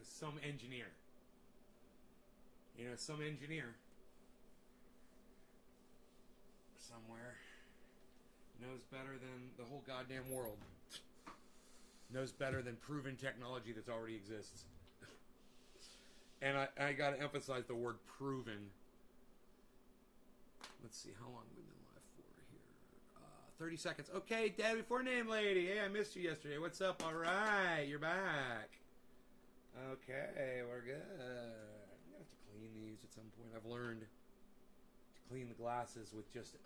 Because some engineer, some engineer somewhere knows better than the whole goddamn world. Knows better than proven technology that already exists. And I gotta emphasize the word proven. Let's see how long we've been live for here. 30 seconds. Okay, Debbie, for name lady. Hey, I missed you yesterday. What's up? All right, you're back. Okay, we're good. I'm gonna have to clean these at some point. I've learned to clean the glasses with just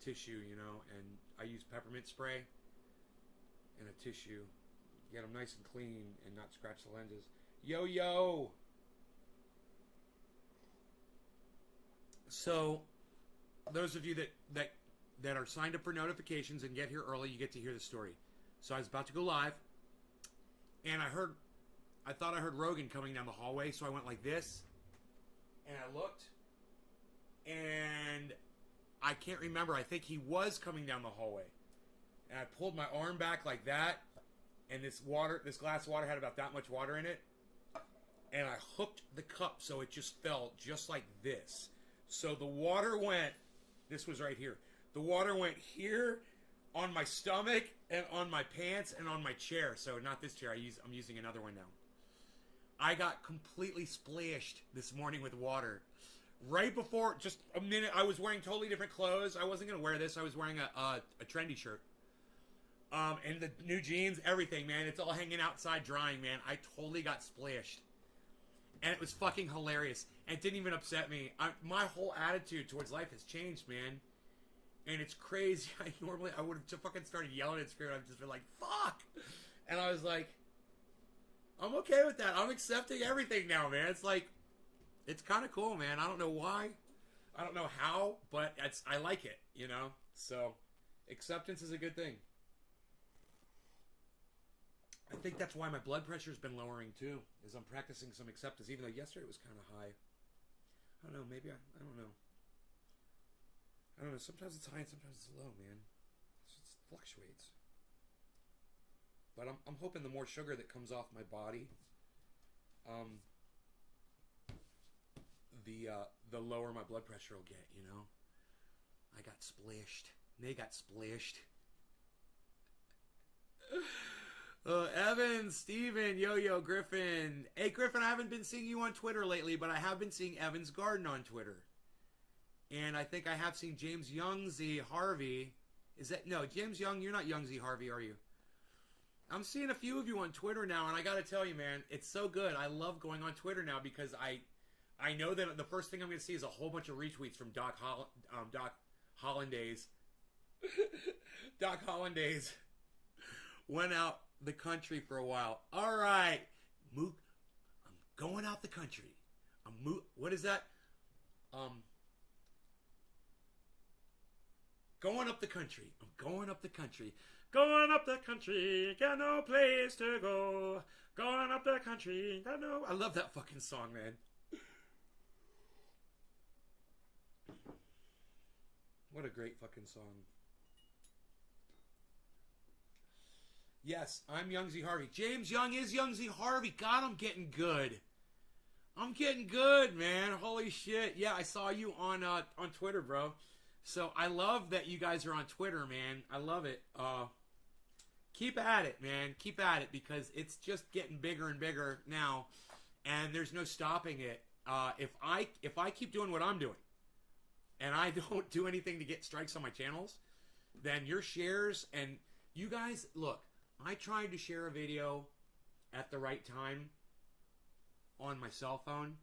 tissue, and I use peppermint spray and a tissue. Get them nice and clean and not scratch the lenses. Yo. So, those of you that are signed up for notifications and get here early, you get to hear the story. So I was about to go live, and I thought I heard Rogan coming down the hallway, so I went like this, and I looked, and I can't remember. I think he was coming down the hallway, and I pulled my arm back like that, and this glass of water had about that much water in it, and I hooked the cup so it just fell just like this. So the water went, this was right here. The water went here on my stomach and on my pants and on my chair. So not this chair, I'm using another one now. I got completely splashed this morning with water. Right before, just a minute, I was wearing totally different clothes. I wasn't going to wear this. I was wearing a trendy shirt. And the new jeans, everything, man. It's all hanging outside drying, man. I totally got splashed. And it was fucking hilarious. And it didn't even upset me. My whole attitude towards life has changed, man. And it's crazy. I would have just fucking started yelling and screaming. I've just been like, fuck! And I was like, I'm okay with that. I'm accepting everything now, man. It's like, it's kind of cool, man. I don't know why. I don't know how, but I like it, So, acceptance is a good thing. I think that's why my blood pressure's been lowering, too, is I'm practicing some acceptance, even though yesterday it was kind of high. I don't know, maybe I don't know. I don't know, sometimes it's high and sometimes it's low, man. It fluctuates. But I'm hoping the more sugar that comes off my body, the lower my blood pressure will get, I got splashed. They got splashed. Evan, Steven, Yo-Yo, Griffin. Hey, Griffin, I haven't been seeing you on Twitter lately, but I have been seeing Evan's Garden on Twitter. And I think I have seen James Youngzy Harvey. No, James Young, you're not Youngzy Harvey, are you? I'm seeing a few of you on Twitter now, and I gotta tell you, man, it's so good. I love going on Twitter now because I know that the first thing I'm gonna see is a whole bunch of retweets from Doc Hollandaise. Doc Hollandaise went out the country for a while. All right, I'm going out the country. What is that? Going up the country. I'm going up the country. Going up the country, got no place to go. Going up the country, got no... I love that fucking song, man. What a great fucking song. Yes, I'm Youngzy Harvey. James Young is Youngzy Harvey. God, I'm getting good. I'm getting good, man. Holy shit. Yeah, I saw you on Twitter, bro. So I love that you guys are on Twitter, man. I love it. Keep at it, man. Keep at it because it's just getting bigger and bigger now, and there's no stopping it. If I keep doing what I'm doing, and I don't do anything to get strikes on my channels, then your shares and you guys look. I tried to share a video at the right time on my cell phone,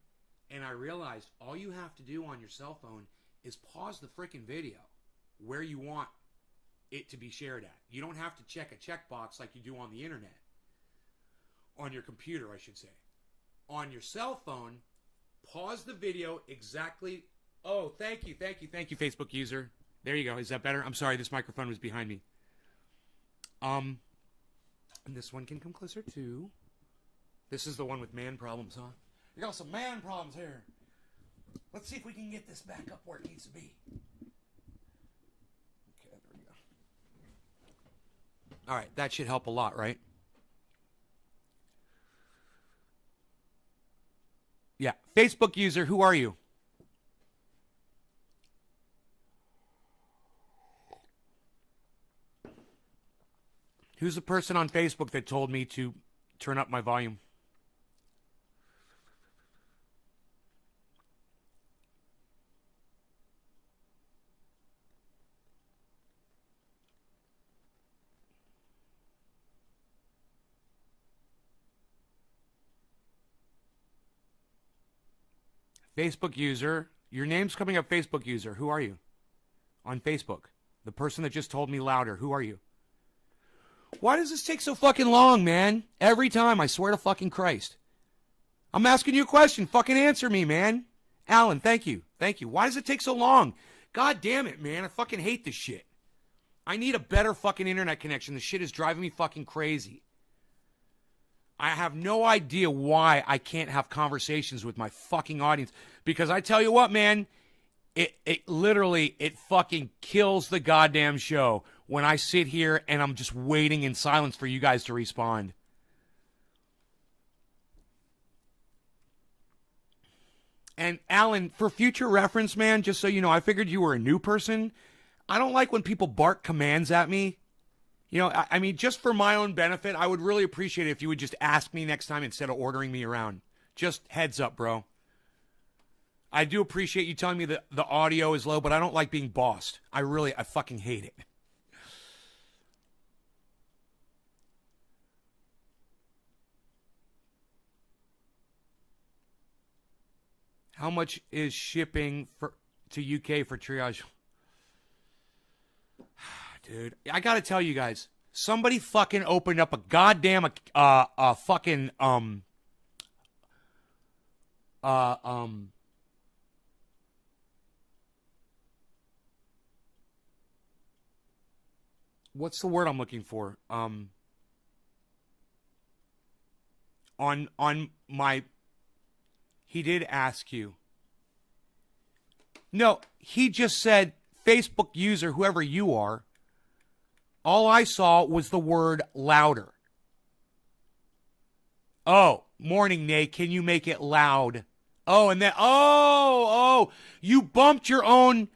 and I realized all you have to do on your cell phone is pause the freaking video where you want it to be shared at. You don't have to check a checkbox like you do on the internet. On your computer, I should say. On your cell phone, pause the video exactly. Oh, thank you, Facebook user. There you go. Is that better? I'm sorry, this microphone was behind me. And this one can come closer too. This is the one with man problems, huh? You got some man problems here. Let's see if we can get this back up where it needs to be. Okay, there we go. All right, that should help a lot, right? Yeah. Facebook user, who are you? Who's the person on Facebook that told me to turn up my volume? Facebook user. Your name's coming up, Facebook user. Who are you? On Facebook. The person that just told me louder. Who are you? Why does this take so fucking long, man? Every time, I swear to fucking Christ. I'm asking you a question. Fucking answer me, man. Alan, thank you. Thank you. Why does it take so long? God damn it, man. I fucking hate this shit. I need a better fucking internet connection. This shit is driving me fucking crazy. I have no idea why I can't have conversations with my fucking audience. Because I tell you what, man, it literally, it fucking kills the goddamn show when I sit here and I'm just waiting in silence for you guys to respond. And Alan, for future reference, man, just so you know, I figured you were a new person. I don't like when people bark commands at me. You know, I mean, just for my own benefit, I would really appreciate it if you would just ask me next time instead of ordering me around. Just heads up, bro. I do appreciate you telling me that the audio is low, but I don't like being bossed. I fucking hate it. How much is shipping to UK for triage? Dude, I gotta tell you guys, somebody fucking opened up a goddamn fucking what's the word I'm looking for? On my, he did ask you. No, he just said Facebook user, whoever you are. All I saw was the word louder. Oh, morning, Nate. Can you make it loud? Oh, and then, you bumped your own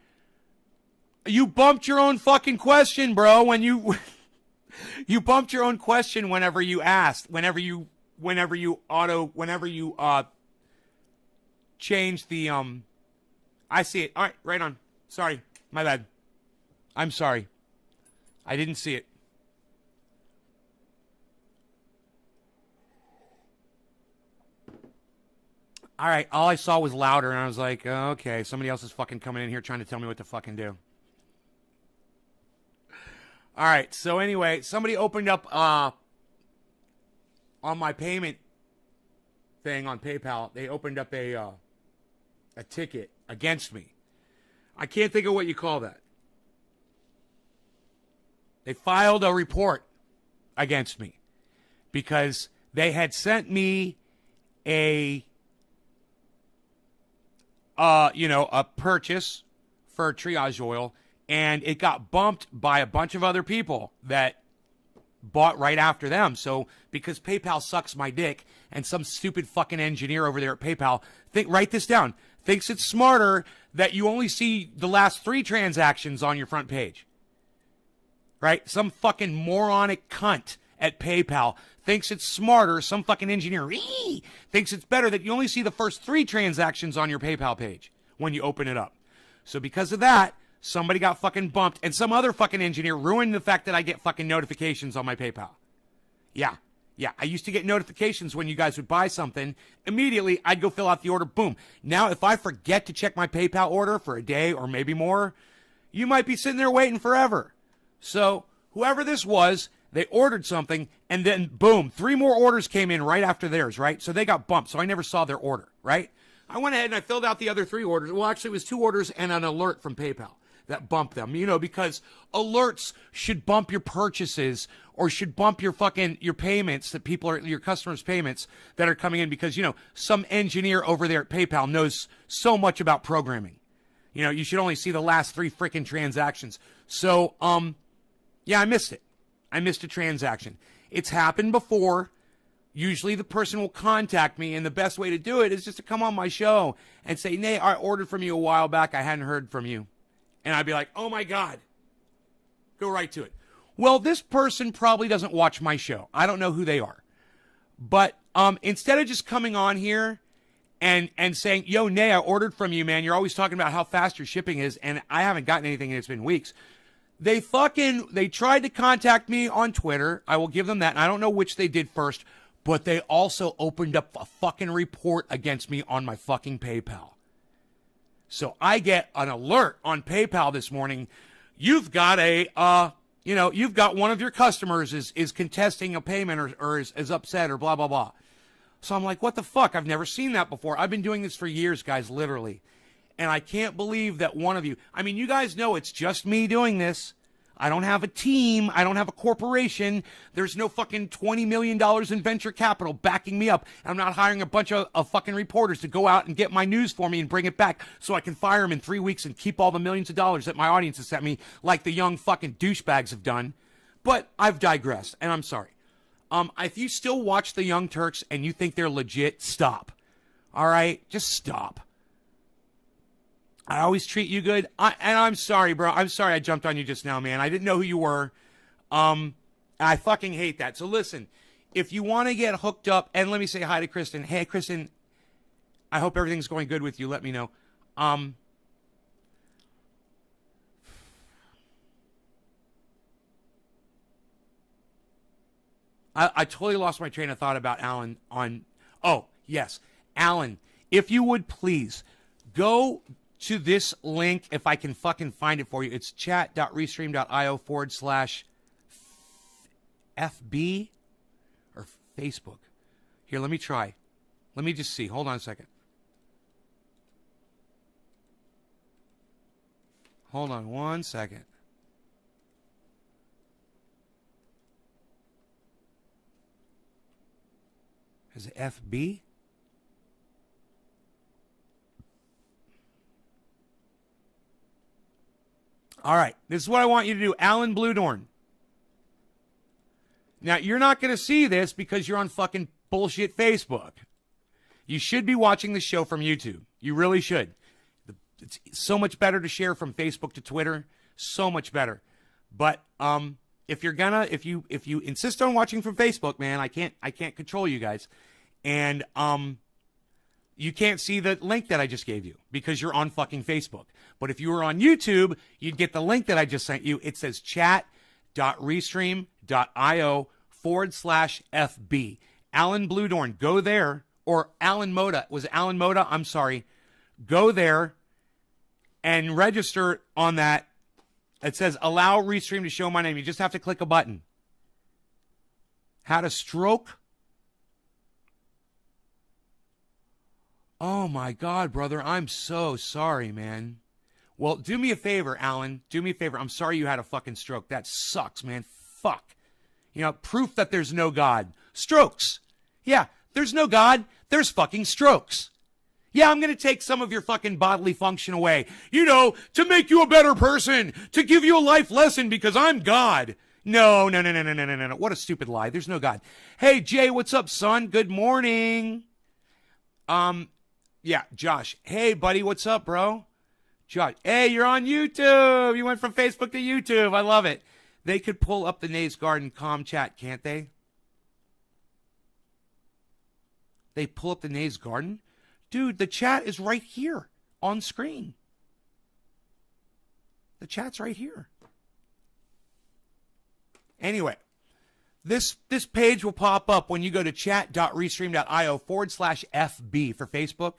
fucking question, bro. When you, you bumped your own question whenever you asked, whenever you changed the, I see it. All right, right on. Sorry. My bad. I'm sorry. I didn't see it. All right, all I saw was louder, and I was like, okay, somebody else is fucking coming in here trying to tell me what to fucking do. All right, so anyway, somebody opened up on my payment thing on PayPal, they opened up a ticket against me. I can't think of what you call that. They filed a report against me because they had sent me a purchase for triage oil, and it got bumped by a bunch of other people that bought right after them. So because PayPal sucks my dick, and some stupid fucking engineer over there at PayPal, write this down, thinks it's smarter that you only see the last 3 transactions on your front page. Right? Some fucking moronic cunt at PayPal thinks it's smarter. Some fucking engineer thinks it's better that you only see the first 3 transactions on your PayPal page when you open it up. So because of that, somebody got fucking bumped, and some other fucking engineer ruined the fact that I get fucking notifications on my PayPal. Yeah. I used to get notifications when you guys would buy something. Immediately, I'd go fill out the order. Boom. Now, if I forget to check my PayPal order for a day or maybe more, you might be sitting there waiting forever. So, whoever this was, they ordered something, and then, boom, 3 more orders came in right after theirs, right? So they got bumped, so I never saw their order, right? I went ahead and I filled out the other 3 orders. Well, actually, it was 2 orders and an alert from PayPal that bumped them, because alerts should bump your purchases or should bump your payments that your customers' payments that are coming in because, some engineer over there at PayPal knows so much about programming. You should only see the last 3 freaking transactions. So, yeah, I missed it. I missed a transaction. It's happened before. usually the person will contact me, and the best way to do it is just to come on my show and say, Nate, I ordered from you a while back. I hadn't heard from you. And I'd be like, oh, my God. Go right to it. Well, this person probably doesn't watch my show. I don't know who they are. But instead of just coming on here and saying, yo, Nay, I ordered from you, man. You're always talking about how fast your shipping is, and I haven't gotten anything, and it's been weeks. They tried to contact me on Twitter. I will give them that. And I don't know which they did first, but they also opened up a fucking report against me on my fucking PayPal. So I get an alert on PayPal this morning. You've got you've got one of your customers is contesting a payment or is upset or blah, blah, blah. So I'm like, what the fuck? I've never seen that before. I've been doing this for years, guys, literally. And I can't believe that one of you, I mean, you guys know it's just me doing this. I don't have a team. I don't have a corporation. There's no fucking $20 million in venture capital backing me up. I'm not hiring a bunch of fucking reporters to go out and get my news for me and bring it back so I can fire them in 3 weeks and keep all the millions of dollars that my audience has sent me like the young fucking douchebags have done. But I've digressed, and I'm sorry. If you still watch the Young Turks and you think they're legit, stop. All right? Just stop. I always treat you good. And I'm sorry, bro. I'm sorry I jumped on you just now, man. I didn't know who you were. I fucking hate that. So listen, if you want to get hooked up, and let me say hi to Kristen. Hey, Kristen, I hope everything's going good with you. Let me know. I totally lost my train of thought about Alan oh, yes. Alan, if you would please go to this link, if I can fucking find it for you. It's chat.restream.io/FB or Facebook. Here, let me try. Let me just see. Hold on a second. Hold on 1 second. Is it FB? All right, this is what I want you to do. Alan Bluedorn. Now, you're not going to see this because you're on fucking bullshit Facebook. You should be watching the show from YouTube. You really should. It's so much better to share from Facebook to Twitter. So much better. But if you insist on watching from Facebook, man, I can't control you guys. And you can't see the link that I just gave you because you're on fucking Facebook. But if you were on YouTube, you'd get the link that I just sent you. It says chat.restream.io/FB. Alan Bluedorn, go there. Or Alan Moda. Was it Alan Moda? I'm sorry. Go there and register on that. It says allow Restream to show my name. You just have to click a button. Had a stroke? Oh my God, brother. I'm so sorry, man. Well, do me a favor, Alan. Do me a favor. I'm sorry you had a fucking stroke. That sucks, man. Fuck. You know, proof that there's no God. Strokes. Yeah, there's no God. There's fucking strokes. Yeah, I'm going to take some of your fucking bodily function away. You know, to make you a better person. To give you a life lesson because I'm God. No. What a stupid lie. There's no God. Hey, Jay, what's up, son? Good morning. Yeah, Josh. Hey, buddy, what's up, bro? Josh. Hey, you're on YouTube. You went from Facebook to YouTube. I love it. They could pull up the Nays Garden comm chat, can't they? They pull up the Nays Garden? Dude, the chat is right here on screen. The chat's right here. Anyway, this page will pop up when you go to chat.restream.io/FB for Facebook.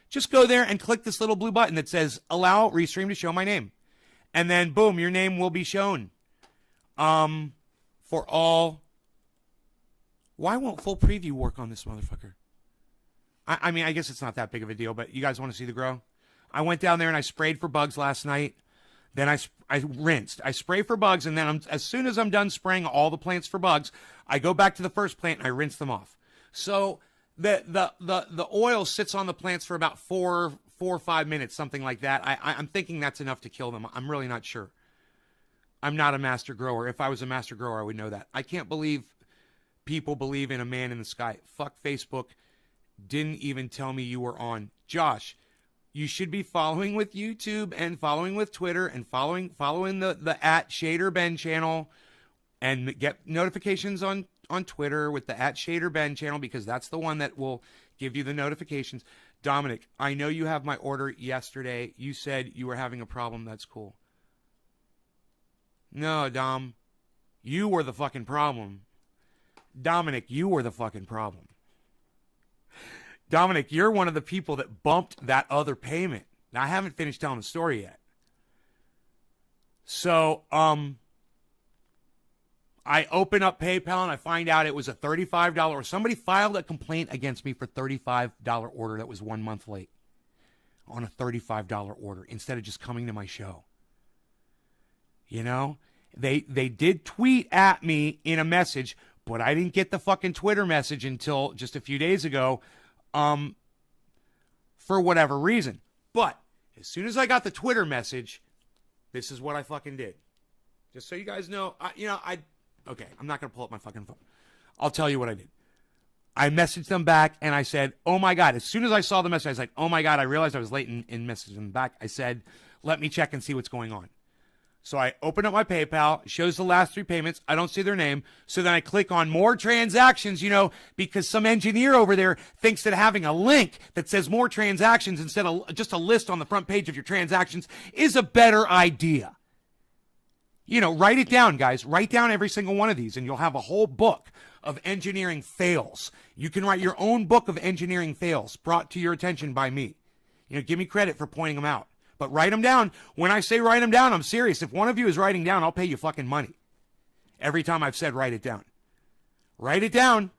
Just go there and click this little blue button that says allow Restream to show my name. And then, boom, your name will be shown. For all. Why won't full preview work on this motherfucker? I mean, I guess it's not that big of a deal, but you guys want to see the grow? I went down there and I sprayed for bugs last night. Then I rinsed. I spray for bugs, and then as soon as I'm done spraying all the plants for bugs, I go back to the first plant and I rinse them off. So the oil sits on the plants for about 4 or 5 minutes, something like that. I'm thinking that's enough to kill them. I'm really not sure. I'm not a master grower. If I was a master grower, I would know that. I can't believe people believe in a man in the sky. Fuck Facebook. Didn't even tell me you were on. Josh, you should be following with YouTube and following with Twitter and following the at Shader Ben channel and get notifications on Twitter with the at Shader Ben channel, because that's the one that will give you the notifications. Dominic, I know you have my order yesterday. You said you were having a problem. That's cool. No, Dom, you were the fucking problem. Dominic, you were the fucking problem. Dominic, you're one of the people that bumped that other payment. Now, I haven't finished telling the story yet. So, I open up PayPal and I find out it was a $35. Somebody filed a complaint against me for $35 order that was 1 month late on a $35 order instead of just coming to my show. You know, they did tweet at me in a message, but I didn't get the fucking Twitter message until just a few days ago, for whatever reason. But as soon as I got the Twitter message, this is what I fucking did. Just so you guys know, okay, I'm not going to pull up my fucking phone. I'll tell you what I did. I messaged them back and I said, oh my God. As soon as I saw the message, I was like, oh my God, I realized I was late in messaging them back. I said, let me check and see what's going on. So I open up my PayPal, it shows the last 3 payments. I don't see their name. So then I click on more transactions, because some engineer over there thinks that having a link that says more transactions instead of just a list on the front page of your transactions is a better idea. Write it down, guys. Write down every single one of these and you'll have a whole book of engineering fails. You can write your own book of engineering fails brought to your attention by me. Give me credit for pointing them out. But write them down. When I say write them down, I'm serious. If one of you is writing down, I'll pay you fucking money. Every time I've said write it down. Write it down.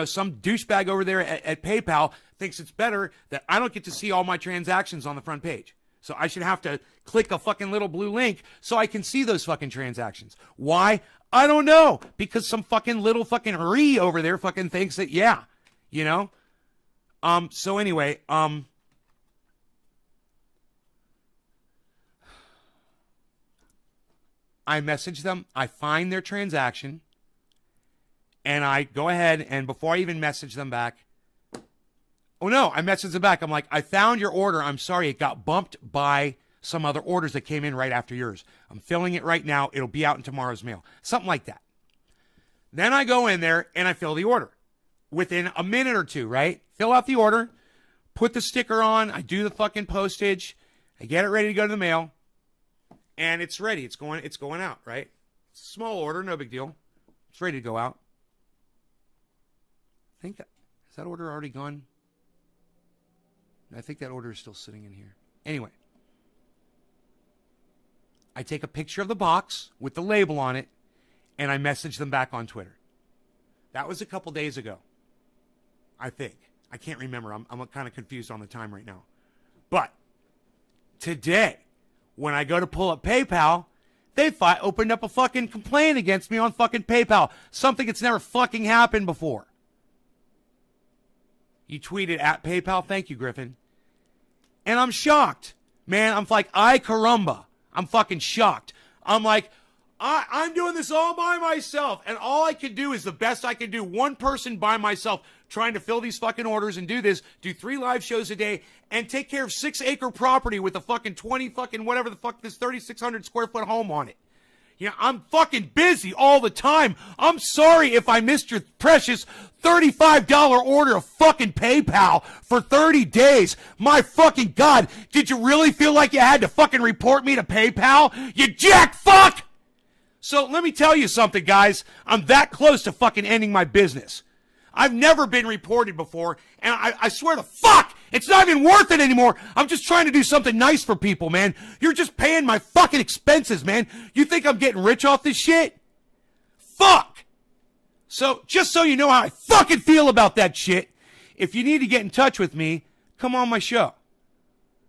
Some douchebag over there at PayPal thinks it's better that I don't get to see all my transactions on the front page. So I should have to click a fucking little blue link so I can see those fucking transactions. Why? I don't know. Because some fucking little fucking over there fucking thinks that, yeah. So anyway, I message them, I find their transaction, and I go ahead and before I even message them back, I message them back. I'm like, I found your order. I'm sorry, it got bumped by some other orders that came in right after yours. I'm filling it right now. It'll be out in tomorrow's mail. Something like that. Then I go in there and I fill the order. Within a minute or two, right? Fill out the order, put the sticker on, I do the fucking postage, I get it ready to go to the mail. And it's ready. It's going out, right? It's a small order, no big deal. It's ready to go out. Is that order already gone? I think that order is still sitting in here. Anyway. I take a picture of the box with the label on it, and I message them back on Twitter. That was a couple days ago. I think. I can't remember. I'm kind of confused on the time right now. But today, when I go to pull up PayPal, they opened up a fucking complaint against me on fucking PayPal. Something that's never fucking happened before. You tweeted at PayPal. Thank you, Griffin. And I'm shocked. Man, I'm like, ay caramba. I'm fucking shocked. I'm like, I'm doing this all by myself. And all I can do is the best I can do. One person by myself trying to fill these fucking orders and do 3 live shows a day and take care of 6-acre property with a fucking 20 fucking whatever the fuck this 3,600 square foot home on it. I'm fucking busy all the time. I'm sorry if I missed your precious $35 order of fucking PayPal for 30 days. My fucking God, did you really feel like you had to fucking report me to PayPal? You jack fuck! So let me tell you something, guys. I'm that close to fucking ending my business. I've never been reported before, and I swear to fuck, it's not even worth it anymore. I'm just trying to do something nice for people, man. You're just paying my fucking expenses, man. You think I'm getting rich off this shit? Fuck! So, just so you know how I fucking feel about that shit, if you need to get in touch with me, come on my show.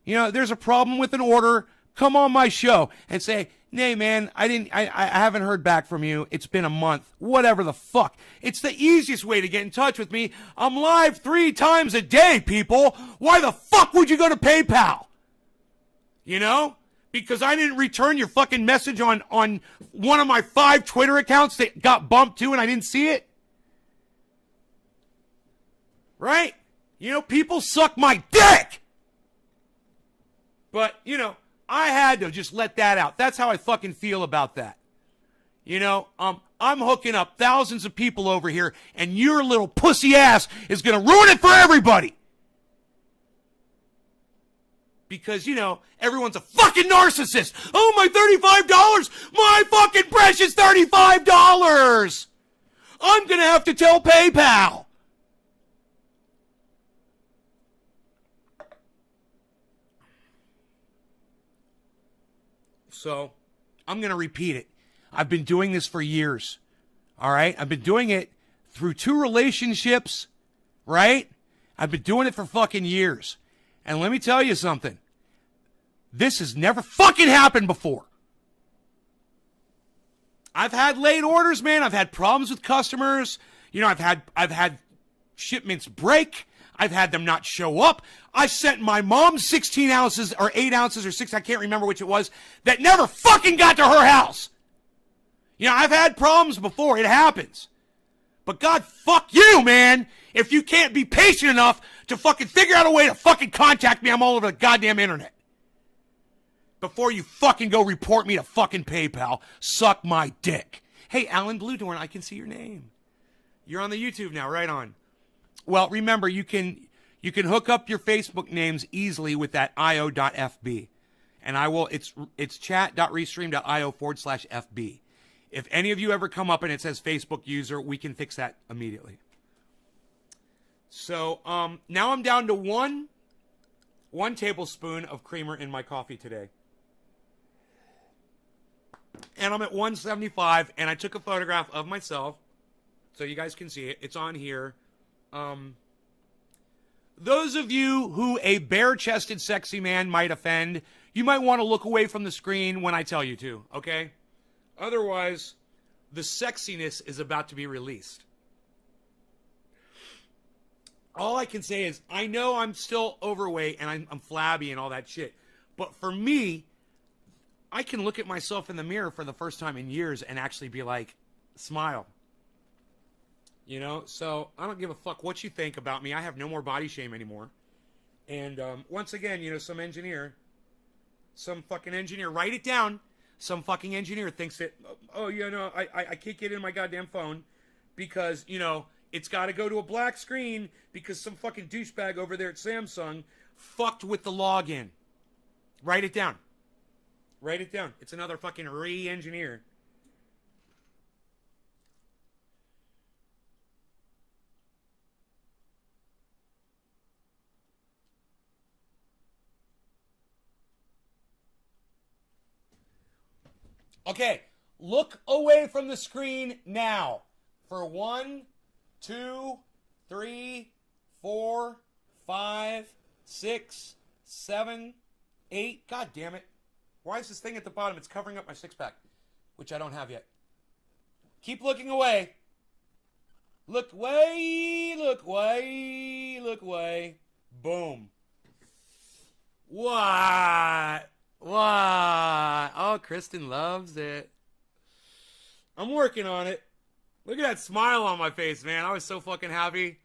There's a problem with an order, come on my show and say, hey, man, I haven't heard back from you. It's been a month. Whatever the fuck. It's the easiest way to get in touch with me. I'm live 3 times a day, people. Why the fuck would you go to PayPal? Because I didn't return your fucking message on one of my 5 Twitter accounts that got bumped too and I didn't see it? Right? You know, people suck my dick. But, you know, I had to just let that out. That's how I fucking feel about that. You know, I'm hooking up thousands of people over here, and your little pussy ass is going to ruin it for everybody. Because, you know, everyone's a fucking narcissist. Oh, my $35! My fucking precious $35! I'm going to have to tell PayPal. So, I'm going to repeat it. I've been doing this for years. All right? I've been doing it through 2 relationships, right? I've been doing it for fucking years. And let me tell you something. This has never fucking happened before. I've had late orders, man. I've had problems with customers. You know, I've had shipments break. I've had them not show up. I sent my mom 16 ounces or 8 ounces or 6, I can't remember which it was, that never fucking got to her house. You know, I've had problems before. It happens. But God, fuck you, man. If you can't be patient enough to fucking figure out a way to fucking contact me, I'm all over the goddamn internet. Before you fucking go report me to fucking PayPal, suck my dick. Hey, Alan Bluedorn, I can see your name. You're on the YouTube now, right on. Well, remember, you can hook up your Facebook names easily with that io.fb. And it's chat.restream.io/FB. If any of you ever come up and it says Facebook user, we can fix that immediately. So, now I'm down to one tablespoon of creamer in my coffee today. And I'm at 175, and I took a photograph of myself so you guys can see it. It's on here. Those of you who a bare-chested sexy man might offend, you might want to look away from the screen when I tell you to, okay? Otherwise, the sexiness is about to be released. All I can say is, I know I'm still overweight and I'm flabby and all that shit. But for me, I can look at myself in the mirror for the first time in years and actually be like, smile. You know, so I don't give a fuck what you think about me. I have no more body shame anymore. And once again, you know, some fucking engineer, write it down. Some fucking engineer thinks that, oh, you know, I can't get in my goddamn phone because, you know, it's got to go to a black screen because some fucking douchebag over there at Samsung fucked with the login. Write it down. Write it down. It's another fucking re-engineer. Okay, look away from the screen now for 1, 2, 3, 4, 5, 6, 7, 8. God damn it. Why is this thing at the bottom? It's covering up my six-pack, which I don't have yet. Keep looking away. Look way, look way, look way. Boom. What? What? Oh, Kristen loves it. I'm working on it. Look at that smile on my face, man. I was so fucking happy.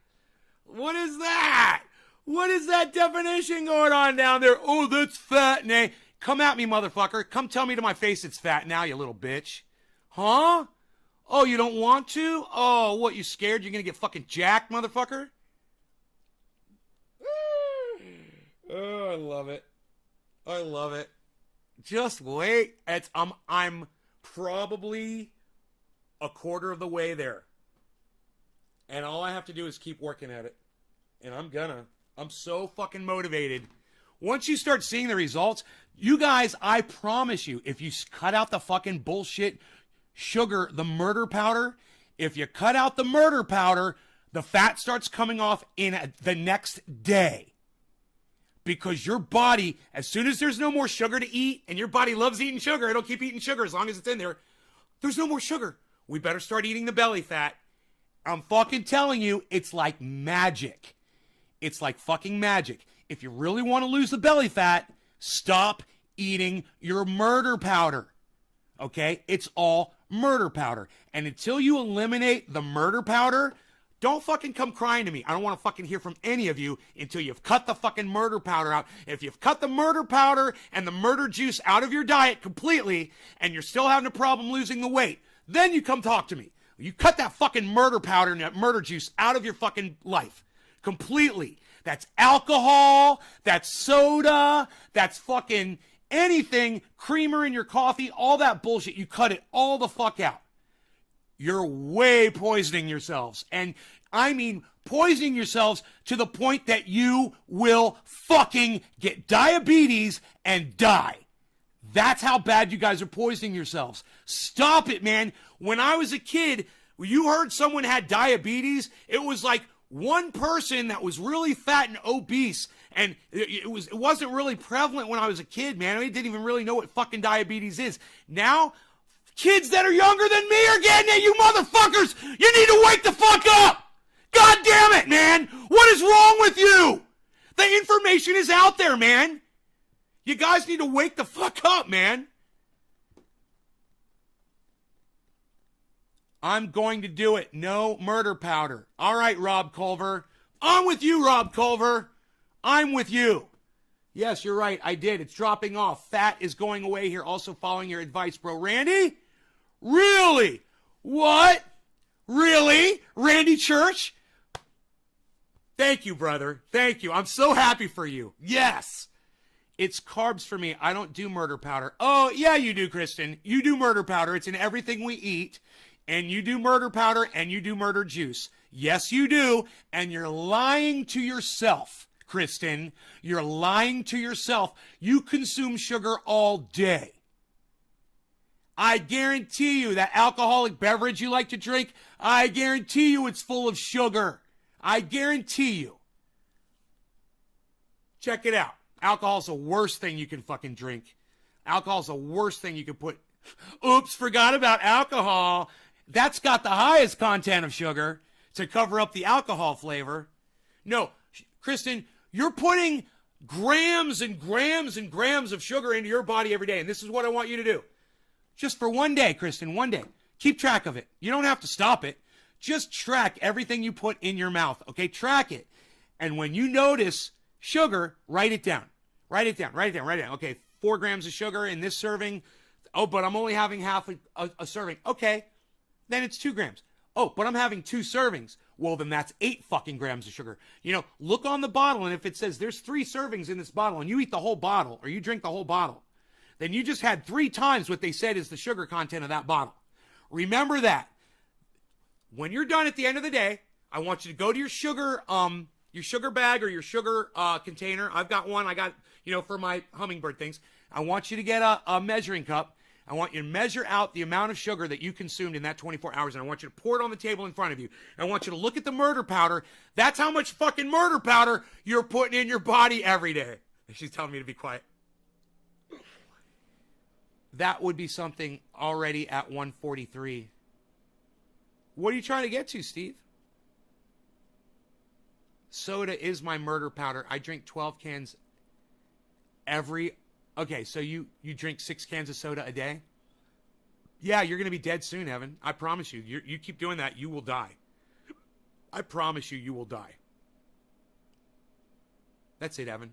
What is that? What is that definition going on down there? Oh, that's fat. Nay, come at me, motherfucker. Come tell me to my face it's fat now, you little bitch. Huh? Oh, you don't want to? Oh, what, you scared you're going to get fucking jacked, motherfucker? Oh, I love it. I love it. Just wait. I'm probably a quarter of the way there. And all I have to do is keep working at it. And I'm so fucking motivated. Once you start seeing the results, you guys, I promise you, if you cut out the fucking bullshit sugar, the murder powder, if you cut out the murder powder, the fat starts coming off in the next day. Because your body, as soon as there's no more sugar to eat, and your body loves eating sugar, it'll keep eating sugar as long as it's in there. There's no more sugar. We better start eating the belly fat. I'm fucking telling you, it's like magic. It's like fucking magic. If you really want to lose the belly fat, stop eating your murder powder. Okay? It's all murder powder. And until you eliminate the murder powder, Don't fucking come crying to me. I don't want to fucking hear from any of you until you've cut the fucking murder powder out. If you've cut the murder powder and the murder juice out of your diet completely and you're still having a problem losing the weight, then you come talk to me. You cut that fucking murder powder and that murder juice out of your fucking life completely. That's alcohol, that's soda, that's fucking anything, creamer in your coffee, all that bullshit. You cut it all the fuck out. You're way poisoning yourselves. And I mean poisoning yourselves to the point that you will fucking get diabetes and die. That's how bad you guys are poisoning yourselves. Stop it, man. When I was a kid, when you heard someone had diabetes, it was like one person that was really fat and obese. And it wasn't really prevalent when I was a kid, man. I didn't even really know what fucking diabetes is. Now, kids that are younger than me are getting it, you motherfuckers! You need to wake the fuck up! God damn it, man! What is wrong with you? The information is out there, man. You guys need to wake the fuck up, man. I'm going to do it. No murder powder. All right, Rob Culver. I'm with you, Rob Culver. I'm with you. Yes, you're right. I did. It's dropping off. Fat is going away here. Also following your advice, bro. Randy? Really? What? Really? Randy Church? Thank you, brother. Thank you. I'm so happy for you. Yes. It's carbs for me. I don't do murder powder. Oh, yeah, you do, Kristen. You do murder powder. It's in everything we eat. And you do murder powder and you do murder juice. Yes, you do. And you're lying to yourself, Kristen. You're lying to yourself. You consume sugar all day. I guarantee you that alcoholic beverage you like to drink, I guarantee you it's full of sugar. I guarantee you. Check it out. Alcohol's the worst thing you can fucking drink. Alcohol's the worst thing you can put. Oops, forgot about alcohol. That's got the highest content of sugar to cover up the alcohol flavor. No, Kristen, you're putting grams and grams and grams of sugar into your body every day. And this is what I want you to do. Just for one day, Kristen, one day. Keep track of it. You don't have to stop it. Just track everything you put in your mouth, okay? Track it. And when you notice sugar, write it down. Write it down, write it down, write it down. Okay, 4 grams of sugar in this serving. Oh, but I'm only having half a serving. Okay, then it's 2 grams. Oh, but I'm having 2 servings. Well, then that's 8 fucking grams of sugar. You know, look on the bottle, and if it says there's 3 servings in this bottle, and you eat the whole bottle, or you drink the whole bottle, then you just had 3 times what they said is the sugar content of that bottle. Remember that. When you're done at the end of the day, I want you to go to your sugar bag or your sugar container. I've got one. I got, for my hummingbird things. I want you to get a measuring cup. I want you to measure out the amount of sugar that you consumed in that 24 hours, and I want you to pour it on the table in front of you. I want you to look at the murder powder. That's how much fucking murder powder you're putting in your body every day. She's telling me to be quiet. That would be something already at 143. What are you trying to get to, Steve? Soda is my murder powder. I drink 12 cans Okay, so you drink 6 cans of soda a day? Yeah, you're going to be dead soon, Evan. I promise you. You keep doing that, you will die. I promise you will die. That's it, Evan.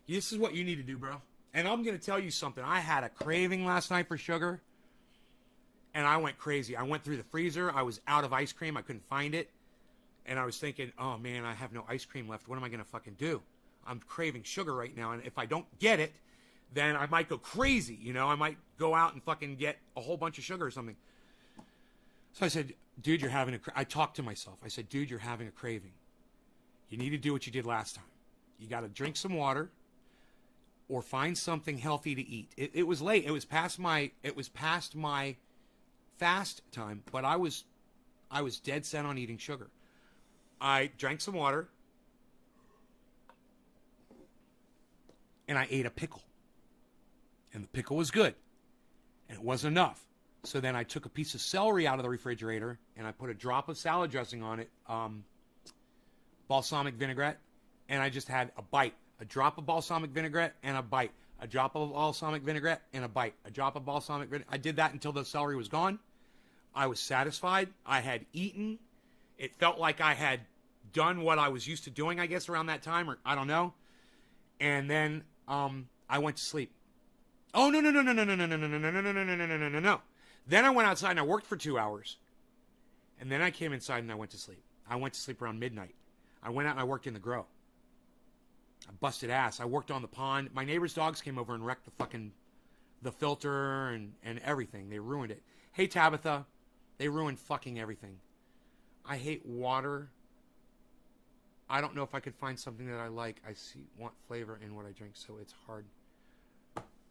This is what you need to do, bro. And I'm going to tell you something. I had a craving last night for sugar, and I went crazy. I went through the freezer. I was out of ice cream. I couldn't find it. And I was thinking, oh, man, I have no ice cream left. What am I going to fucking do? I'm craving sugar right now, and if I don't get it, then I might go crazy, I might go out and fucking get a whole bunch of sugar or something. So I said, dude, you're having I talked to myself. I said, dude, you're having a craving. You need to do what you did last time. You got to drink some water or find something healthy to eat. It was late. It was past my fast time, but I was dead set on eating sugar. I drank some water, and I ate a pickle. And the pickle was good. And it wasn't enough. So then I took a piece of celery out of the refrigerator, and I put a drop of salad dressing on it, balsamic vinaigrette, and I just had a bite. A drop of balsamic vinaigrette and a bite. A drop of balsamic vinaigrette and a bite. A drop of balsamic vinaigrette. I did that until the celery was gone. I was satisfied. I had eaten. It felt like I had done what I was used to doing, I guess, around that time, or I don't know. And then I went to sleep. Oh, no. Then I went outside and I worked for 2 hours. And then I came inside and I went to sleep. I went to sleep around midnight. I went out and I worked in the grow. I busted ass. I worked on the pond. My neighbor's dogs came over and wrecked the filter and everything. They ruined it. Hey, Tabitha. They ruined fucking everything. I hate water. I don't know if I could find something that I like. Want flavor in what I drink, so it's hard.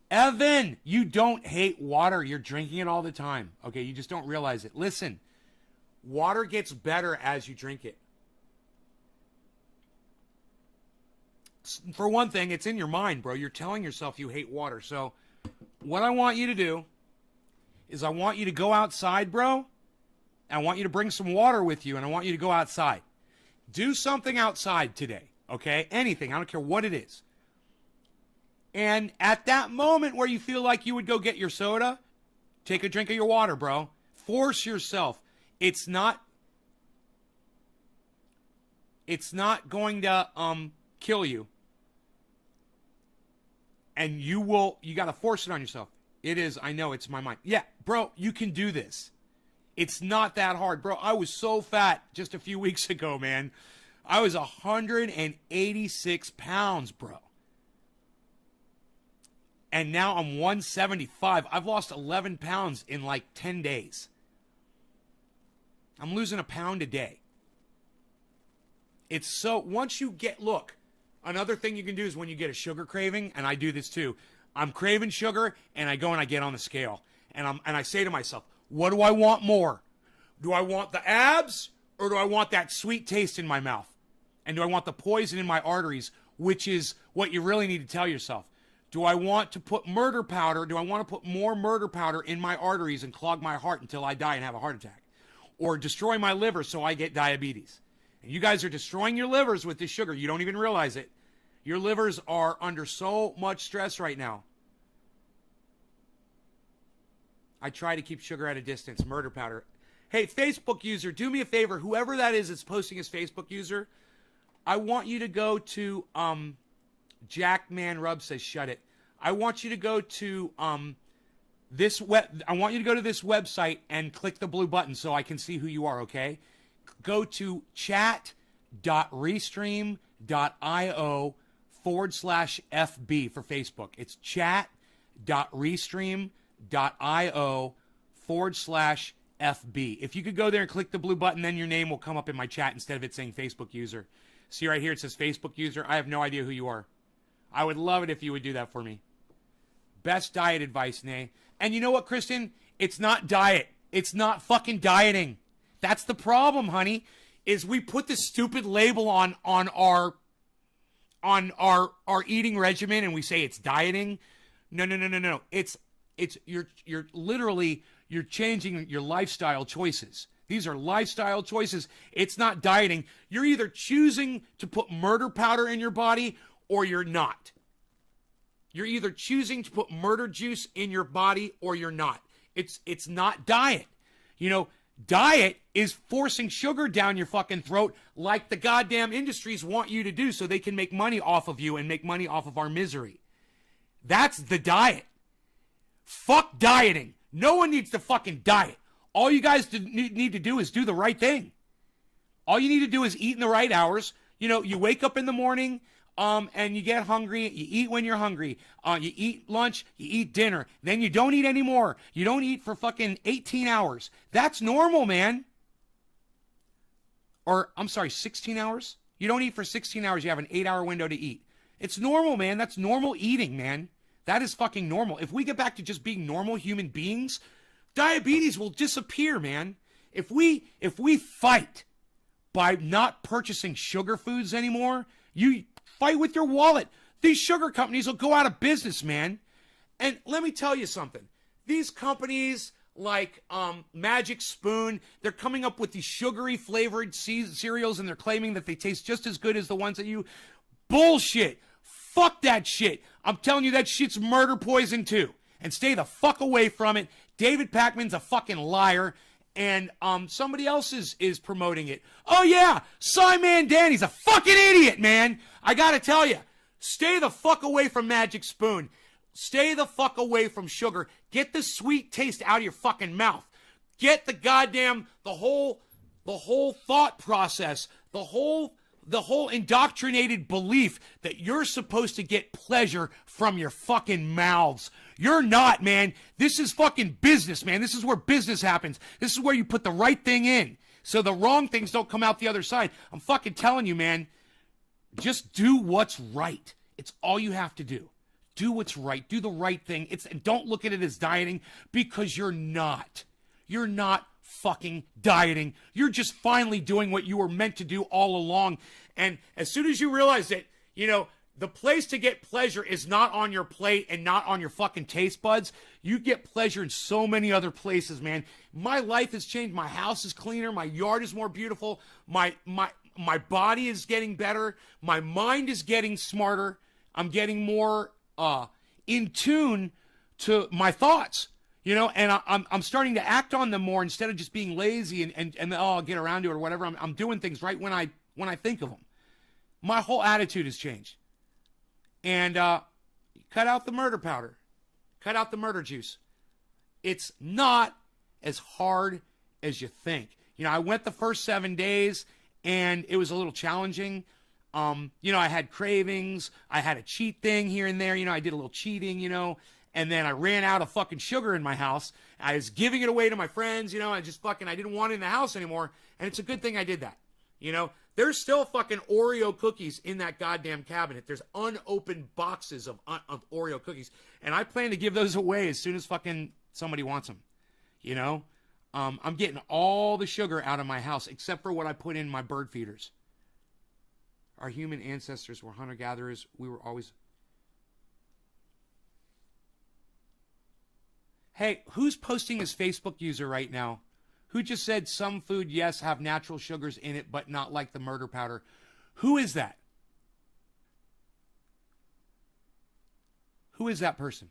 Evan, you don't hate water. You're drinking it all the time. Okay, you just don't realize it. Listen, water gets better as you drink it. For one thing, it's in your mind, bro. You're telling yourself you hate water. So what I want you to do is I want you to go outside, bro. I want you to bring some water with you, and I want you to go outside. Do something outside today, okay? Anything. I don't care what it is. And at that moment where you feel like you would go get your soda, take a drink of your water, bro. Force yourself. It's not going to kill you. And you got to force it on yourself. It is, I know, it's my mind. Yeah, bro, you can do this. It's not that hard, bro. I was so fat just a few weeks ago, man. I was 186 pounds, bro. And now I'm 175. I've lost 11 pounds in like 10 days. I'm losing a pound a day. It's so, once you get, look, another thing you can do is when you get a sugar craving, and I do this too. I'm craving sugar, and I go and I get on the scale. And I say to myself, what do I want more? Do I want the abs, or do I want that sweet taste in my mouth? And do I want the poison in my arteries, which is what you really need to tell yourself? Do I want to put murder powder? Do I want to put more murder powder in my arteries and clog my heart until I die and have a heart attack? Or destroy my liver so I get diabetes? And you guys are destroying your livers with this sugar. You don't even realize it. Your livers are under so much stress right now. I try to keep sugar at a distance. Murder powder. Hey, Facebook user, do me a favor. Whoever that is that's posting as Facebook user, I want you to go to Jackman Rub says shut it. I want you to go to this website and click the blue button so I can see who you are, okay? Go to chat.restream.io/FB for Facebook. It's chat.restream.io/FB. If you could go there and click the blue button, then your name will come up in my chat instead of it saying Facebook user. See right here, it says Facebook user. I have no idea who you are. I would love it if you would do that for me. Best diet advice, Nay. And you know what, Kristen? It's not diet. It's not fucking dieting. That's the problem, honey, is we put this stupid label on our eating regimen and we say it's dieting. No. It's you're literally changing your lifestyle choices. These are lifestyle choices. It's not dieting. You're either choosing to put murder powder in your body or you're not. You're either choosing to put murder juice in your body or you're not. It's not diet. You know, diet is forcing sugar down your fucking throat like the goddamn industries want you to do so they can make money off of you and make money off of our misery. That's the diet. Fuck dieting. No one needs to fucking diet. All you guys need to do is do the right thing. All you need to do is eat in the right hours. You know, you wake up in the morning, and you get hungry. You eat when you're hungry. You eat lunch. You eat dinner. Then you don't eat anymore. You don't eat for fucking 18 hours. That's normal, man. Or, I'm sorry, 16 hours? You don't eat for 16 hours. You have an 8-hour window to eat. It's normal, man. That's normal eating, man. That is fucking normal. If we get back to just being normal human beings, diabetes will disappear, man. If we fight by not purchasing sugar foods anymore, you fight with your wallet. These sugar companies will go out of business, man. And let me tell you something. These companies like Magic Spoon, they're coming up with these sugary flavored cereals and they're claiming that they taste just as good as the ones that you... Bullshit. Fuck that shit. I'm telling you that shit's murder poison too. And stay the fuck away from it. David Pakman's a fucking liar. and somebody else is promoting it. Oh yeah, Simon Danny's a fucking idiot, man. I gotta tell you, stay the fuck away from Magic Spoon. Stay the fuck away from sugar. Get the sweet taste out of your fucking mouth. Get the goddamn the whole thought process, the whole indoctrinated belief that you're supposed to get pleasure from your fucking mouths. You're not, man. This is fucking business, man. This is where business happens. This is where you put the right thing in so the wrong things don't come out the other side. I'm fucking telling you, man. Just do what's right. It's all you have to do. Do what's right. Do the right thing. And don't look at it as dieting, because you're not. You're not fucking dieting. You're just finally doing what you were meant to do all along. And as soon as you realize that, you know, the place to get pleasure is not on your plate and not on your fucking taste buds, you get pleasure in so many other places, man. My life has changed. My house is cleaner. My yard is more beautiful. My body is getting better. My mind is getting smarter. I'm getting more in tune to my thoughts, you know, and I'm starting to act on them more instead of just being lazy and oh, I'll get around to it or whatever. I'm doing things right when I think of them. My whole attitude has changed. And cut out the murder powder. Cut out the murder juice. It's not as hard as you think. You know, I went the first 7 days, and it was a little challenging. You know, I had cravings. I had a cheat thing here and there. You know, I did a little cheating, you know. And then I ran out of fucking sugar in my house. I was giving it away to my friends, you know. I didn't want it in the house anymore. And it's a good thing I did that, you know. There's still fucking Oreo cookies in that goddamn cabinet. There's unopened boxes of Oreo cookies. And I plan to give those away as soon as fucking somebody wants them, you know. I'm getting all the sugar out of my house except for what I put in my bird feeders. Our human ancestors were hunter-gatherers. We were always... Hey, who's posting this Facebook user right now? Who just said some food, yes, have natural sugars in it, but not like the murder powder? Who is that? Who is that person?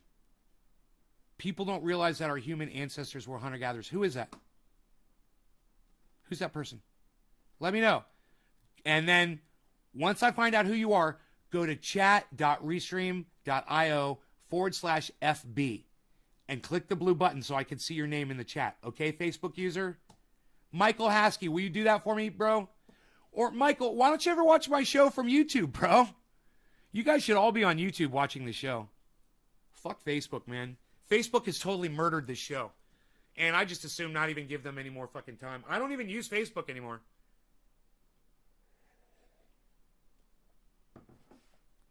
People don't realize that our human ancestors were hunter-gatherers. Who is that? Who's that person? Let me know. And then, once I find out who you are, go to chat.restream.io/FB. And click the blue button so I can see your name in the chat. Okay, Facebook user? Michael Haskey, will you do that for me, bro? Or, Michael, why don't you ever watch my show from YouTube, bro? You guys should all be on YouTube watching the show. Fuck Facebook, man. Facebook has totally murdered this show. And I just assume not even give them any more fucking time. I don't even use Facebook anymore.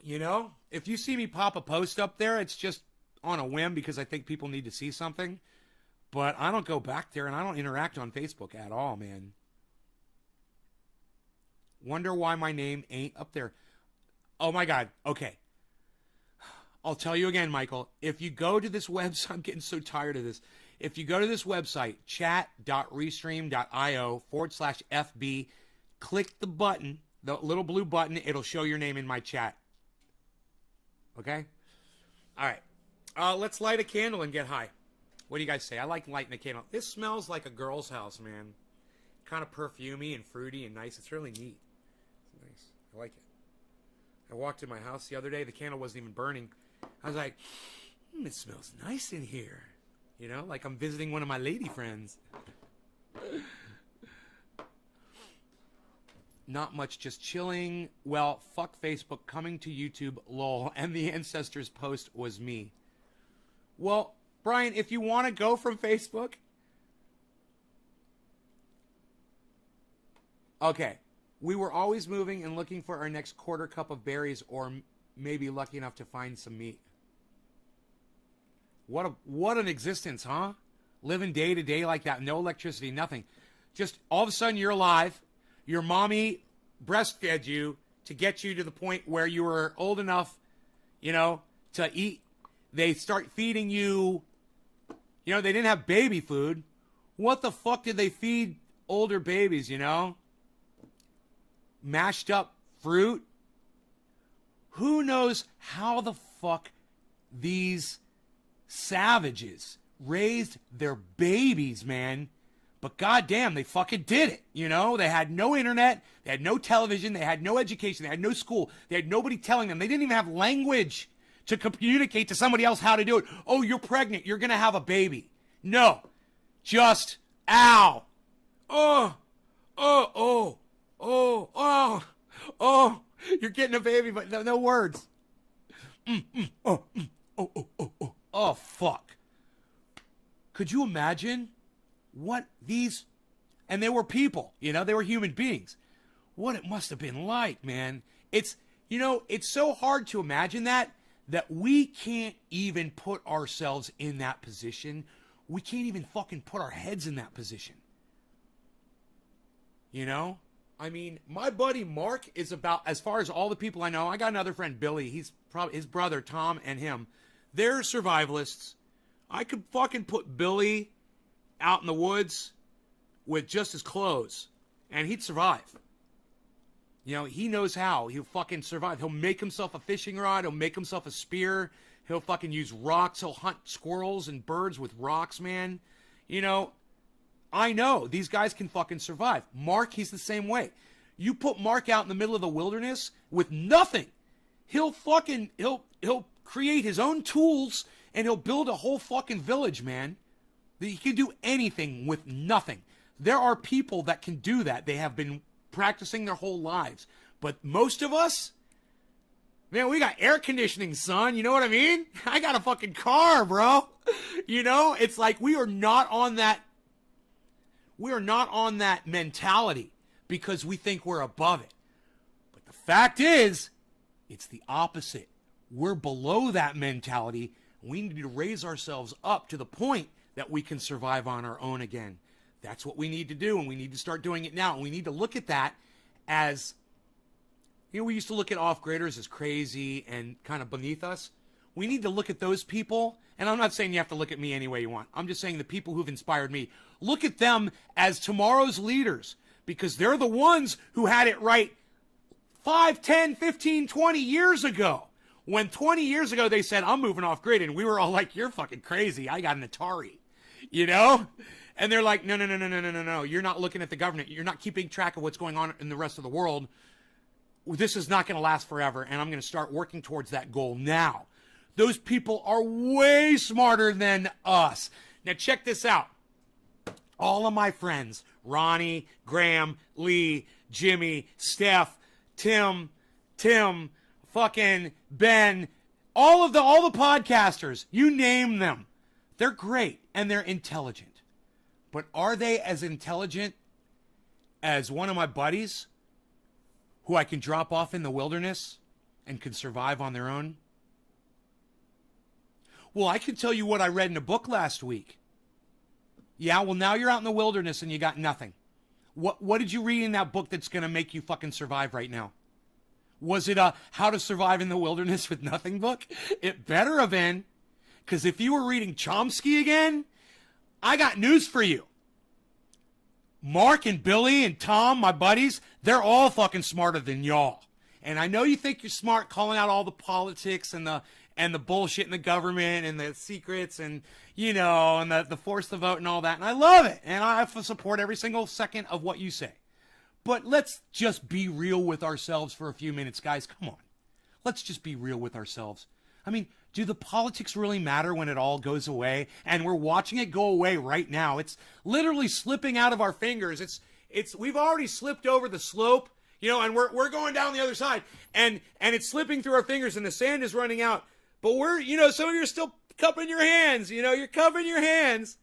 You know? If you see me pop a post up there, it's just on a whim because I think people need to see something. But I don't go back there and I don't interact on Facebook at all, man. Wonder why my name ain't up there. Oh my God. Okay. I'll tell you again, Michael. If you go to this website, I'm getting so tired of this. If you go to this website, chat.restream.io/FB, click the button, the little blue button, it'll show your name in my chat. Okay? All right. Let's light a candle and get high. What do you guys say? I like lighting a candle. This smells like a girl's house, man. Kind of perfumey and fruity and nice. It's really neat. It's nice. I like it. I walked in my house the other day. The candle wasn't even burning. I was like, it smells nice in here. You know, like I'm visiting one of my lady friends. Not much, just chilling. Well, fuck Facebook, coming to YouTube, lol. And the ancestors post was me. Well, Brian, if you want to go from Facebook. Okay. We were always moving and looking for our next quarter cup of berries or maybe lucky enough to find some meat. What an existence, huh? Living day to day like that. No electricity, nothing. Just all of a sudden you're alive. Your mommy breastfed you to get you to the point where you were old enough, you know, to eat. They start feeding you, you know, they didn't have baby food. What the fuck did they feed older babies, you know? Mashed up fruit? Who knows how the fuck these savages raised their babies, man? But goddamn, they fucking did it. You know, they had no internet, they had no television, they had no education, they had no school, they had nobody telling them. They didn't even have language to communicate to somebody else how to do it. Oh, you're pregnant, you're gonna have a baby. No, just ow. Oh, oh, oh, oh, oh, oh. You're getting a baby, but no words. Oh, oh, oh, oh, oh. Oh, fuck. Could you imagine what these, and they were people, you know, they were human beings. What it must have been like, man. It's, you know, it's so hard to imagine that we can't even put ourselves in that position. We can't even fucking put our heads in that position. You know? I mean, my buddy Mark is about, as far as all the people I know, I got another friend, Billy. He's probably his brother, Tom, and him. They're survivalists. I could fucking put Billy out in the woods with just his clothes, and he'd survive. You know, he knows how. He'll fucking survive. He'll make himself a fishing rod. He'll make himself a spear. He'll fucking use rocks. He'll hunt squirrels and birds with rocks, man. You know, I know these guys can fucking survive. Mark, he's the same way. You put Mark out in the middle of the wilderness with nothing. He'll create his own tools and he'll build a whole fucking village, man. He can do anything with nothing. There are people that can do that. They have been practicing their whole lives. But most of us, man, we got air conditioning, son. You know what I mean? I got a fucking car, bro. You know, it's like we are not on that mentality because we think we're above it. But the fact is, it's the opposite. We're below that mentality. We need to raise ourselves up to the point that we can survive on our own again. That's what we need to do, and we need to start doing it now. And we need to look at that as, you know, we used to look at off-graders as crazy and kind of beneath us. We need to look at those people, and I'm not saying you have to look at me any way you want. I'm just saying the people who've inspired me. Look at them as tomorrow's leaders, because they're the ones who had it right 5, 10, 15, 20 years ago. When 20 years ago they said, I'm moving off grid, and we were all like, you're fucking crazy. I got an Atari, you know? And they're like, no. You're not looking at the government. You're not keeping track of what's going on in the rest of the world. This is not going to last forever, and I'm going to start working towards that goal now. Those people are way smarter than us. Now check this out. All of my friends, Ronnie, Graham, Lee, Jimmy, Steph, Tim, fucking Ben, all the podcasters, you name them. They're great and they're intelligent. But are they as intelligent as one of my buddies who I can drop off in the wilderness and can survive on their own? Well, I can tell you what I read in a book last week. Yeah, well, now you're out in the wilderness and you got nothing. What did you read in that book that's going to make you fucking survive right now? Was it a How to Survive in the Wilderness with Nothing book? It better have been. Because if you were reading Chomsky again, I got news for you. Mark and Billy and Tom, my buddies, they're all fucking smarter than y'all. And I know you think you're smart calling out all the politics and the bullshit in the government and the secrets and, you know, and the force the vote and all that. And I love it. And I have to support every single second of what you say. But let's just be real with ourselves for a few minutes, guys. Come on. Let's just be real with ourselves. I mean, do the politics really matter when it all goes away? And we're watching it go away right now. It's literally slipping out of our fingers. We've already slipped over the slope, you know, and we're going down the other side. And it's slipping through our fingers and the sand is running out. But some of you are still cupping your hands, you know, you're cupping your hands.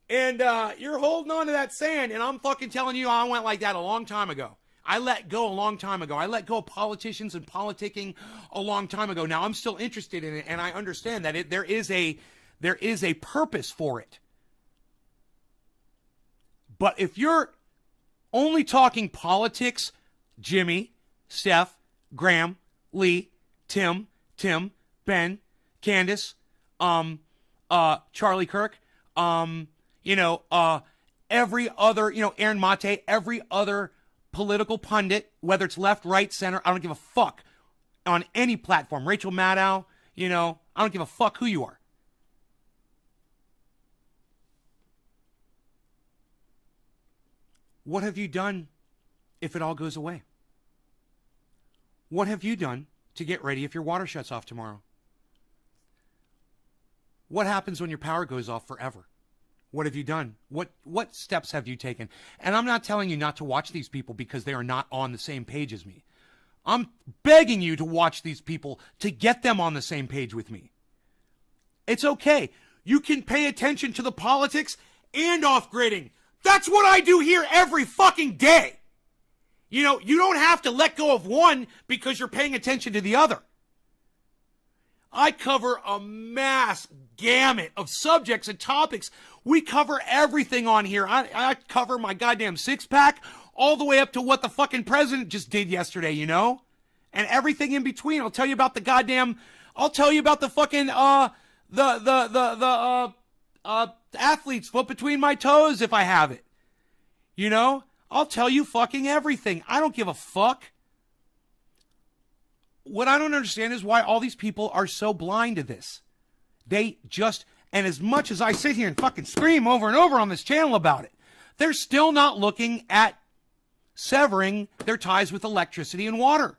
And you're holding on to that sand. And I'm fucking telling you, I went like that a long time ago. I let go a long time ago. I let go of politicians and politicking a long time ago. Now I'm still interested in it, and I understand that there is a purpose for it. But if you're only talking politics, Jimmy, Steph, Graham, Lee, Tim, Ben, Candace, Charlie Kirk, every other, Aaron Mate, every other political pundit, whether it's left, right, center, I don't give a fuck, on any platform. Rachel Maddow, I don't give a fuck who you are. What have you done if it all goes away? What have you done to get ready if your water shuts off tomorrow? What happens when your power goes off forever? What have you done? What steps have you taken? And I'm not telling you not to watch these people because they are not on the same page as me. I'm begging you to watch these people to get them on the same page with me. It's okay. You can pay attention to the politics and off-gridding. That's what I do here every fucking day. You know, you don't have to let go of one because you're paying attention to the other. I cover a mass gamut of subjects and topics. We cover everything on here. I cover my goddamn six-pack all the way up to what the fucking president just did yesterday, you know? And everything in between. I'll tell you about the fucking, athlete's foot between my toes if I have it. You know? I'll tell you fucking everything. I don't give a fuck. What I don't understand is why all these people are so blind to this. They just, and as much as I sit here and fucking scream over and over on this channel about it, they're still not looking at severing their ties with electricity and water.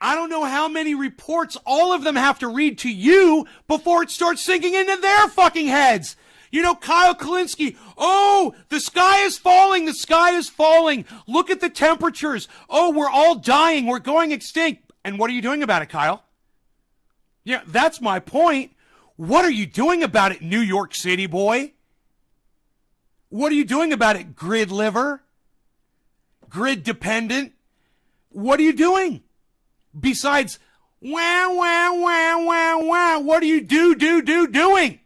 I don't know how many reports all of them have to read to you before it starts sinking into their fucking heads. You know, Kyle Kalinske, oh, the sky is falling, the sky is falling. Look at the temperatures. Oh, we're all dying, we're going extinct. And what are you doing about it, Kyle? Yeah, that's my point. What are you doing about it, New York City boy? What are you doing about it, grid liver? Grid dependent? What are you doing? Besides, wah, wah, wah, wah, wah, what are you doing?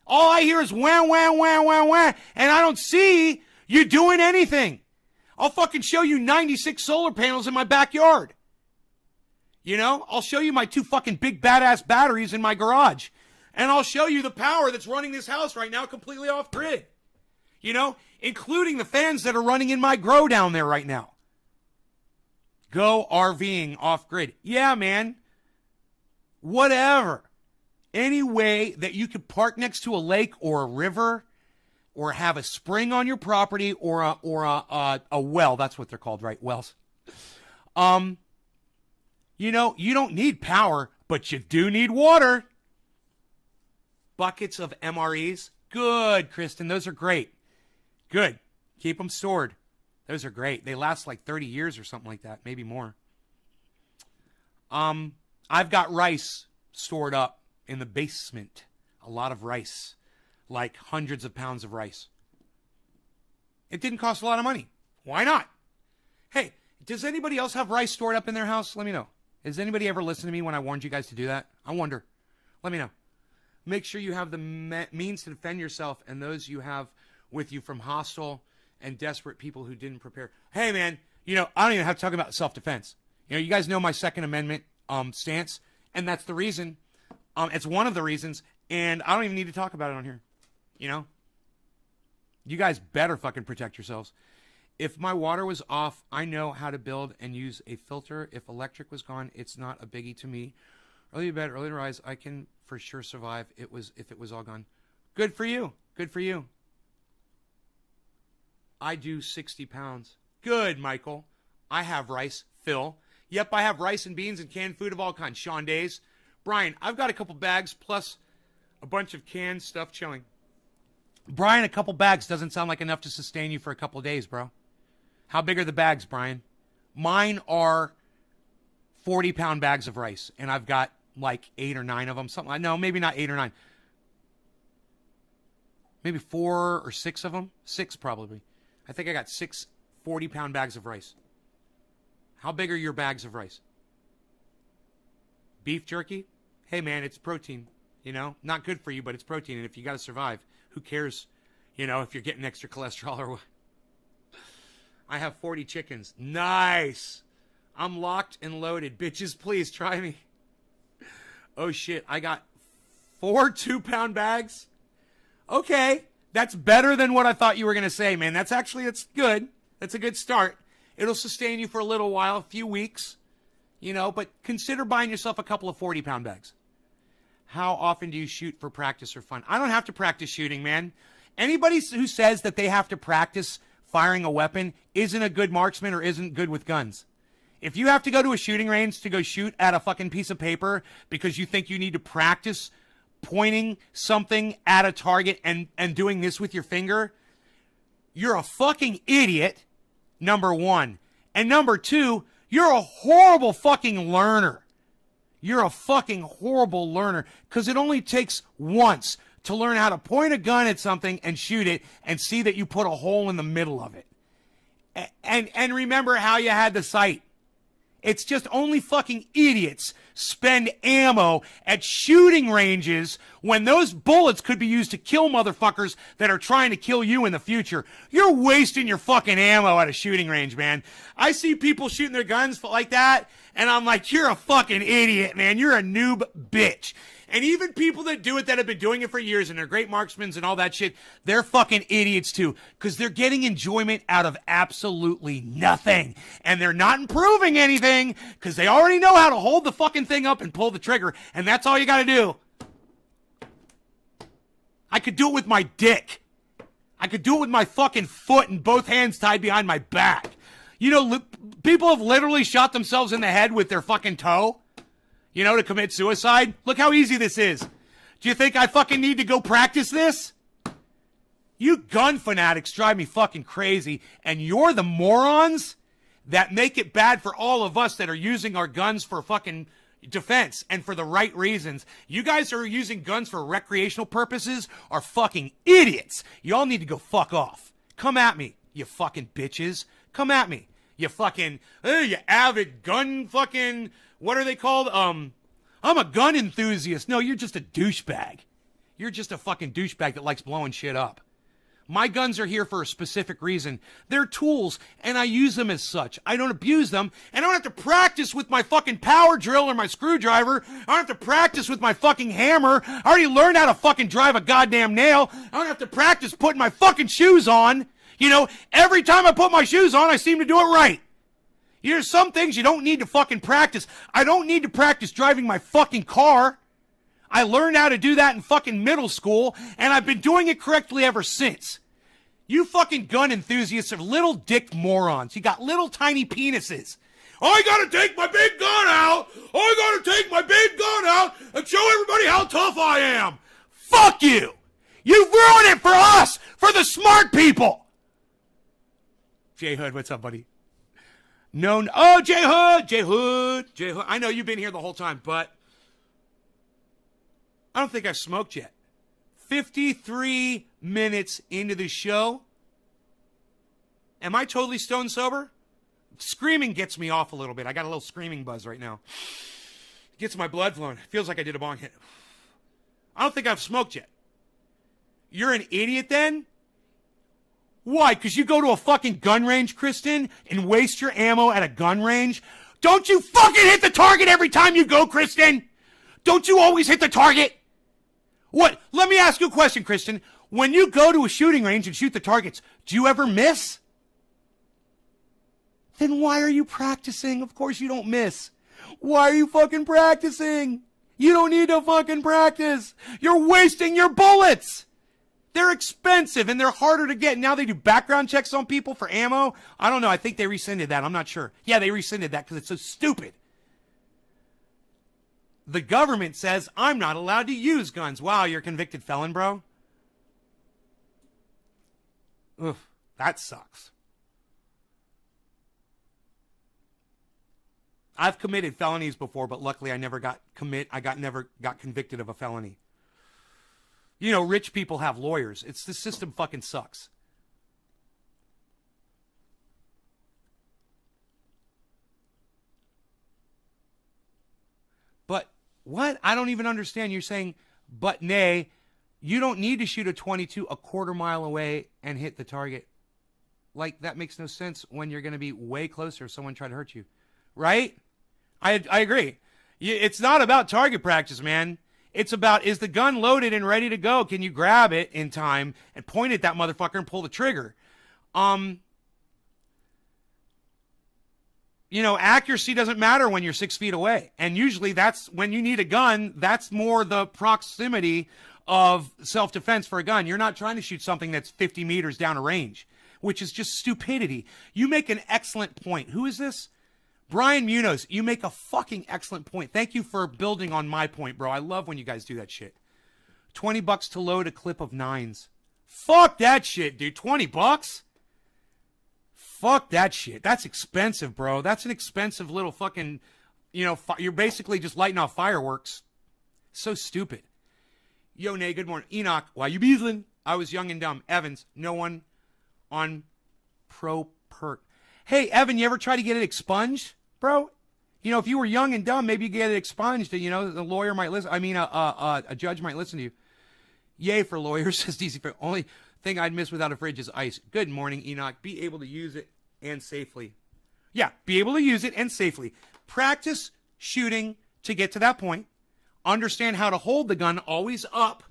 All I hear is wah, wah, wah, wah, wah, and I don't see you doing anything. I'll fucking show you 96 solar panels in my backyard. You know, I'll show you my 2 fucking big badass batteries in my garage. And I'll show you the power that's running this house right now completely off grid. You know, including the fans that are running in my grow down there right now. Go RVing off grid. Yeah, man. Whatever. Any way that you could park next to a lake or a river or have a spring on your property or a well. That's what they're called, right? Wells. You know, you don't need power, but you do need water. Buckets of MREs. Good, Kristen. Those are great. Good. Keep them stored. Those are great. They last like 30 years or something like that, maybe more. I've got rice stored up in the basement. A lot of rice. Like hundreds of pounds of rice. It didn't cost a lot of money. Why not? Hey, does anybody else have rice stored up in their house? Let me know. Has anybody ever listened to me when I warned you guys to do that? I wonder. Let me know. Make sure you have the means to defend yourself and those you have with you from hostile and desperate people who didn't prepare. Hey, man, you know, I don't even have to talk about self-defense. You know, you guys know my Second Amendment stance, and that's the reason. It's one of the reasons, and I don't even need to talk about it on here. You know? You guys better fucking protect yourselves. If my water was off, I know how to build and use a filter. If electric was gone, it's not a biggie to me. Early to bed, early to rise, I can for sure survive if it was all gone. Good for you. Good for you. I do 60 pounds. Good, Michael. I have rice. Phil. Yep, I have rice and beans and canned food of all kinds. Sean Days. Brian, I've got a couple bags plus a bunch of canned stuff chilling. Brian, a couple bags doesn't sound like enough to sustain you for a couple of days, bro. How big are the bags, Brian? Mine are 40-pound bags of rice, and I've got like 8 or 9 of them. Something like, no, maybe not 8 or 9. Maybe 4 or 6 of them. 6 probably. I think I got 6 40-pound bags of rice. How big are your bags of rice? Beef jerky? Hey, man, it's protein. You know, not good for you, but it's protein. And if you got to survive, who cares, you know, if you're getting extra cholesterol or what? I have 40 chickens. Nice. I'm locked and loaded. Bitches, please try me. Oh, shit. I got 4 2-pound bags. Okay. That's better than what I thought you were going to say, man. That's good. That's a good start. It'll sustain you for a little while, a few weeks, you know, but consider buying yourself a couple of 40-pound bags. How often do you shoot for practice or fun? I don't have to practice shooting, man. Anybody who says that they have to practice firing a weapon isn't a good marksman or isn't good with guns. If you have to go to a shooting range to go shoot at a fucking piece of paper because you think you need to practice pointing something at a target and doing this with your finger, you're a fucking idiot, number one. And number two, you're a horrible fucking learner. You're a fucking horrible learner because it only takes once to learn how to point a gun at something and shoot it and see that you put a hole in the middle of it. And remember how you had the sight. It's just only fucking idiots spend ammo at shooting ranges when those bullets could be used to kill motherfuckers that are trying to kill you in the future. You're wasting your fucking ammo at a shooting range, man. I see people shooting their guns like that, and I'm like, you're a fucking idiot, man. You're a noob bitch. And even people that do it that have been doing it for years and they're great marksmen and all that shit, they're fucking idiots too. Because they're getting enjoyment out of absolutely nothing. And they're not improving anything because they already know how to hold the fucking thing up and pull the trigger. And that's all you gotta do. I could do it with my dick. I could do it with my fucking foot and both hands tied behind my back. You know, people have literally shot themselves in the head with their fucking toe. You know, to commit suicide? Look how easy this is. Do you think I fucking need to go practice this? You gun fanatics drive me fucking crazy, and you're the morons that make it bad for all of us that are using our guns for fucking defense and for the right reasons. You guys who are using guns for recreational purposes are fucking idiots. Y'all need to go fuck off. Come at me, you fucking bitches. Come at me. You fucking, you avid gun fucking, what are they called? I'm a gun enthusiast. No, you're just a douchebag. You're just a fucking douchebag that likes blowing shit up. My guns are here for a specific reason. They're tools, and I use them as such. I don't abuse them, and I don't have to practice with my fucking power drill or my screwdriver. I don't have to practice with my fucking hammer. I already learned how to fucking drive a goddamn nail. I don't have to practice putting my fucking shoes on. You know, every time I put my shoes on, I seem to do it right. There's some things you don't need to fucking practice. I don't need to practice driving my fucking car. I learned how to do that in fucking middle school, and I've been doing it correctly ever since. You fucking gun enthusiasts are little dick morons. You got little tiny penises. I gotta take my big gun out. I gotta take my big gun out and show everybody how tough I am. Fuck you. You've ruined it for us, for the smart people. Jay Hood, what's up, buddy? No, oh, Jay Hood. I know you've been here the whole time, but I don't think I've smoked yet. 53 minutes into the show. Am I totally stone sober? Screaming gets me off a little bit. I got a little screaming buzz right now. Gets my blood flowing. Feels like I did a bong hit. I don't think I've smoked yet. You're an idiot then? Why? Because you go to a fucking gun range, Kristen, and waste your ammo at a gun range? Don't you fucking hit the target every time you go, Kristen? Don't you always hit the target? What? Let me ask you a question, Kristen. When you go to a shooting range and shoot the targets, do you ever miss? Then why are you practicing? Of course you don't miss. Why are you fucking practicing? You don't need to fucking practice. You're wasting your bullets. They're expensive and they're harder to get. Now they do background checks on people for ammo. I don't know. I think they rescinded that. I'm not sure. Yeah, they rescinded that because it's so stupid. The government says I'm not allowed to use guns. Wow, you're a convicted felon, bro. Oof, that sucks. I've committed felonies before, but luckily I never got convicted of a felony. You know, rich people have lawyers. The system fucking sucks. But what? I don't even understand. You're saying, but nay, you don't need to shoot a 22 a quarter mile away and hit the target. Like, that makes no sense when you're going to be way closer if someone tried to hurt you. Right? I agree. It's not about target practice, man. It's about, is the gun loaded and ready to go? Can you grab it in time and point at that motherfucker and pull the trigger? You know, accuracy doesn't matter when you're 6 feet away. And usually that's when you need a gun, that's more the proximity of self-defense for a gun. You're not trying to shoot something that's 50 meters down a range, which is just stupidity. You make an excellent point. Who is this? Brian Munoz. You make a fucking excellent point. Thank you for building on my point, bro. I love when you guys do that shit. $20 to load a clip of 9s. Fuck that shit, dude. $20? Fuck that shit. That's expensive, bro. That's an expensive little fucking, you know, you're basically just lighting off fireworks. So stupid. Yo, Nay, good morning. Enoch, why you beezling? I was young and dumb. Evans, no one on pro perk. Hey, Evan, you ever try to get it expunged, bro? You know, if you were young and dumb, maybe you get it expunged. You know, the lawyer might listen. I mean, a judge might listen to you. Yay for lawyers, says DC. Only thing I'd miss without a fridge is ice. Good morning, Enoch. Be able to use it and safely. Yeah, be able to use it and safely. Practice shooting to get to that point. Understand how to hold the gun always up,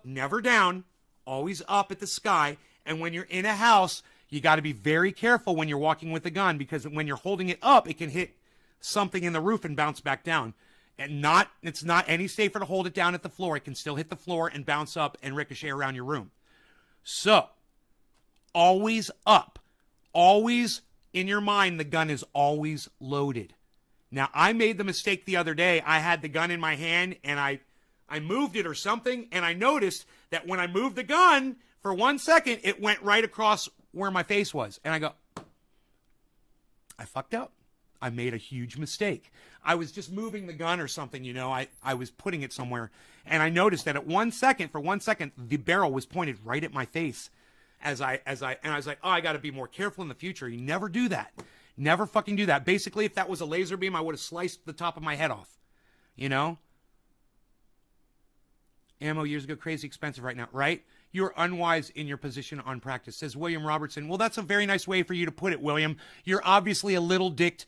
never down, always up at the sky. And when you're in a house, you got to be very careful when you're walking with the gun, because when you're holding it up, it can hit something in the roof and bounce back down. And it's not any safer to hold it down at the floor. It can still hit the floor and bounce up and ricochet around your room. So, always up. Always in your mind, the gun is always loaded. Now, I made the mistake the other day. I had the gun in my hand, and I moved it or something, and I noticed that when I moved the gun, for 1 second, it went right across where my face was. And I go, I fucked up. I made a huge mistake. I was just moving the gun or something, you know. I was putting it somewhere, and I noticed that for 1 second, the barrel was pointed right at my face. And I was like, oh, I got to be more careful in the future. You never do that. Never fucking do that. Basically, if that was a laser beam, I would have sliced the top of my head off. You know? Ammo years ago, crazy expensive right now, right? You're unwise in your position on practice, says William Robertson. Well, that's a very nice way for you to put it, William. You're obviously a little-dicked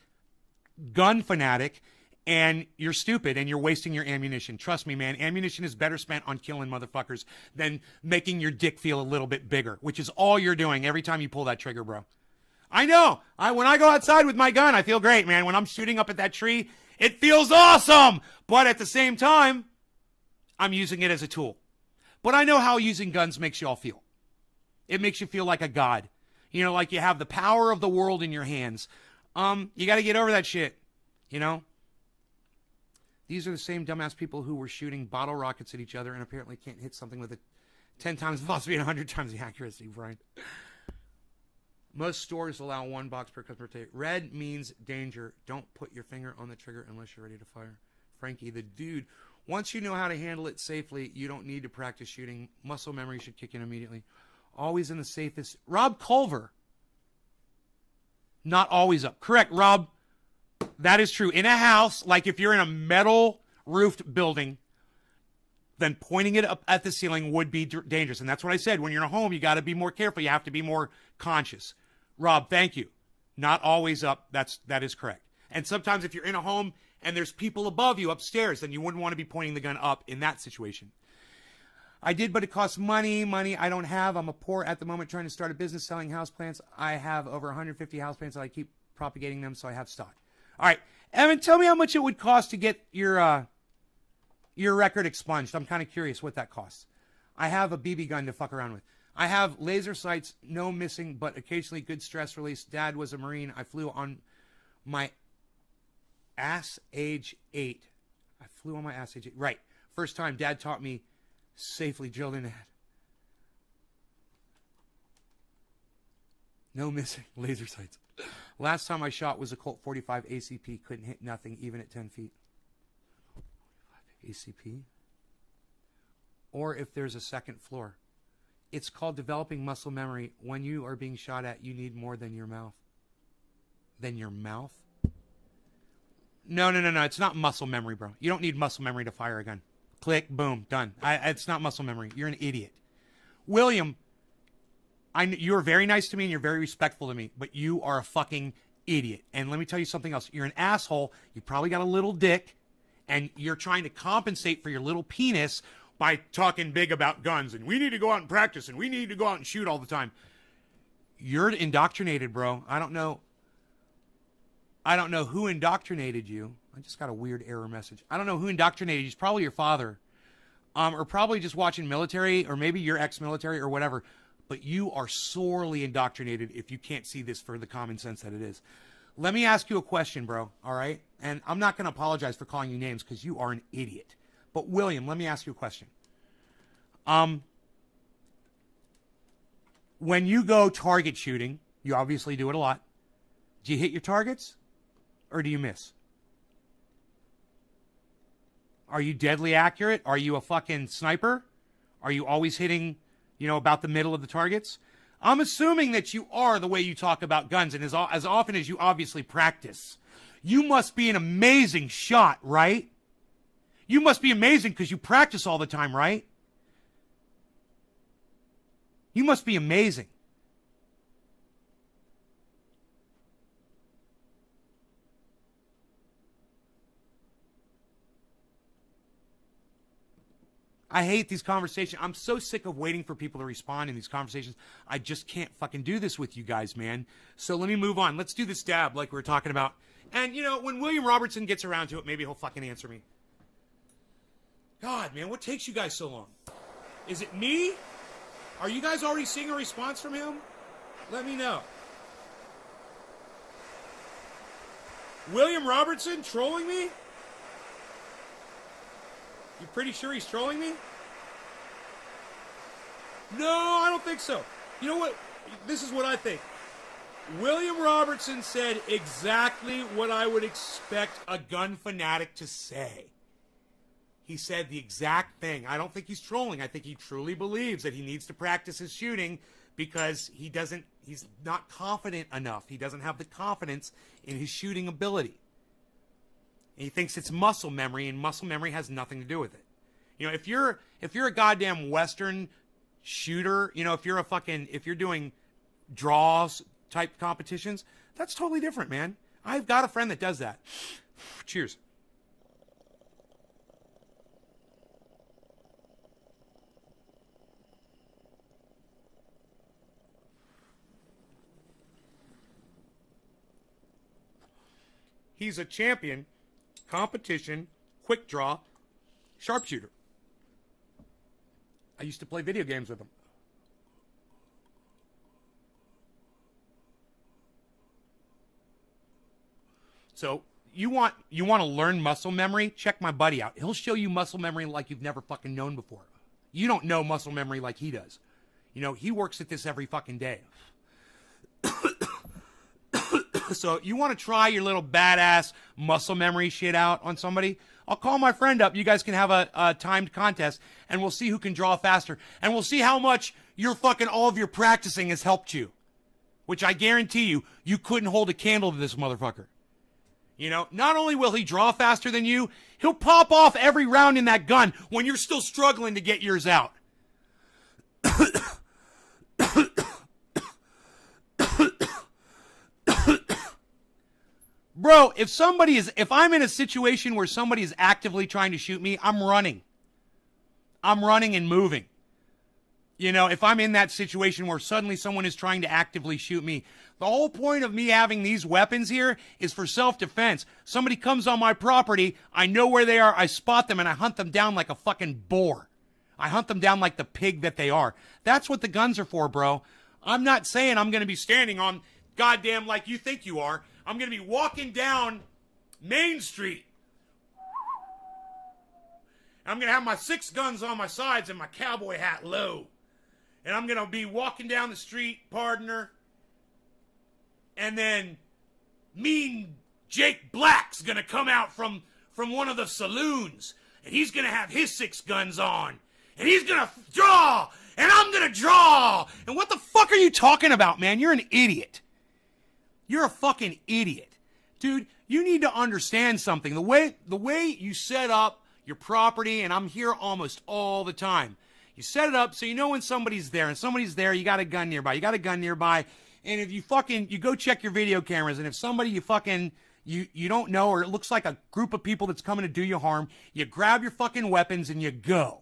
gun fanatic, and you're stupid, and you're wasting your ammunition. Trust me, man, ammunition is better spent on killing motherfuckers than making your dick feel a little bit bigger, which is all you're doing every time you pull that trigger, bro. I know. When I go outside with my gun, I feel great, man. When I'm shooting up at that tree, it feels awesome. But at the same time, I'm using it as a tool. But I know how using guns makes you all feel. It makes you feel like a god. You know, like you have the power of the world in your hands. You got to get over that shit, you know? These are the same dumbass people who were shooting bottle rockets at each other and apparently can't hit something with a 10 times the velocity and 100 times the accuracy, Brian. Most stores allow 1 box per customer. Red means danger. Don't put your finger on the trigger unless you're ready to fire. Frankie, the dude. Once you know how to handle it safely, you don't need to practice shooting. Muscle memory should kick in immediately. Always in the safest. Rob Culver. Not always up. Correct, Rob. That is true. In a house, like if you're in a metal roofed building, then pointing it up at the ceiling would be dangerous. And that's what I said. When you're in a home, you got to be more careful. You have to be more conscious. Rob, thank you. Not always up. That is correct. And sometimes if you're in a home and there's people above you upstairs, then you wouldn't want to be pointing the gun up in that situation. I did, but it costs money. Money I don't have. I'm a poor at the moment trying to start a business selling houseplants. I have over 150 houseplants and I keep propagating them, so I have stock. All right. Evan, tell me how much it would cost to get your record expunged. I'm kind of curious what that costs. I have a BB gun to fuck around with. I have laser sights, no missing, but occasionally good stress release. Dad was a Marine. I flew on my ass age 8. I flew on my ass age 8. Right. First time Dad taught me safely drilled in the head. No missing. Laser sights. Last time I shot was a Colt 45 ACP. Couldn't hit nothing even at 10 feet. ACP. Or if there's a second floor. It's called developing muscle memory. When you are being shot at, you need more than your mouth. Than your mouth? No. It's not muscle memory, bro. You don't need muscle memory to fire a gun. Click, boom, done. It's not muscle memory. You're an idiot. William, you're very nice to me and you're very respectful to me, but you are a fucking idiot. And let me tell you something else. You're an asshole. You probably got a little dick, and you're trying to compensate for your little penis by talking big about guns, and we need to go out and practice, and we need to go out and shoot all the time. You're indoctrinated, bro. I don't know who indoctrinated you. I just got a weird error message. I don't know who indoctrinated you. It's probably your father. or probably just watching military, or maybe you're ex-military or whatever, but you are sorely indoctrinated if you can't see this for the common sense that it is. Let me ask you a question, bro, all right? And I'm not going to apologize for calling you names because you are an idiot. But, William, let me ask you a question. When you go target shooting, you obviously do it a lot. Do you hit your targets or do you miss? Are you deadly accurate? Are you a fucking sniper? Are you always hitting, about the middle of the targets? I'm assuming that you are, the way you talk about guns, and as often as you obviously practice. You must be an amazing shot, right? You must be amazing because you practice all the time, right? You must be amazing. I hate these conversations. I'm so sick of waiting for people to respond in these conversations. I just can't fucking do this with you guys, man. So let me move on. Let's do this dab like we were talking about. And, when William Robertson gets around to it, maybe he'll fucking answer me. God, man, what takes you guys so long? Is it me? Are you guys already seeing a response from him? Let me know. William Robertson trolling me? You pretty sure he's trolling me? No, I don't think so. You know what? This is what I think. William Robertson said exactly what I would expect a gun fanatic to say. He said the exact thing. I don't think he's trolling. I think he truly believes that he needs to practice his shooting because he's not confident enough. He doesn't have the confidence in his shooting ability. And he thinks it's muscle memory, and muscle memory has nothing to do with it. If you're a goddamn Western shooter, if you're doing draws type competitions, that's totally different, man. I've got a friend that does that. Cheers. He's a champion, competition, quick draw, sharpshooter. I used to play video games with him. So you want to learn muscle memory? Check my buddy out. He'll show you muscle memory like you've never fucking known before. You don't know muscle memory like he does. He works at this every fucking day. So you want to try your little badass muscle memory shit out on somebody? I'll call my friend up. You guys can have a timed contest, and we'll see who can draw faster. And we'll see how much all of your practicing has helped you. Which I guarantee you couldn't hold a candle to this motherfucker. Not only will he draw faster than you, he'll pop off every round in that gun when you're still struggling to get yours out. Bro, if I'm in a situation where somebody is actively trying to shoot me, I'm running. I'm running and moving. If I'm in that situation where suddenly someone is trying to actively shoot me, the whole point of me having these weapons here is for self-defense. Somebody comes on my property, I know where they are, I spot them, and I hunt them down like a fucking boar. I hunt them down like the pig that they are. That's what the guns are for, bro. I'm not saying I'm going to be standing on goddamn like you think you are. I'm going to be walking down Main Street. I'm going to have my 6 guns on my sides and my cowboy hat low. And I'm going to be walking down the street, partner. And then mean Jake Black's going to come out from one of the saloons. And he's going to have his 6 guns on. And he's going to draw. And I'm going to draw. And what the fuck are you talking about, man? You're an idiot. You're a fucking idiot. Dude, you need to understand something. The way you set up your property, and I'm here almost all the time. You set it up so you know when somebody's there, and somebody's there, you got a gun nearby. And if you go check your video cameras, and if somebody you don't know, or it looks like a group of people that's coming to do you harm, you grab your fucking weapons and you go.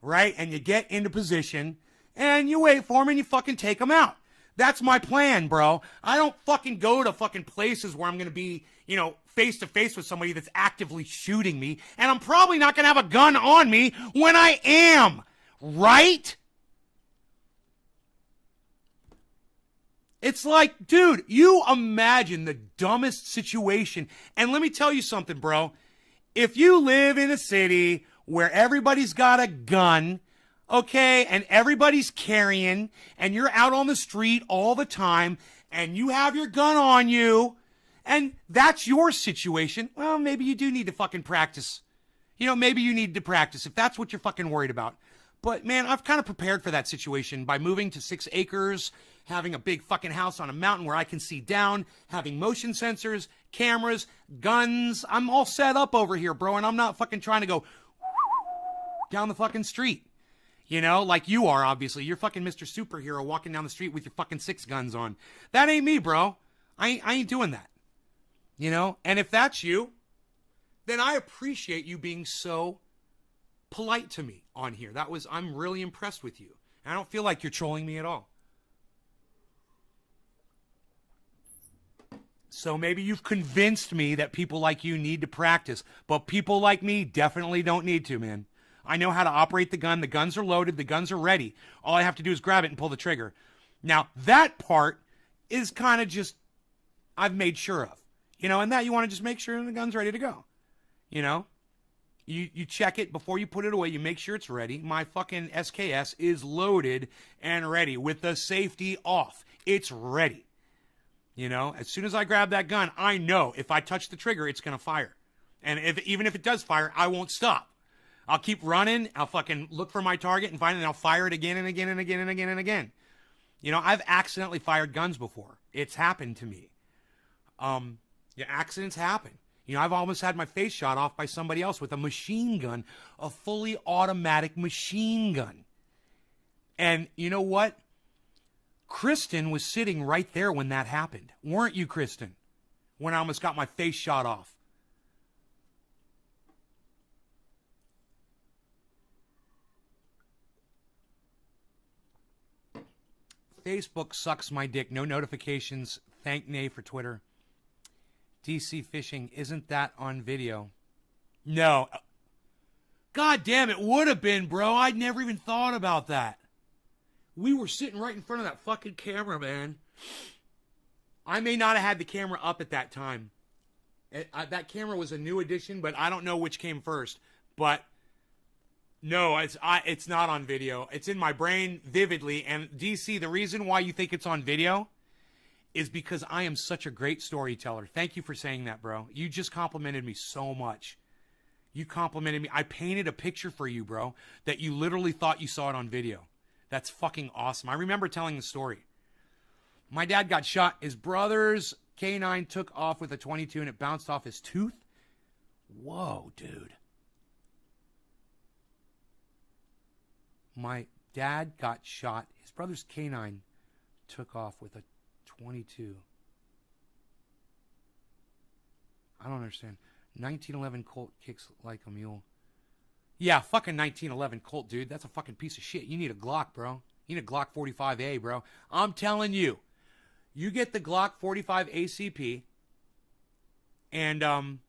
Right? And you get into position, and you wait for them, and you fucking take them out. That's my plan, bro. I don't fucking go to fucking places where I'm going to be, you know, face to face with somebody that's actively shooting me. And I'm probably not going to have a gun on me when I am. Right? It's like, dude, you imagine the dumbest situation. And let me tell you something, bro. If you live in a city where everybody's got a gun, okay, and everybody's carrying, and you're out on the street all the time, and you have your gun on you, and that's your situation, well, maybe you do need to fucking practice. You know, maybe you need to practice if that's what you're fucking worried about. But, man, I've kind of prepared for that situation by moving to 6 acres, having a big fucking house on a mountain where I can see down, having motion sensors, cameras, guns. I'm all set up over here, bro, and I'm not fucking trying to go down the fucking street. You know, like you are, obviously. You're fucking Mr. Superhero walking down the street with your fucking 6 guns on. That ain't me, bro. I ain't doing that. You know? And if that's you, then I appreciate you being so polite to me on here. I'm really impressed with you. I don't feel like you're trolling me at all. So maybe you've convinced me that people like you need to practice, but people like me definitely don't need to, man. I know how to operate the gun. The guns are loaded. The guns are ready. All I have to do is grab it and pull the trigger. Now, that part is kind of just, I've made sure of. You know, and that you want to just make sure the gun's ready to go. You know? You check it before you put it away. You make sure it's ready. My fucking SKS is loaded and ready with the safety off. It's ready. You know, as soon as I grab that gun, I know if I touch the trigger, it's going to fire. And even if it does fire, I won't stop. I'll keep running. I'll fucking look for my target and find it, and I'll fire it again and again and again and again and again. You know, I've accidentally fired guns before. It's happened to me. Yeah, accidents happen. You know, I've almost had my face shot off by somebody else with a machine gun, a fully automatic machine gun. And you know what? Kristen was sitting right there when that happened. Weren't you, Kristen? When I almost got my face shot off. Facebook sucks my dick. No notifications. Thank Nay for Twitter. DC fishing. Isn't that on video? No. God damn, it would have been, bro. I'd never even thought about that. We were sitting right in front of that fucking camera, man. I may not have had the camera up at that time. That camera was a new addition, but I don't know which came first. But no, it's not on video. It's in my brain vividly. And DC, the reason why you think it's on video is because I am such a great storyteller. Thank you for saying that, bro. You just complimented me so much. You complimented me. I painted a picture for you, bro, that you literally thought you saw it on video. That's fucking awesome. I remember telling the story. My dad got shot. His brother's K9 took off with a .22 and it bounced off his tooth. Whoa, dude. My dad got shot. His brother's K9 took off with a .22. I don't understand. 1911 Colt kicks like a mule. Yeah, fucking 1911 Colt, dude. That's a fucking piece of shit. You need a Glock, bro. You need a Glock 45A, bro. I'm telling you. You get the Glock 45 ACP, and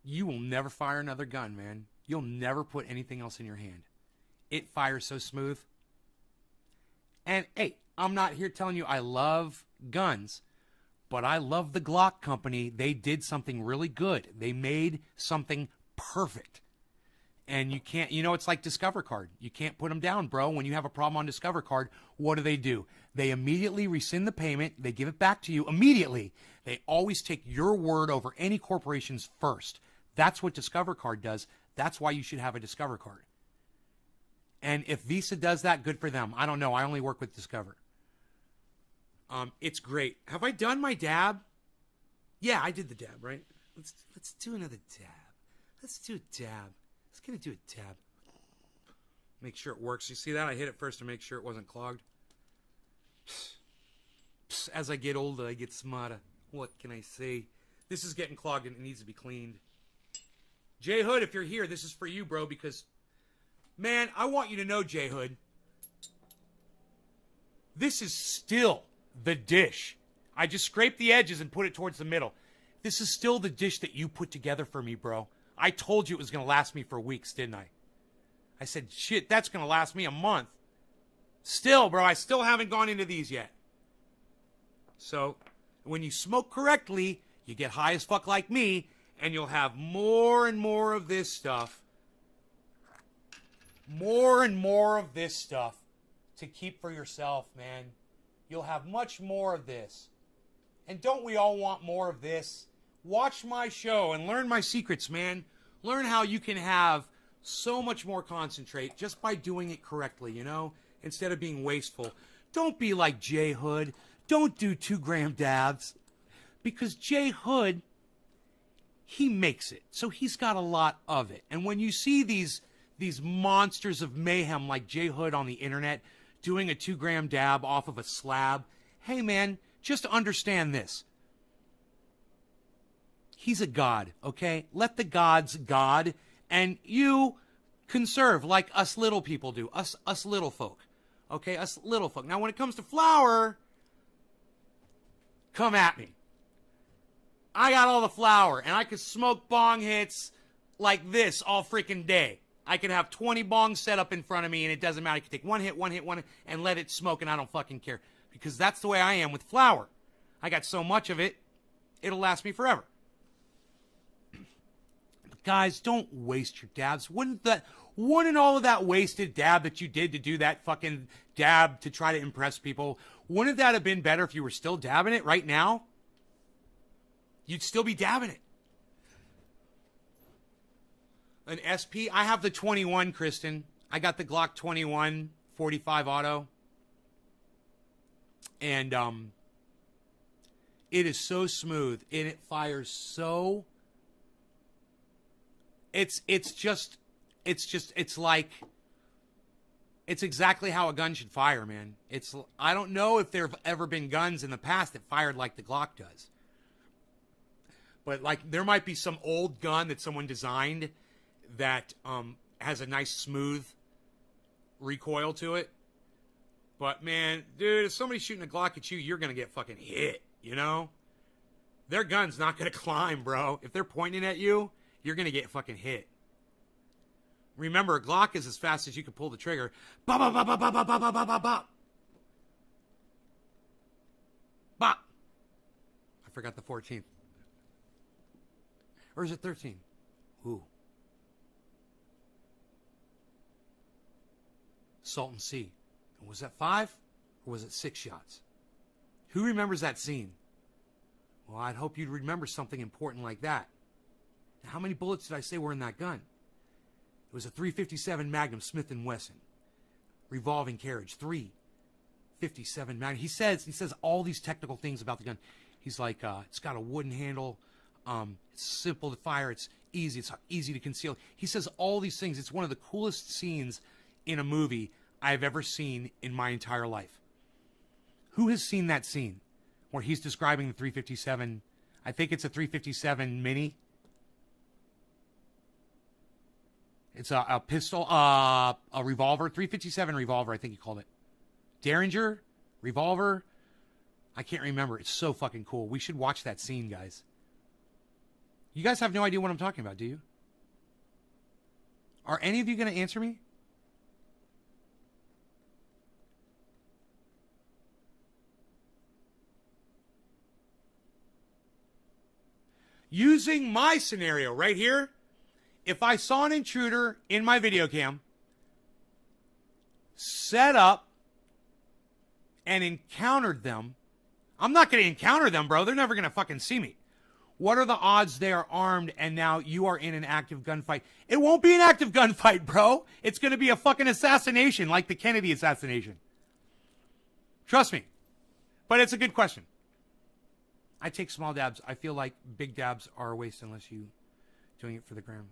you will never fire another gun, man. You'll never put anything else in your hand. It fires so smooth. And, hey, I'm not here telling you I love guns, but I love the Glock company. They did something really good. They made something perfect. And you can't, you know, it's like Discover Card. You can't put them down, bro. When you have a problem on Discover Card, what do? They immediately rescind the payment. They give it back to you immediately. They always take your word over any corporation's first. That's what Discover Card does. That's why you should have a Discover Card. And if Visa does that, good for them. I don't know. I only work with Discover. It's great. Have I done my dab? Yeah, I did the dab, right? Let's do another dab. Let's do a dab. Let's get into a dab. Make sure it works. You see that? I hit it first to make sure it wasn't clogged. As I get older, I get smarter. What can I say? This is getting clogged and it needs to be cleaned. J Hood, if you're here, this is for you, bro, because Man, I want you to know, J Hood, this is still the dish. I just scraped the edges and put it towards the middle. This is still the dish that you put together for me, bro. I told you it was going to last me for weeks, didn't I? I said, shit, that's going to last me a month. Still, bro, I still haven't gone into these yet. So, when you smoke correctly, you get high as fuck like me, and you'll have more and more of this stuff. More and more of this stuff to keep for yourself, man. You'll have much more of this. And don't we all want more of this? Watch my show and learn my secrets, man. Learn how you can have so much more concentrate just by doing it correctly, you know? Instead of being wasteful. Don't be like J Hood. Don't do 2-gram dabs. Because J Hood, he makes it. So he's got a lot of it. And when you see these monsters of mayhem like J Hood on the internet doing a 2-gram dab off of a slab, hey man, just understand this. He's a god, okay? Let the gods god, and you conserve like us little people do, us little folk, okay? Us little folk. Now, when it comes to flour, come at me. I got all the flour, and I could smoke bong hits like this all freaking day. I could have 20 bongs set up in front of me, and it doesn't matter. I could take one hit, and let it smoke, and I don't fucking care. Because that's the way I am with flour. I got so much of it, it'll last me forever. But guys, don't waste your dabs. Wouldn't all of that wasted dab that you did to do that fucking dab to try to impress people, wouldn't that have been better if you were still dabbing it right now? You'd still be dabbing it. An SP? I have the 21, Kristen. I got the Glock 21 45 auto. And it is so smooth and it fires so it's exactly how a gun should fire, man. I don't know if there have ever been guns in the past that fired like the Glock does. But like there might be some old gun that someone designed that has a nice smooth recoil to it. But man, dude, if somebody's shooting a Glock at you, you're going to get fucking hit, you know? Their gun's not going to climb, bro. If they're pointing at you, you're going to get fucking hit. Remember, a Glock is as fast as you can pull the trigger. Bop, bop, bop, bop, bop, bop, bop, bop, bop, bop. Bop. I forgot the 14th. Or is it 13? Ooh. Salton Sea. Was that 5 or was it 6 shots? Who remembers that scene? Well, I'd hope you'd remember something important like that. Now, how many bullets did I say were in that gun? It was a .357 Magnum Smith & Wesson. Revolving carriage. .357 Magnum. He says all these technical things about the gun. He's like, it's got a wooden handle. It's simple to fire. It's easy. It's easy to conceal. He says all these things. It's one of the coolest scenes in a movie I've ever seen in my entire life. Who has seen that scene where he's describing the .357? I think it's a .357 Mini. It's a pistol, a revolver, .357 revolver, I think he called it. Derringer revolver. I can't remember. It's so fucking cool. We should watch that scene, guys. You guys have no idea what I'm talking about, do you? Are any of you going to answer me? Using my scenario right here, if I saw an intruder in my video cam, set up, and encountered them, I'm not going to encounter them, bro. They're never going to fucking see me. What are the odds they are armed and now you are in an active gunfight? It won't be an active gunfight, bro. It's going to be a fucking assassination like the Kennedy assassination. Trust me. But it's a good question. I take small dabs. I feel like big dabs are a waste unless you doing it for the gram.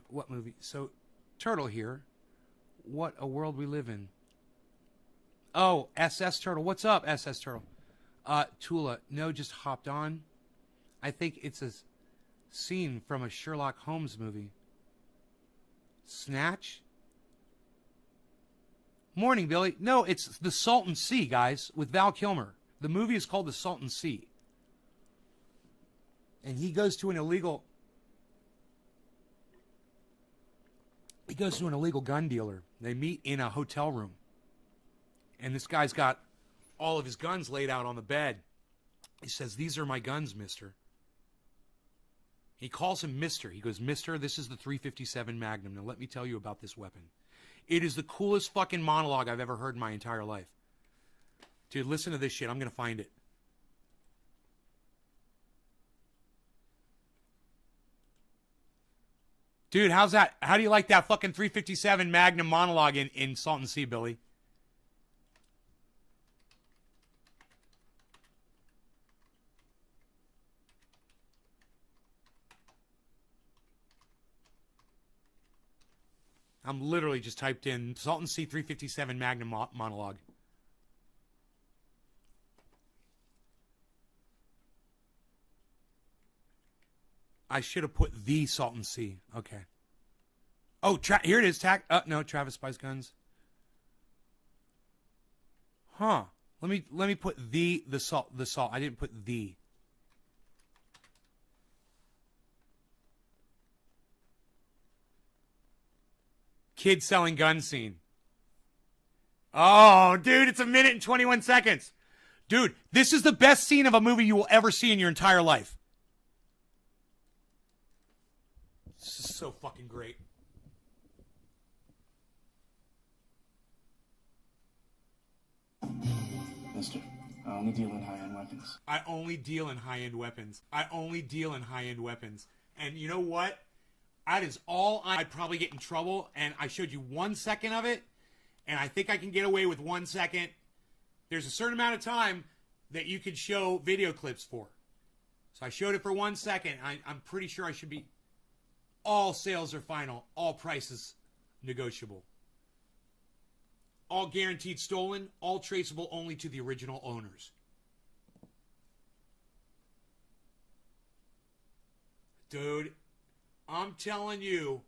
What movie? So, Turtle here. What a world we live in. Oh, SS Turtle. What's up, SS Turtle? Tula. No, just hopped on. I think it's a scene from a Sherlock Holmes movie. Snatch? Morning, Billy. No, it's The Salton Sea, guys, with Val Kilmer. The movie is called The Salton Sea. And he goes to an illegal... He goes to an illegal gun dealer. They meet in a hotel room. And this guy's got all of his guns laid out on the bed. He says, "These are my guns, mister." He calls him mister. He goes, "Mister, this is the .357 Magnum. Now let me tell you about this weapon." It is the coolest fucking monologue I've ever heard in my entire life. Dude, listen to this shit. I'm going to find it. Dude, how's that? How do you like that fucking .357 Magnum monologue in Salton Sea, Billy? I'm literally just typed in Salton Sea .357 Magnum monologue. I should have put the Salton Sea. Okay. Oh, here it is. No, Travis Spice Guns. Huh. Let me put the salt. I didn't put the. Kid selling gun scene. Oh, dude, it's 1 minute and 21 seconds. Dude, this is the best scene of a movie you will ever see in your entire life. This is so fucking great. Mister, I only deal in high-end weapons. I only deal in high-end weapons. I only deal in high-end weapons. And you know what? That is all. I'd probably get in trouble, and I showed you 1 second of it, and I think I can get away with 1 second. There's a certain amount of time that you could show video clips for. So I showed it for 1 second. I'm pretty sure I should be... All sales are final. All prices negotiable. All guaranteed stolen. All traceable only to the original owners. Dude, I'm telling you,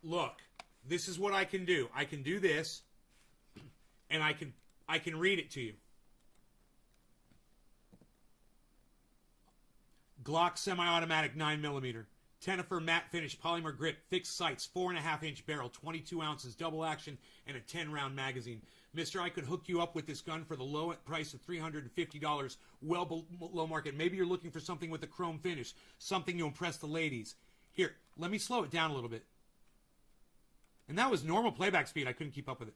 look, this is what I can do. I can do this, and I can read it to you. Glock semi-automatic 9mm. Tenefer matte finish polymer grip, fixed sights, 4.5-inch barrel, 22 ounces, double action, and a 10-round magazine. Mister, I could hook you up with this gun for the low price of $350, well below market. Maybe you're looking for something with a chrome finish, something to impress the ladies. Here, let me slow it down a little bit. And that was normal playback speed. I couldn't keep up with it.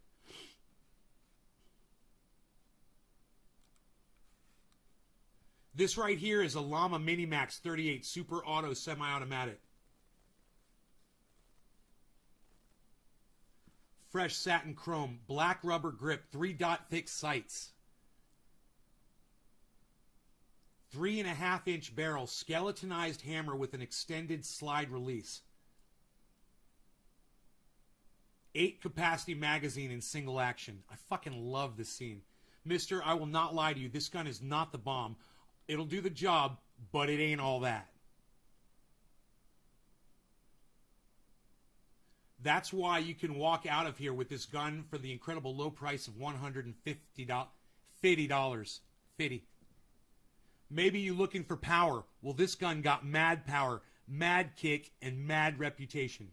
This right here is a Llama Minimax 38 Super Auto Semi-Automatic. Fresh satin chrome, black rubber grip, 3-dot fixed sights. 3.5-inch barrel, skeletonized hammer with an extended slide release. 8 capacity magazine in single action. I fucking love this scene. Mister, I will not lie to you. This gun is not the bomb. It'll do the job, but it ain't all that. That's why you can walk out of here with this gun for the incredible low price of $150. $50. Maybe you're looking for power. Well, this gun got mad power, mad kick, and mad reputation.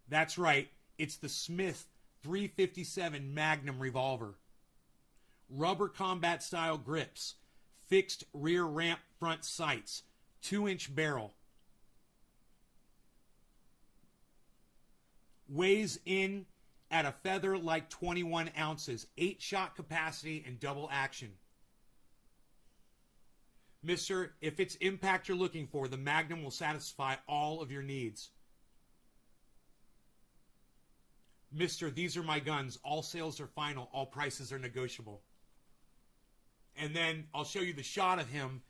That's right. It's the Smith .357 Magnum revolver. Rubber combat style grips, fixed rear ramp front sights, 2-inch barrel. Weighs in at a feather like 21 ounces, 8-shot capacity and double action. Mister, if it's impact you're looking for, the Magnum will satisfy all of your needs. Mister, these are my guns. All sales are final. All prices are negotiable. And then I'll show you the shot of him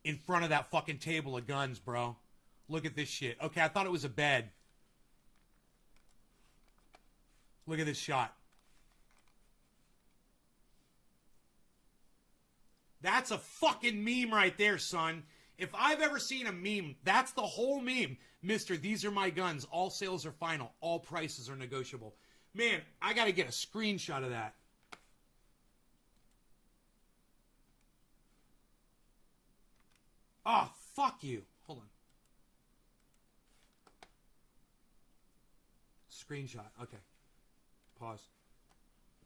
in front of that fucking table of guns, bro. Look at this shit. Okay, I thought it was a bed. Look at this shot. That's a fucking meme right there, son. If I've ever seen a meme, that's the whole meme. Mister, these are my guns. All sales are final. All prices are negotiable. Man, I got to get a screenshot of that. Oh, fuck you. Hold on. Screenshot. Okay. Pause.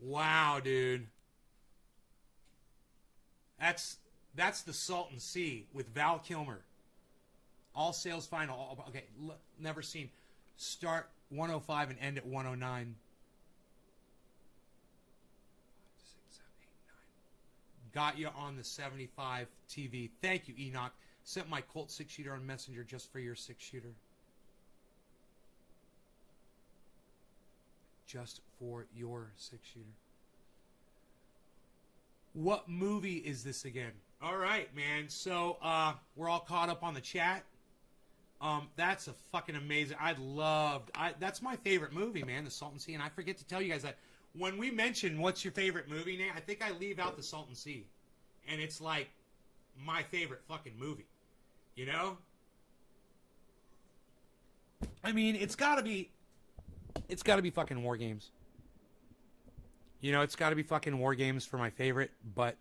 Wow, dude. That's the Salton Sea with Val Kilmer. All sales final. Okay, never seen. Start 105 and end at 109. 6, 7, 8, 9. Got you on the 75 TV. Thank you, Enoch. Sent my Colt 6-shooter on Messenger just for your 6-shooter. Just for your 6-shooter. What movie is this again? All right, man. So we're all caught up on the chat. That's a fucking amazing. That's my favorite movie, man, the Salton Sea. And I forget to tell you guys that when we mention what's your favorite movie, Nate, I think I leave out the Salton Sea, and it's like my favorite fucking movie. You know? I mean, it's got to be fucking War Games. You know, it's got to be fucking War Games for my favorite, but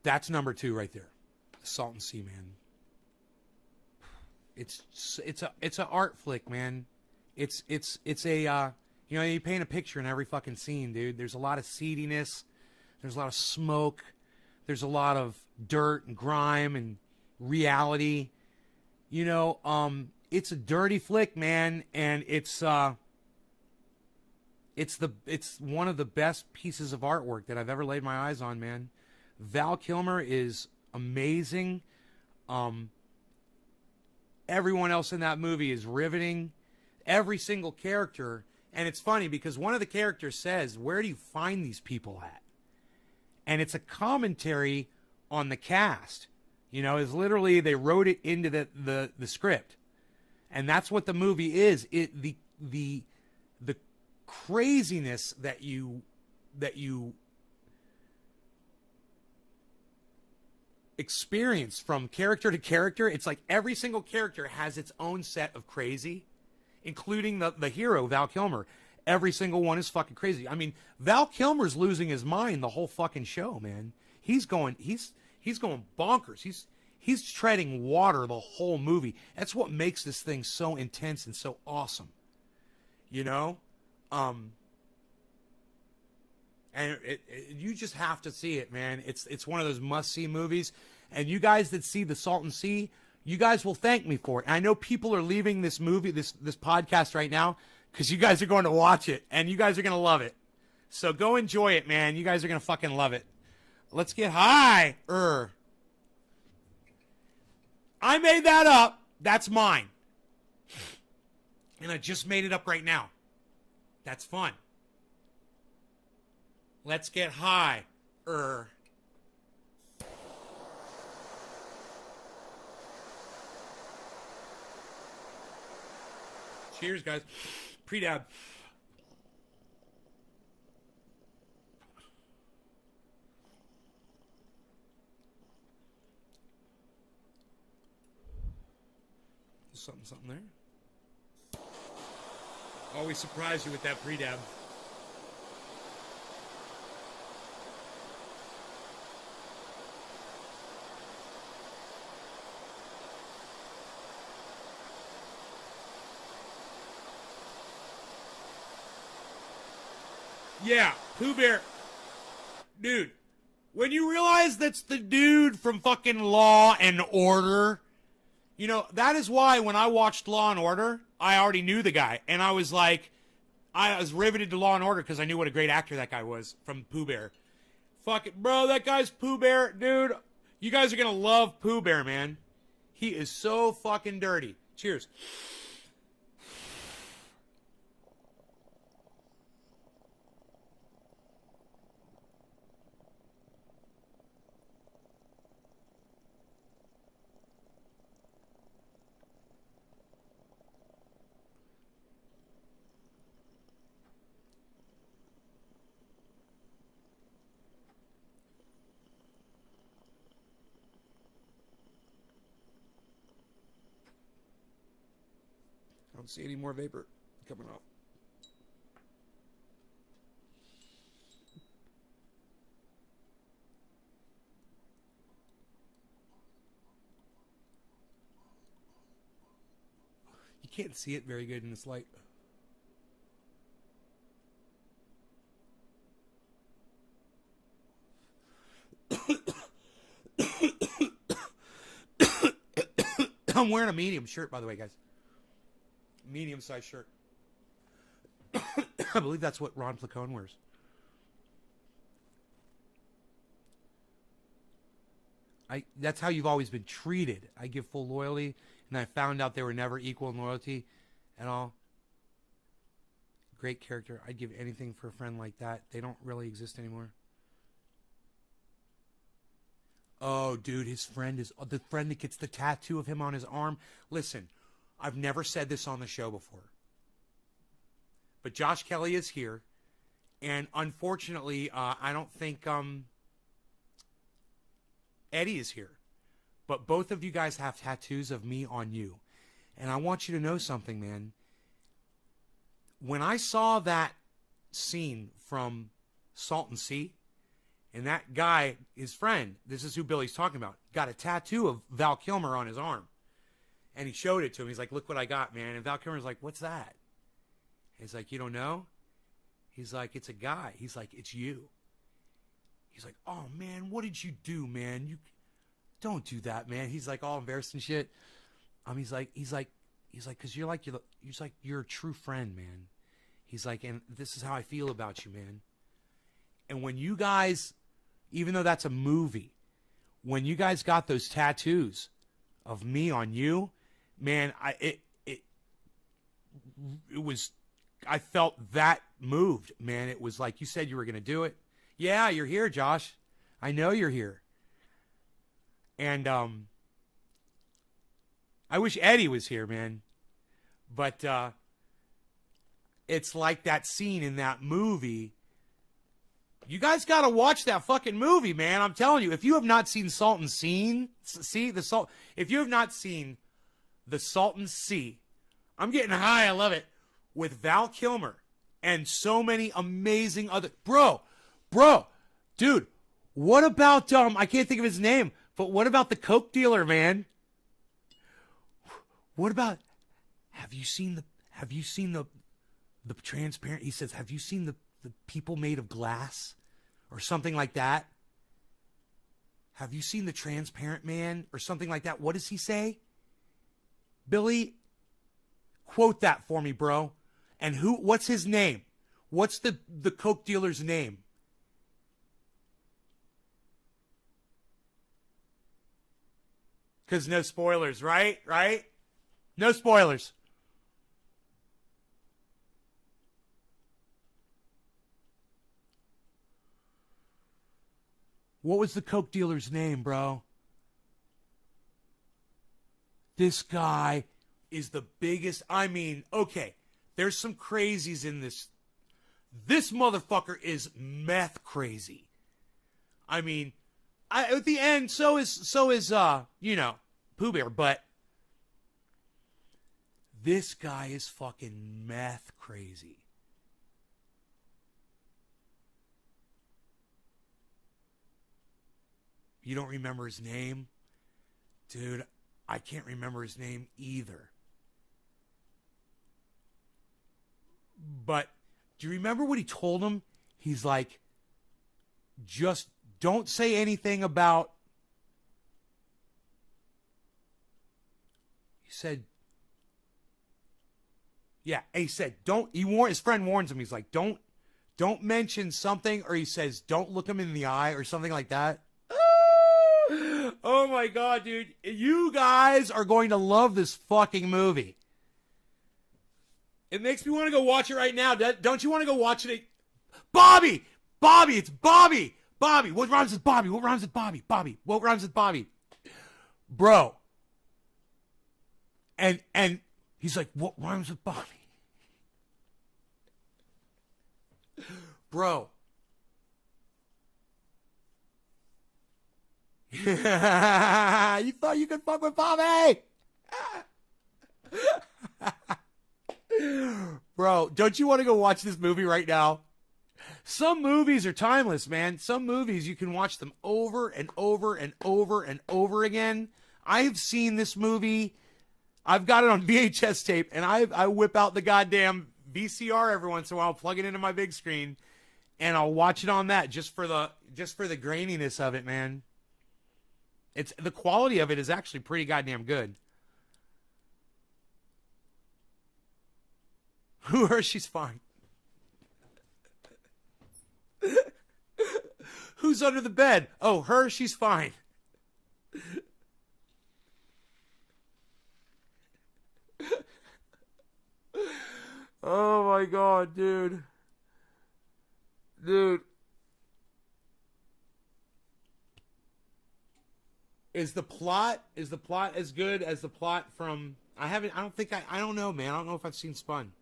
that's number 2 right there. The Salton Sea, man. It's a art flick, man. It's a you know, you paint a picture in every fucking scene, dude. There's a lot of seediness. There's a lot of smoke. There's a lot of dirt and grime and reality. You know, it's a dirty flick, man, and it's one of the best pieces of artwork that I've ever laid my eyes on, man. Val Kilmer is amazing. Everyone else in that movie is riveting. Every single character, and it's funny because one of the characters says, "Where do you find these people at?" And it's a commentary on the cast. You know, it's literally they wrote it into the script, and that's what the movie is. The craziness that you experience from character to character. It's like every single character has its own set of crazy, including the hero, Val Kilmer. Every single one is fucking crazy. I mean, Val Kilmer's losing his mind the whole fucking show, man. He's going bonkers. He's treading water the whole movie. That's what makes this thing so intense and so awesome. You know? And you just have to see it, man. It's one of those must-see movies. And you guys that see the Salton Sea, you guys will thank me for it. And I know people are leaving this movie, this podcast right now, because you guys are going to watch it, and you guys are going to love it. So go enjoy it, man. You guys are going to fucking love it. Let's get high. I made that up. That's mine. And I just made it up right now. That's fun. Let's get high. Cheers, guys. Pre-dab. Something there. Always surprise you with that pre-dab. Yeah, Pooh Bear. Dude, when you realize that's the dude from fucking Law and Order, you know, that is why when I watched Law and Order, I already knew the guy. And I was like, I was riveted to Law and Order because I knew what a great actor that guy was from Pooh Bear. Fuck it, bro, that guy's Pooh Bear. Dude, you guys are going to love Pooh Bear, man. He is so fucking dirty. Cheers. I don't see any more vapor coming off. You can't see it very good in this light. I'm wearing a medium shirt, by the way, guys. Medium size shirt. I believe that's what Ron Placone wears. That's how you've always been treated. I give full loyalty, and I found out they were never equal in loyalty at all. Great character. I'd give anything for a friend like that. They don't really exist anymore. Oh, dude, his friend is the friend that gets the tattoo of him on his arm. Listen, I've never said this on the show before, but Josh Kelly is here, and unfortunately, I don't think Eddie is here. But both of you guys have tattoos of me on you, and I want you to know something, man. When I saw that scene from Salton Sea, and that guy, his friend, this is who Billy's talking about, got a tattoo of Val Kilmer on his arm. And he showed it to him. He's like, look what I got, man. And Val Kilmer's like, what's that? He's like, you don't know? He's like, it's a guy. He's like, it's you. He's like, oh, man, what did you do, man? You don't do that, man. He's like all embarrassed and shit. He's like, because you're a true friend, man. He's like, and this is how I feel about you, man. And when you guys, even though that's a movie, when you guys got those tattoos of me on you, man, I felt that moved, man. It was like you said you were going to do it. Yeah, you're here, Josh. I know you're here. And I wish Eddie was here, man. But it's like that scene in that movie. You guys got to watch that fucking movie, man. I'm telling you, if you have not seen Salton Sea, if you have not seen the Salton Sea, I'm getting high, I love it, with Val Kilmer and so many amazing other, bro, dude, what about, I can't think of his name, but what about the coke dealer, man? What about, have you seen the transparent, he says, have you seen the people made of glass or something like that? Have you seen the transparent man or something like that? What does he say? Billy, quote that for me, bro. And what's his name? What's the coke dealer's name? Because no spoilers, right? Right? No spoilers. What was the coke dealer's name, bro? This guy is the biggest. I mean, okay, there's some crazies in this. This motherfucker is meth crazy. I mean, at the end, so is Pooh Bear, but this guy is fucking meth crazy. You don't remember his name? Dude, I can't remember his name either. But do you remember what he told him? He's like, just don't say anything about... He said... Yeah, he said, his friend warns him. He's like, don't mention something, or he says, don't look him in the eye, or something like that. Oh my God, dude. You guys are going to love this fucking movie. It makes me want to go watch it right now. Don't you want to go watch it? Bobby, it's Bobby. Bobby, what rhymes with Bobby? What rhymes with Bobby? Bobby, what rhymes with Bobby? Bro. And he's like, what rhymes with Bobby? Bro. You thought you could fuck with Bobby? Bro, don't you want to go watch this movie right now? Some movies are timeless, man. Some movies, you can watch them over and over and over and over again. I've seen this movie. I've got it on VHS tape, and I whip out the goddamn VCR every once in a while, plug it into my big screen, and I'll watch it on that just for the graininess of it, man. It's the quality of it is actually pretty goddamn good. Who her? She's fine. Who's under the bed? Oh, her? She's fine. Oh my god, dude. Dude. Is the plot as good as the plot from I don't know, man. I don't know if I've seen Spun.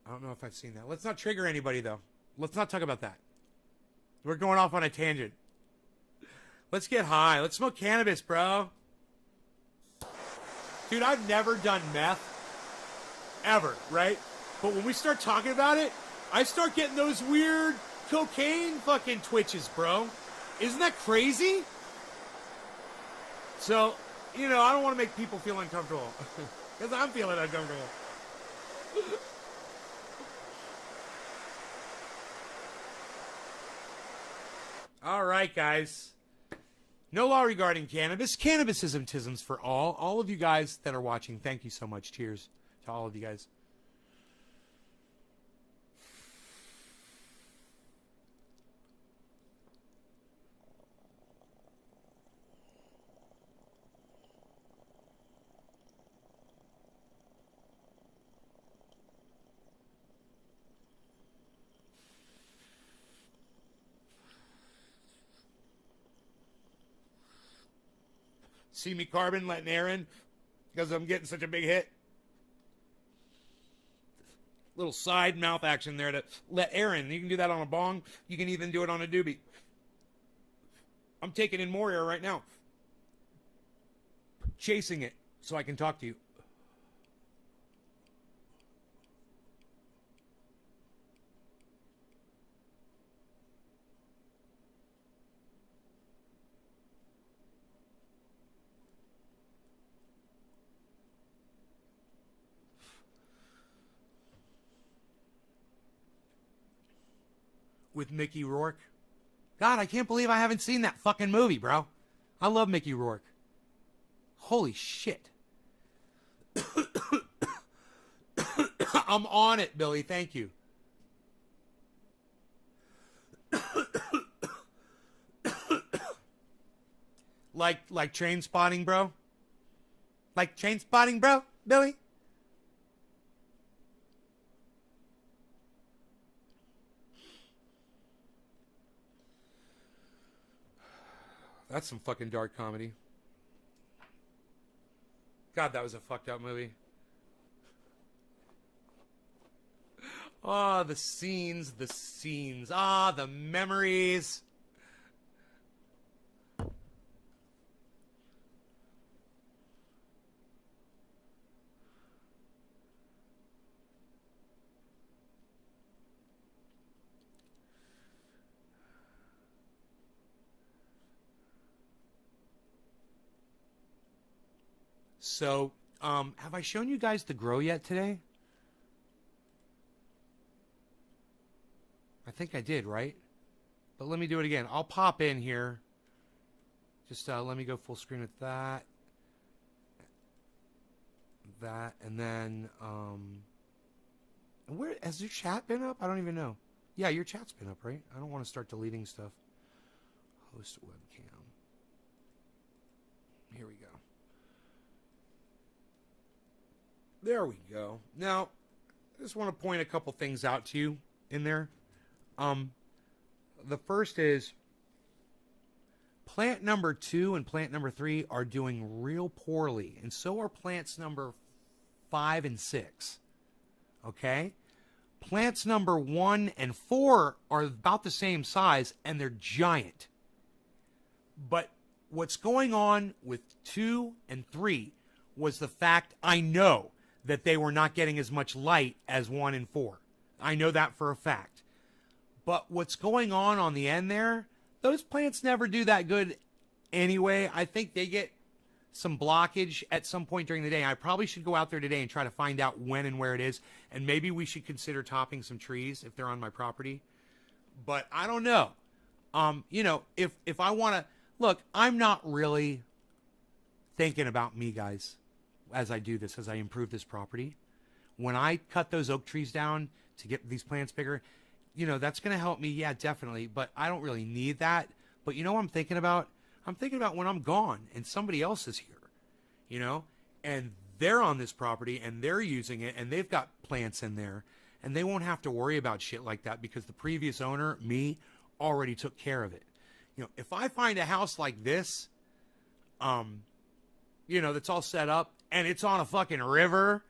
I don't know if I've seen that. Let's not trigger anybody, though. Let's not talk about that. We're going off on a tangent. Let's get high. Let's smoke cannabis, bro. Dude, I've never done meth. Ever, right? But when we start talking about it, I start getting those weird cocaine fucking twitches, bro. Isn't that crazy? So, I don't want to make people feel uncomfortable. Because I'm feeling uncomfortable. All right, guys. No law regarding cannabis. Cannabisism-tisms for all. All of you guys that are watching, thank you so much. Cheers to all of you guys. See me carbon letting air in because I'm getting such a big hit. Little side mouth action there to let air in. You can do that on a bong. You can even do it on a doobie. I'm taking in more air right now. Chasing it so I can talk to you. With Mickey Rourke. God, I can't believe I haven't seen that fucking movie, bro. I love Mickey Rourke. Holy shit. I'm on it, Billy. Thank you. like Train Spotting, bro? Like Train Spotting, bro, Billy? That's some fucking dark comedy. God, that was a fucked up movie. Oh, the scenes. Ah, the memories. So, have I shown you guys the grow yet today? I think I did, right? But let me do it again. I'll pop in here. Just let me go full screen with that. And then, where has your chat been up? I don't even know. Yeah, your chat's been up, right? I don't want to start deleting stuff. Host webcam. Here we go. There we go. Now, I just want to point a couple things out to you in there. The first is plant number 2 and plant number 3 are doing real poorly, and so are plants number 5 and 6. Okay? Plants number 1 and 4 are about the same size, and they're giant. But what's going on with 2 and 3, was the fact I know that they were not getting as much light as 1 and 4. I know that for a fact. But what's going on the end there, those plants never do that good anyway. I think they get some blockage at some point during the day. I probably should go out there today and try to find out when and where it is. And maybe we should consider topping some trees if they're on my property. But I don't know. You know, if I want to, look, I'm not really thinking about me, guys, as I do this, as I improve this property. When I cut those oak trees down to get these plants bigger, you know, that's going to help me. Yeah, definitely. But I don't really need that. But you know what I'm thinking about? I'm thinking about when I'm gone and somebody else is here, you know, and they're on this property and they're using it and they've got plants in there and they won't have to worry about shit like that because the previous owner, me, already took care of it. You know, if I find a house like this, you know, that's all set up and it's on a fucking river,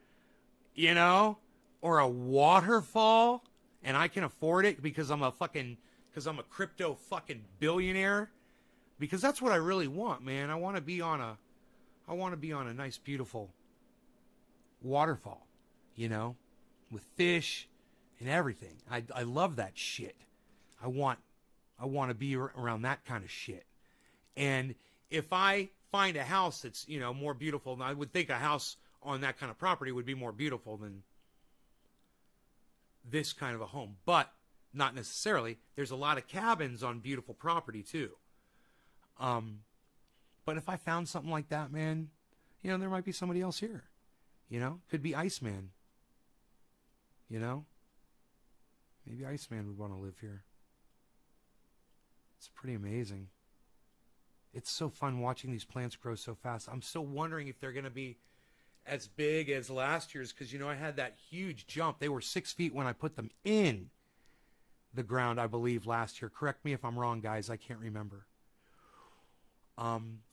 you know, or a waterfall and I can afford it because I'm a crypto fucking billionaire. Because that's what I really want, man. I want to be on a nice, beautiful waterfall, you know, with fish and everything. I love that shit. I want to be around that kind of shit. And if I find a house that's, you know, more beautiful, and I would think a house on that kind of property would be more beautiful than this kind of a home. But not necessarily. There's a lot of cabins on beautiful property too. But if I found something like that, man, you know, there might be somebody else here, you know, could be Iceman, you know, maybe Iceman would want to live here. It's pretty amazing. It's so fun watching these plants grow so fast. I'm still wondering if they're going to be as big as last year's. Cause you know, I had that huge jump. They were 6 feet when I put them in the ground, I believe last year. Correct me if I'm wrong, guys. I can't remember.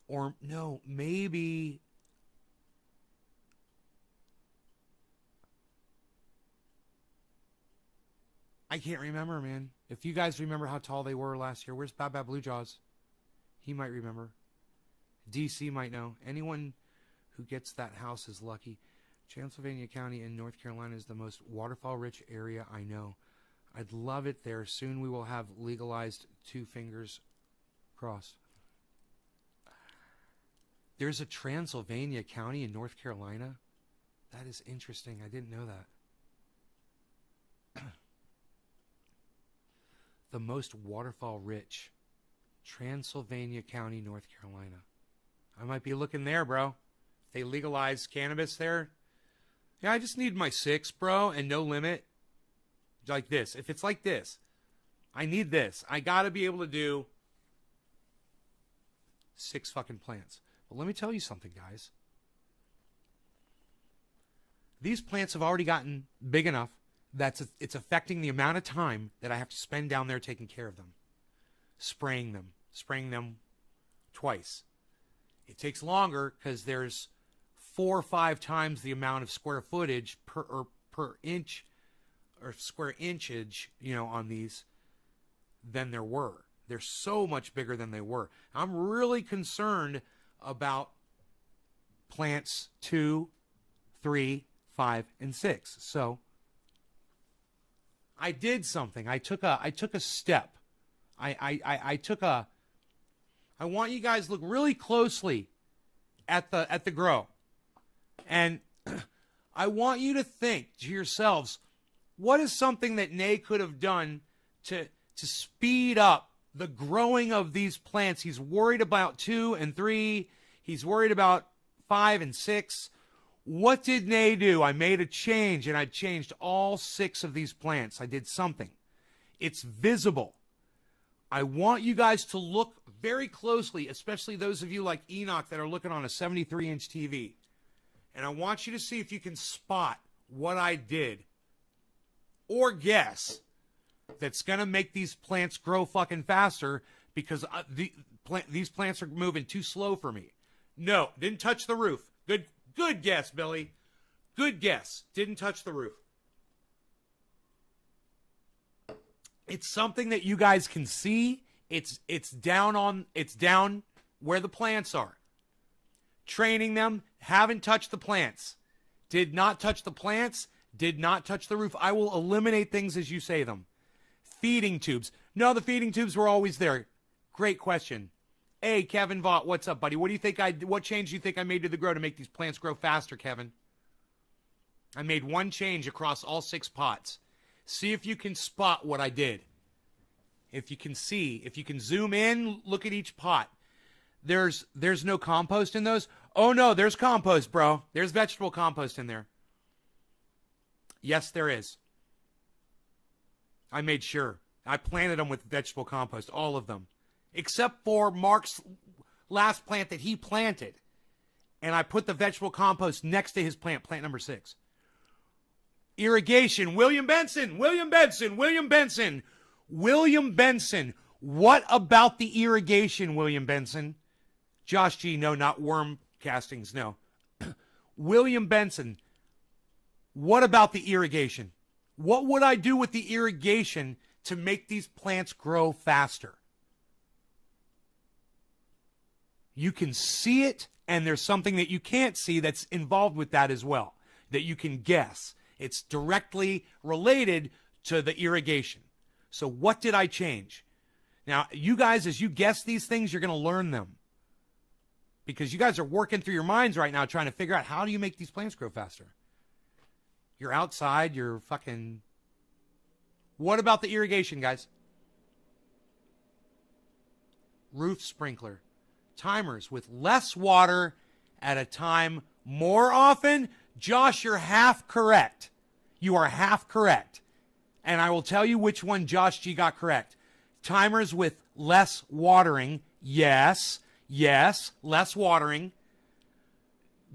Or no, maybe I can't remember, man. If you guys remember how tall they were last year, where's Bab Blue Jaws? He might remember. DC might know. Anyone who gets that house is lucky. Transylvania County in North Carolina is the most waterfall-rich area I know. I'd love it there. Soon we will have legalized 2 fingers crossed. There's a Transylvania County in North Carolina? That is interesting. I didn't know that. The most waterfall rich. Transylvania County, North Carolina. I might be looking there, bro. If they legalize cannabis there. Yeah, I just need my 6, bro, and no limit. Like this. If it's like this, I need this. I got to be able to do 6 fucking plants. But let me tell you something, guys. These plants have already gotten big enough that it's affecting the amount of time that I have to spend down there taking care of them. Spraying them twice. It takes longer because there's 4 or 5 times the amount of square footage per inch or square inchage, you know, on these than there were. They're so much bigger than they were. I'm really concerned about plants 2, 3, 5, and 6. So I did something. I took a step. I want you guys to look really closely at the grow. And I want you to think to yourselves, what is something that Nay could have done to speed up the growing of these plants? He's worried about 2 and 3. He's worried about 5 and 6. What did Nay do? I made a change, and I changed all 6 of these plants. I did something. It's visible. I want you guys to look very closely, especially those of you like Enoch that are looking on a 73-inch TV. And I want you to see if you can spot what I did or guess that's going to make these plants grow fucking faster, because these plants are moving too slow for me. No, didn't touch the roof. Good guess, Billy. Good guess. Didn't touch the roof. It's something that you guys can see. It's down where the plants are. Training them, Haven't touched the plants. Did not touch the plants. Did not touch the roof. I will eliminate things as you say them. Feeding tubes. No, the feeding tubes were always there. Great question. Hey, Kevin Vaught, what's up, buddy? What change do you think I made to the grow to make these plants grow faster, Kevin? I made one change across all 6 pots. See if you can spot what I did. If you can see, if you can zoom in, look at each pot. There's no compost in those. Oh no, there's compost, bro. There's vegetable compost in there. Yes, there is. I made sure. I planted them with vegetable compost, all of them. Except for Mark's last plant that he planted. And I put the vegetable compost next to his plant number 6. Irrigation, William Benson. What about the irrigation, William Benson? Josh G, no, not worm castings, no. William Benson, what about the irrigation? What would I do with the irrigation to make these plants grow faster? You can see it, and there's something that you can't see that's involved with that as well, that you can guess. It's directly related to the irrigation. So what did I change? Now, you guys, as you guess these things, you're going to learn them. Because you guys are working through your minds right now trying to figure out how do you make these plants grow faster. You're outside, you're fucking... What about the irrigation, guys? Roof sprinkler. Timers with less water at a time more often. Josh, you're half correct. You are half correct. And I will tell you which one Josh G got correct. Timers with less watering. Yes, less watering.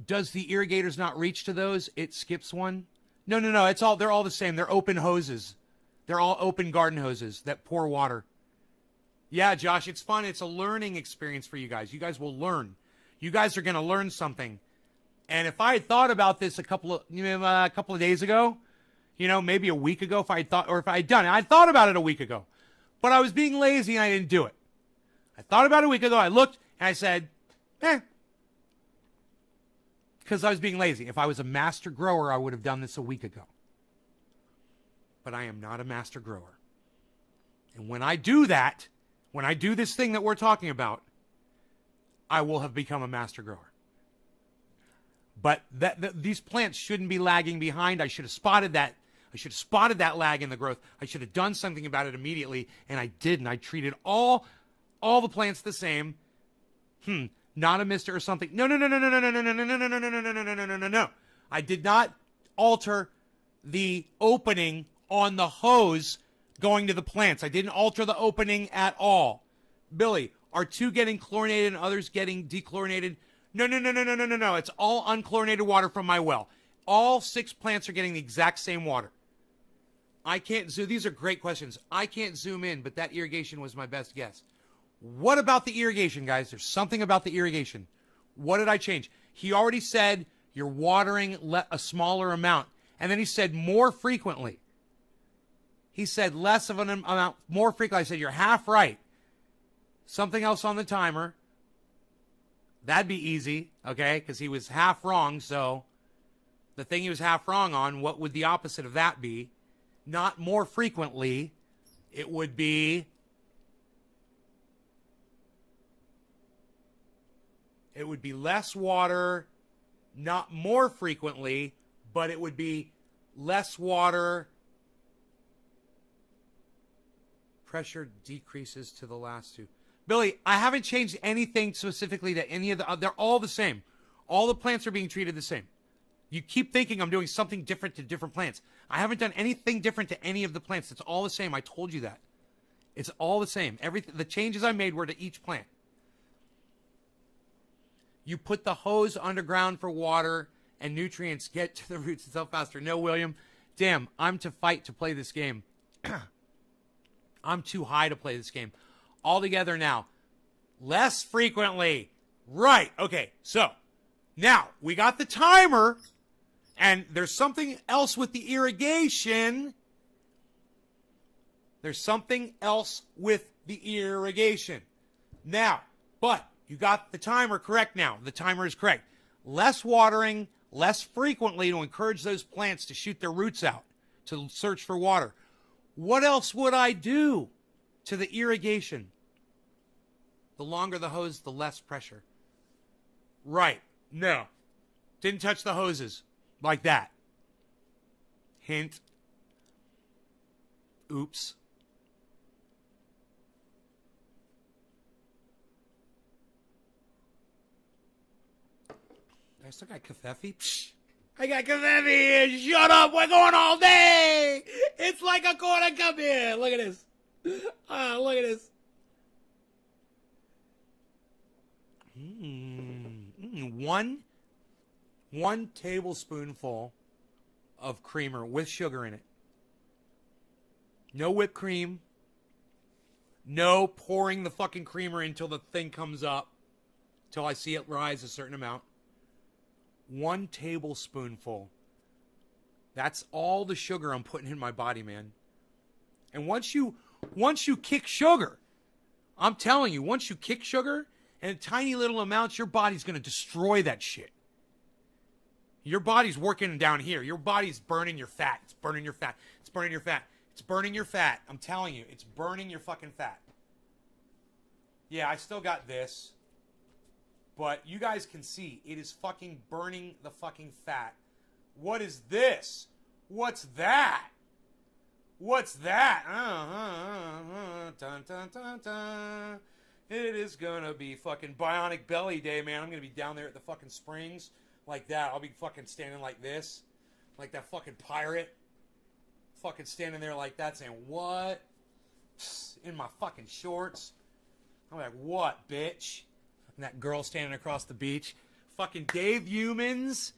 Does the irrigators not reach to those? It skips one. No. They're all the same. They're open hoses. They're all open garden hoses that pour water. Yeah, Josh, it's fun. It's a learning experience for you guys. You guys will learn. You guys are going to learn something. And if I had thought about this a couple of days ago, maybe a week ago, if I had done it, I thought about it a week ago, but I was being lazy and I didn't do it. I thought about it a week ago. I looked and I said, because I was being lazy. If I was a master grower, I would have done this a week ago. But I am not a master grower. And when I do that, when I do this thing that we're talking about, I will have become a master grower. But these plants shouldn't be lagging behind. I should have spotted that. I should have spotted that lag in the growth. I should have done something about it immediately, and I didn't. I treated all the plants the same. Not a mister or something. No. I did not alter the opening on the hose going to the plants. I didn't alter the opening at all. Billy, are 2 getting chlorinated and others getting dechlorinated? No. It's all unchlorinated water from my well. All 6 plants are getting the exact same water. I can't zoom. These are great questions. I can't zoom in, but that irrigation was my best guess. What about the irrigation, guys? There's something about the irrigation. What did I change? He already said you're watering a smaller amount. And then he said more frequently. He said less of an amount, more frequently. I said, you're half right. Something else on the timer. That'd be easy, okay? Because he was half wrong, so the thing he was half wrong on, what would the opposite of that be? Not more frequently. It would be... It would be less water, not more frequently, but it would be less water. Pressure decreases to the last 2. Billy, I haven't changed anything specifically to any of the... They're all the same. All the plants are being treated the same. You keep thinking I'm doing something different to different plants. I haven't done anything different to any of the plants. It's all the same. I told you that. It's all the same. The changes I made were to each plant. You put the hose underground for water and nutrients get to the roots itself faster. No, William. Damn, I'm to fight to play this game. I'm too high to play this game. All together now. Less frequently. Right. Okay, so now we got the timer, and there's something else with the irrigation. There's something else with the irrigation. Now, but you got the timer correct now. The timer is correct. less watering, less frequently to encourage those plants to shoot their roots out, to search for water. What else would I do to the irrigation? The longer the hose, the less pressure. Right. No. Didn't touch the hoses like that. Hint. Oops. I still got Covfefe? Psh, I got Covfefe! Shut up! We're going all day! It's like a quarter cup here! Look at this. Look at this. One tablespoonful of creamer with sugar in it. No whipped cream. No pouring the fucking creamer until the thing comes up. Till I see it rise a certain amount. 1 tablespoonful. That's all the sugar I'm putting in my body, man. And once you kick sugar, I'm telling you, once you kick sugar in tiny little amounts, your body's going to destroy that shit. Your body's working down here. Your body's burning your fat. It's burning your fat. It's burning your fat. It's burning your fat. I'm telling you, it's burning your fucking fat. Yeah, I still got this. But you guys can see, it is fucking burning the fucking fat. What is this? What's that? What's that? Dun, dun, dun, dun. It is gonna be fucking Bionic Belly Day, man. I'm gonna be down there at the fucking springs like that. I'll be fucking standing like this. Like that fucking pirate. Fucking standing there like that saying, what? In my fucking shorts. I'm like, what, bitch? And that girl standing across the beach. Fucking Dave Humans.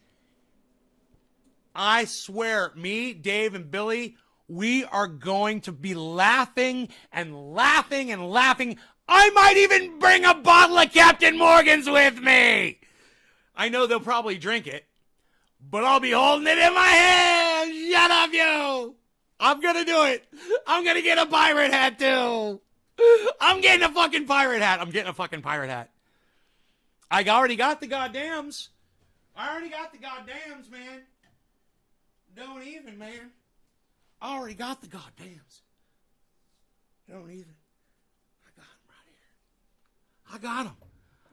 I swear, me, Dave, and Billy, we are going to be laughing and laughing and laughing. I might even bring a bottle of Captain Morgan's with me. I know they'll probably drink it, but I'll be holding it in my hand. Shut up, you. I'm going to do it. I'm going to get a pirate hat, too. I'm getting a fucking pirate hat. I'm getting a fucking pirate hat. I already got the goddams. I already got the goddams, man. Don't even, man. I already got the goddams. Don't even. I got them right here. I got them.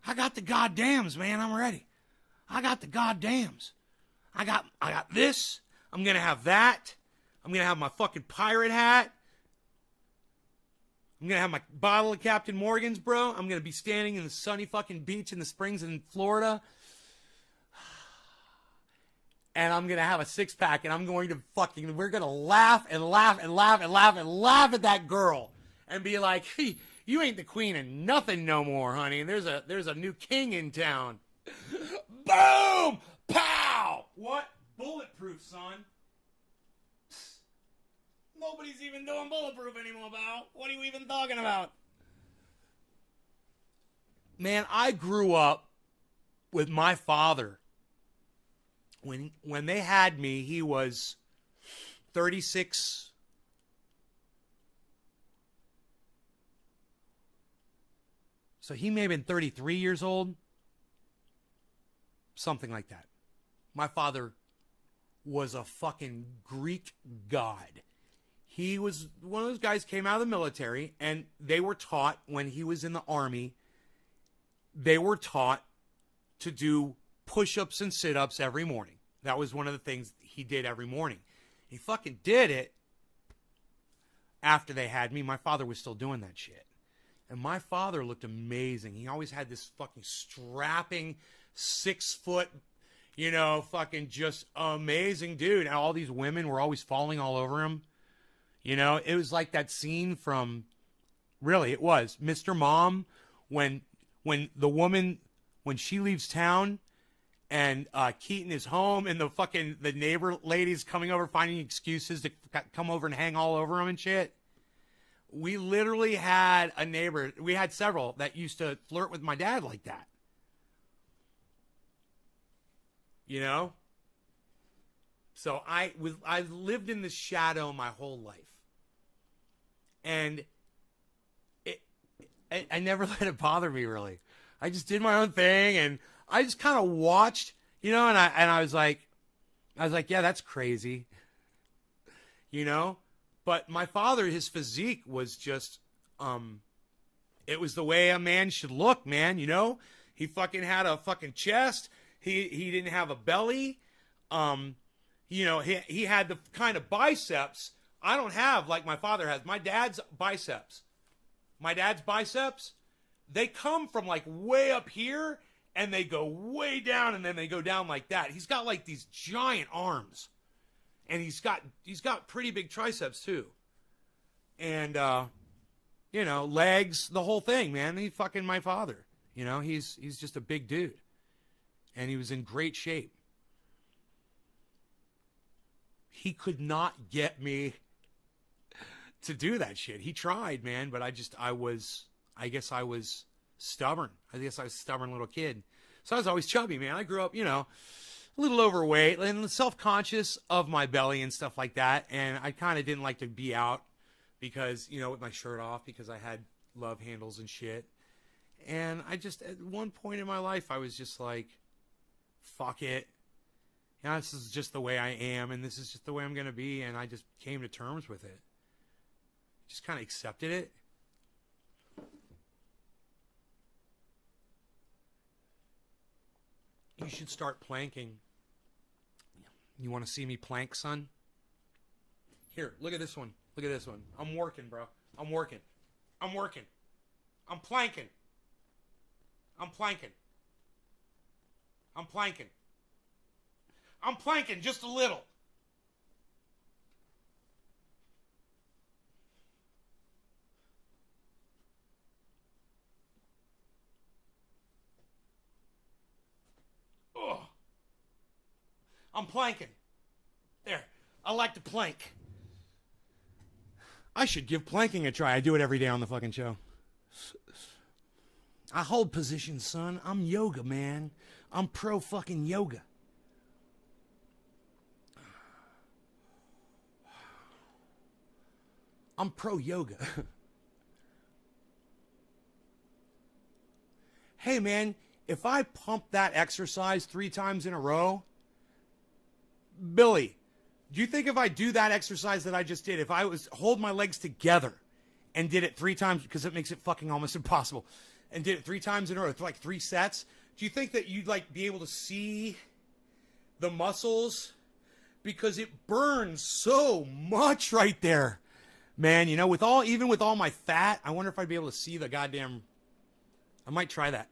I got the goddams, man. I'm ready. I got the goddams. I got this. I'm going to have that. I'm going to have my fucking pirate hat. I'm going to have my bottle of Captain Morgan's, bro. I'm going to be standing in the sunny fucking beach in the springs in Florida. And I'm going to have a six-pack, and I'm going to fucking, we're going to laugh and laugh and laugh and laugh and laugh at that girl. And be like, hey, you ain't the queen of nothing no more, honey. And there's a new king in town. Boom! Pow! What? Bulletproof, son. Nobody's even doing bulletproof anymore, pal. What are you even talking about? Man, I grew up with my father. When they had me, he was 36. So he may have been 33 years old. Something like that. My father was a fucking Greek god. He was one of those guys came out of the military, and they were taught when he was in the army, they were taught to do push-ups and sit-ups every morning. That was one of the things he did every morning. He fucking did it after they had me. My father was still doing that shit. And my father looked amazing. He always had this fucking strapping 6 foot, fucking just amazing dude. And all these women were always falling all over him. It was like that scene from, really, it was Mr. Mom when the woman, when she leaves town and Keaton is home and the neighbor lady's coming over finding excuses to come over and hang all over him and shit. We literally had a neighbor, we had several that used to flirt with my dad like that. So I lived in the shadow my whole life. And I never let it bother me, really. I just did my own thing, and I just kind of watched You know, and I was like, yeah, that's crazy. You know? But my father, his physique was just, it was the way a man should look, man, you know? He fucking had a fucking chest. He didn't have a belly. You know, he had the kind of biceps I don't have like my father has. My dad's biceps, they come from like way up here and they go way down and then they go down like that. He's got like these giant arms. And he's got pretty big triceps too. And you know, legs, the whole thing, man. He's fucking my father. You know, he's just a big dude. And he was in great shape. He could not get me to do that shit. He tried, man, but I guess I was stubborn. I guess I was a stubborn little kid. So I was always chubby, man. I grew up, you know, a little overweight and self-conscious of my belly and stuff like that. And I kind of didn't like to be out because, you know, with my shirt off because I had love handles and shit. And I just, at one point in my life, I was just like, fuck it. You know, this is just the way I am and this is just the way I'm going to be. And I just came to terms with it. Just kind of accepted it. You should start planking. You want to see me plank, son? Here, look at this one. Look at this one. I'm working, bro. I'm working. I'm planking. I'm planking. I'm planking just a little. Oh. I'm planking. There. I like to plank. I should give planking a try. I do it every day on the fucking show. I hold positions, son. I'm yoga, man. I'm pro fucking yoga. I'm pro yoga. Hey, man, if I pump that exercise 3 times in a row, Billy, do you think if I do that exercise that I just did, if I was hold my legs together and did it 3 times, because it makes it fucking almost impossible, and did it 3 times in a row, like 3 sets, do you think that you'd like be able to see the muscles? Because it burns so much right there. Man, you know, even with all my fat, I wonder if I'd be able to see the goddamn... I might try that.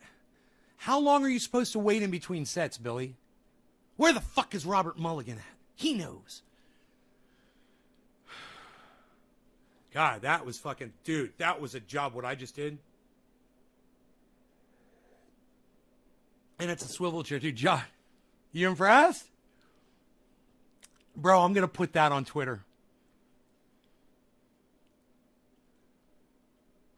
How long are you supposed to wait in between sets, Billy? Where the fuck is Robert Mulligan at? He knows. God, that was fucking... Dude, that was a job, what I just did. And it's a swivel chair, dude. John, you impressed? Bro, I'm going to put that on Twitter.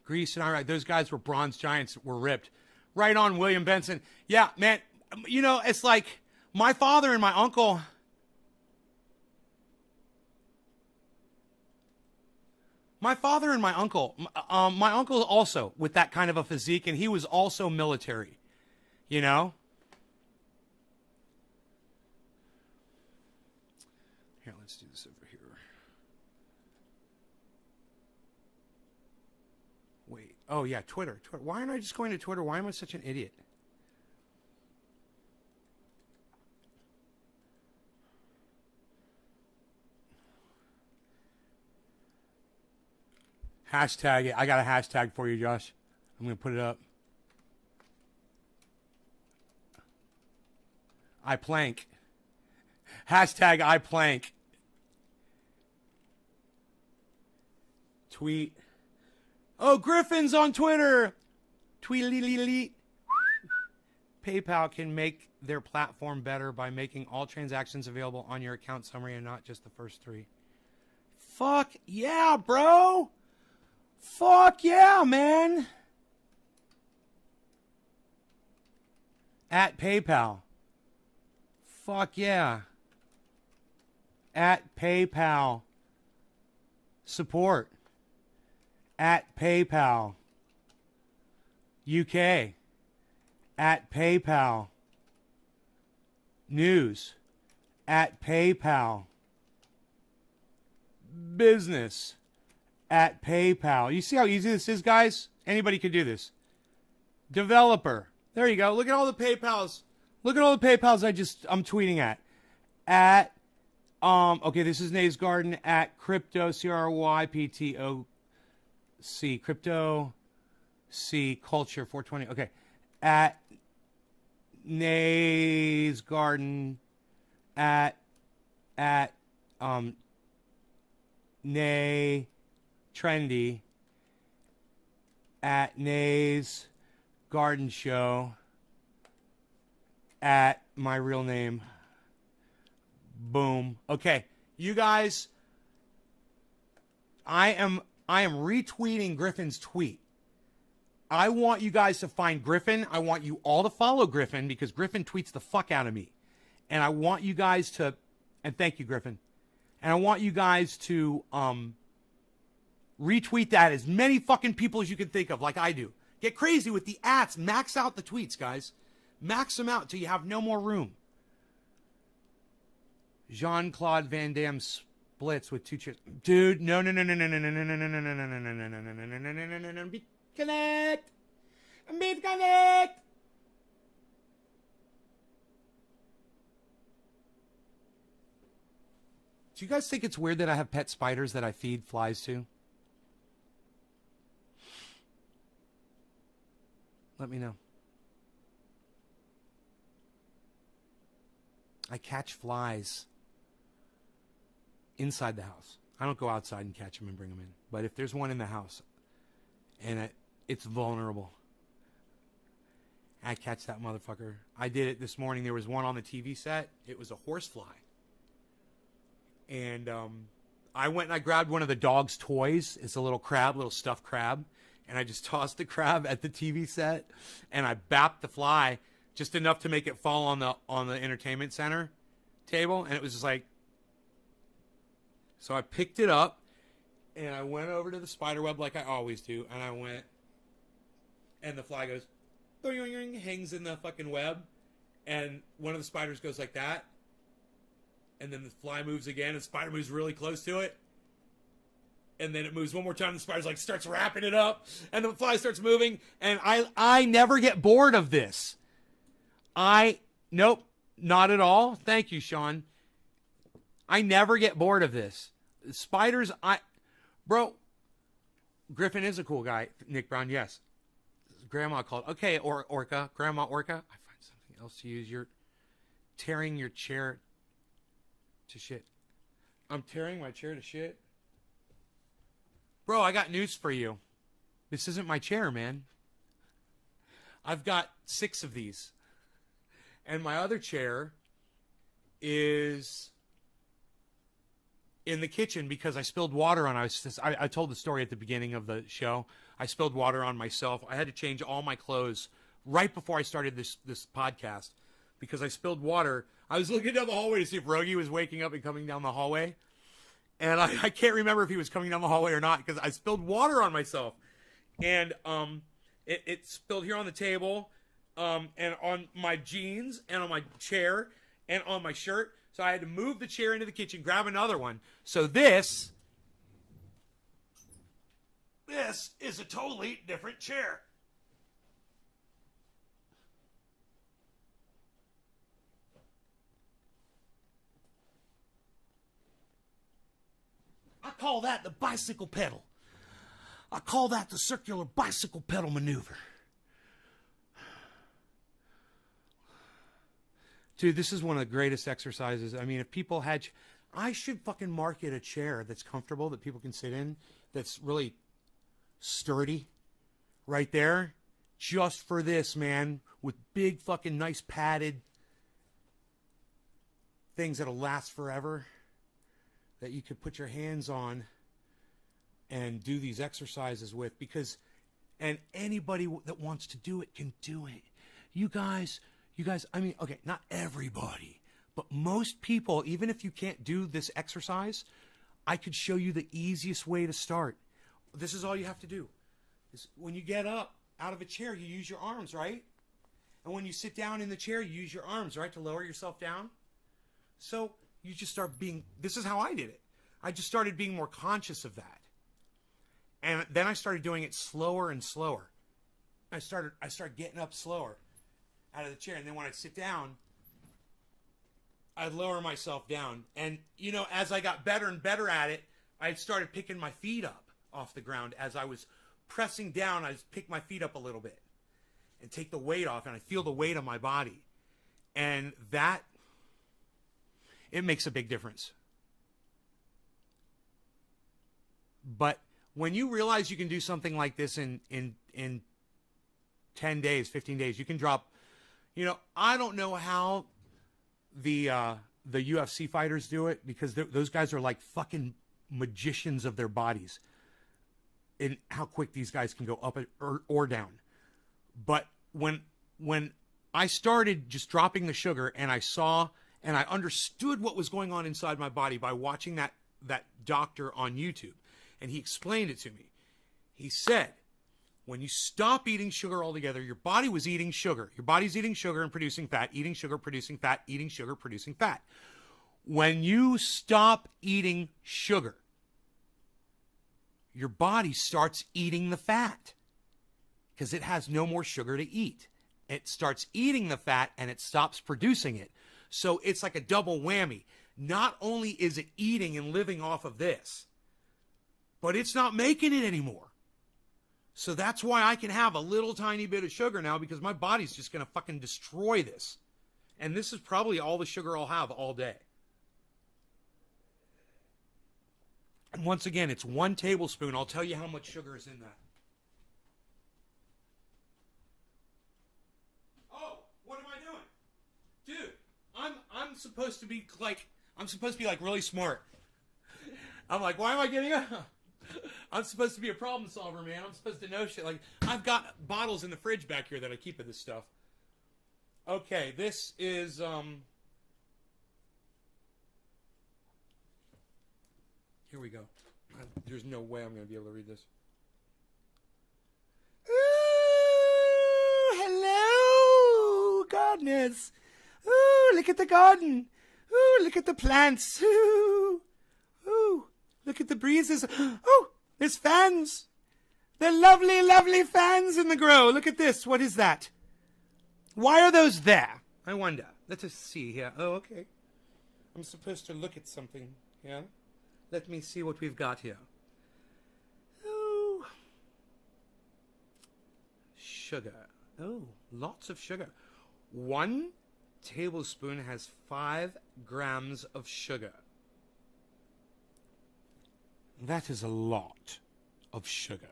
Grease and Iraq, those guys were bronze giants, were ripped. Right on, William Benson. Yeah, man, you know, it's like my father and my uncle. My uncle also with that kind of a physique, and he was also military, you know? Here, let's do this over here. Wait. Oh, yeah, Twitter. Why aren't I just going to Twitter? Why am I such an idiot? Hashtag it. I got a hashtag for you, Josh. I'm going to put it up. I plank. Hashtag I plank. Tweet. Oh, Griffin's on Twitter. Tweet. PayPal can make their platform better by making all transactions available on your account summary and not just the first 3. Fuck yeah, bro. Fuck yeah, man. At PayPal. Fuck yeah. At PayPal. Support. At PayPal. UK. At PayPal. News at PayPal. Business at PayPal. You see how easy this is, guys? Anybody could do this. Developer. There you go. Look at all the PayPals. Look at all the PayPals I'm tweeting at. Okay, this is Nays Garden at crypto, CRYPTOC, crypto, C, culture, 420. Okay, at Nays Garden, at Nay Trendy, at Nays Garden Show, at my real name. Boom. Okay, you guys, I am retweeting Griffin's tweet. I want you guys to find Griffin. I want you all to follow Griffin because Griffin tweets the fuck out of me. And I want you guys to, and thank you, Griffin. And I want you guys to retweet that as many fucking people as you can think of, like I do. Get crazy with the ats. Max out the tweets, guys. Max them out until you have no more room. Jean-Claude Van Damme splits with two chairs. Dude, no. Be connect. Do you guys think it's weird that I have pet spiders that I feed flies to? Let me know. I catch flies inside the house. I don't go outside and catch them and bring them in. But if there's one in the house and it's vulnerable, I catch that motherfucker. I did it this morning. There was one on the TV set. It was a horsefly. And I went and I grabbed one of the dog's toys. It's a little crab, little stuffed crab. And I just tossed the crab at the TV set. And I bapped the fly just enough to make it fall on the entertainment center table. And it was just like, so I picked it up and I went over to the spider web like I always do. And I went, and the fly goes, hangs in the fucking web. And one of the spiders goes like that. And then the fly moves again, and the spider moves really close to it. And then it moves one more time, and the spider's like starts wrapping it up, and the fly starts moving. And I never get bored of this. Nope, not at all. Thank you, Sean. I never get bored of this. Spiders, bro, Griffin is a cool guy. Nick Brown, yes. Grandma called. Okay, Orca, Grandma Orca. I find something else to use. You're tearing your chair to shit. I'm tearing my chair to shit. Bro, I got news for you. This isn't my chair, man. I've got 6 of these. And my other chair is in the kitchen because I spilled water on. I told the story at the beginning of the show. I spilled water on myself. I had to change all my clothes right before I started this podcast because I spilled water. I was looking down the hallway to see if Rogie was waking up and coming down the hallway. And I can't remember if he was coming down the hallway or not because I spilled water on myself. And it spilled here on the table and on my jeans and on my chair and on my shirt. So I had to move the chair into the kitchen, grab another one. So this is a totally different chair. I call that the bicycle pedal. I call that the circular bicycle pedal maneuver. Dude, this is one of the greatest exercises. I mean, if people had... I should fucking market a chair that's comfortable, that people can sit in, that's really sturdy. Right there. Just for this, man. With big fucking nice padded things that'll last forever. That you could put your hands on and do these exercises with. Because... And anybody that wants to do it can do it. You guys, I mean, okay, not everybody, but most people, even if you can't do this exercise, I could show you the easiest way to start. This is all you have to do. When you get up out of a chair, you use your arms, right? And when you sit down in the chair, you use your arms, right, to lower yourself down. So you just start being, this is how I did it. I just started being more conscious of that. And then I started doing it slower and slower. I started getting up slower out of the chair. And then when I'd sit down, I'd lower myself down. And, you know, as I got better and better at it, I started picking my feet up off the ground. As I was pressing down, I'd pick my feet up a little bit and take the weight off. And I feel the weight of my body. And that, it makes a big difference. But when you realize you can do something like this in 10 days, 15 days, you can drop, you know, I don't know how the UFC fighters do it, because those guys are like fucking magicians of their bodies in how quick these guys can go up or down. But when I started just dropping the sugar, and I saw and I understood what was going on inside my body by watching that doctor on YouTube, and he explained it to me. He said, when you stop eating sugar altogether, your body was eating sugar. Your body's eating sugar and producing fat, eating sugar, producing fat, eating sugar, producing fat. When you stop eating sugar, your body starts eating the fat because it has no more sugar to eat. It starts eating the fat and it stops producing it. So it's like a double whammy. Not only is it eating and living off of this, but it's not making it anymore. So that's why I can have a little tiny bit of sugar now, because my body's just going to fucking destroy this. And this is probably all the sugar I'll have all day. And once again, it's 1 tablespoon. I'll tell you how much sugar is in that. Oh, what am I doing? Dude, I'm supposed to be like really smart. I'm like, why am I getting up? I'm supposed to be a problem solver, man. I'm supposed to know shit. Like, I've got bottles in the fridge back here that I keep of this stuff. Okay, this is, here we go. There's no way I'm going to be able to read this. Ooh, hello, gardeners. Ooh, look at the garden. Ooh, look at the plants. Ooh, ooh. Look at the breezes. Oh, there's fans. They're lovely, lovely fans in the grow. Look at this. What is that? Why are those there? I wonder. Let us see here. Oh, okay. I'm supposed to look at something here. Let me see what we've got here. Oh. Sugar. Oh, lots of sugar. 1 tablespoon has 5 grams of sugar. That is a lot of sugar.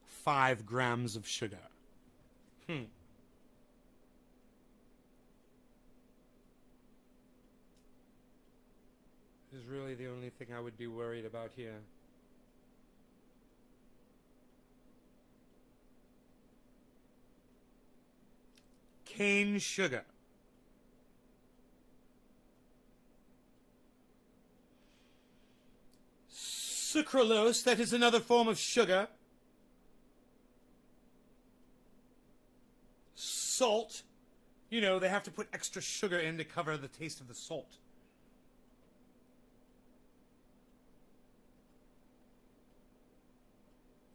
5 grams of sugar. This is really the only thing I would be worried about here. Cane sugar. Sucralose, that is another form of sugar. Salt. You know, they have to put extra sugar in to cover the taste of the salt.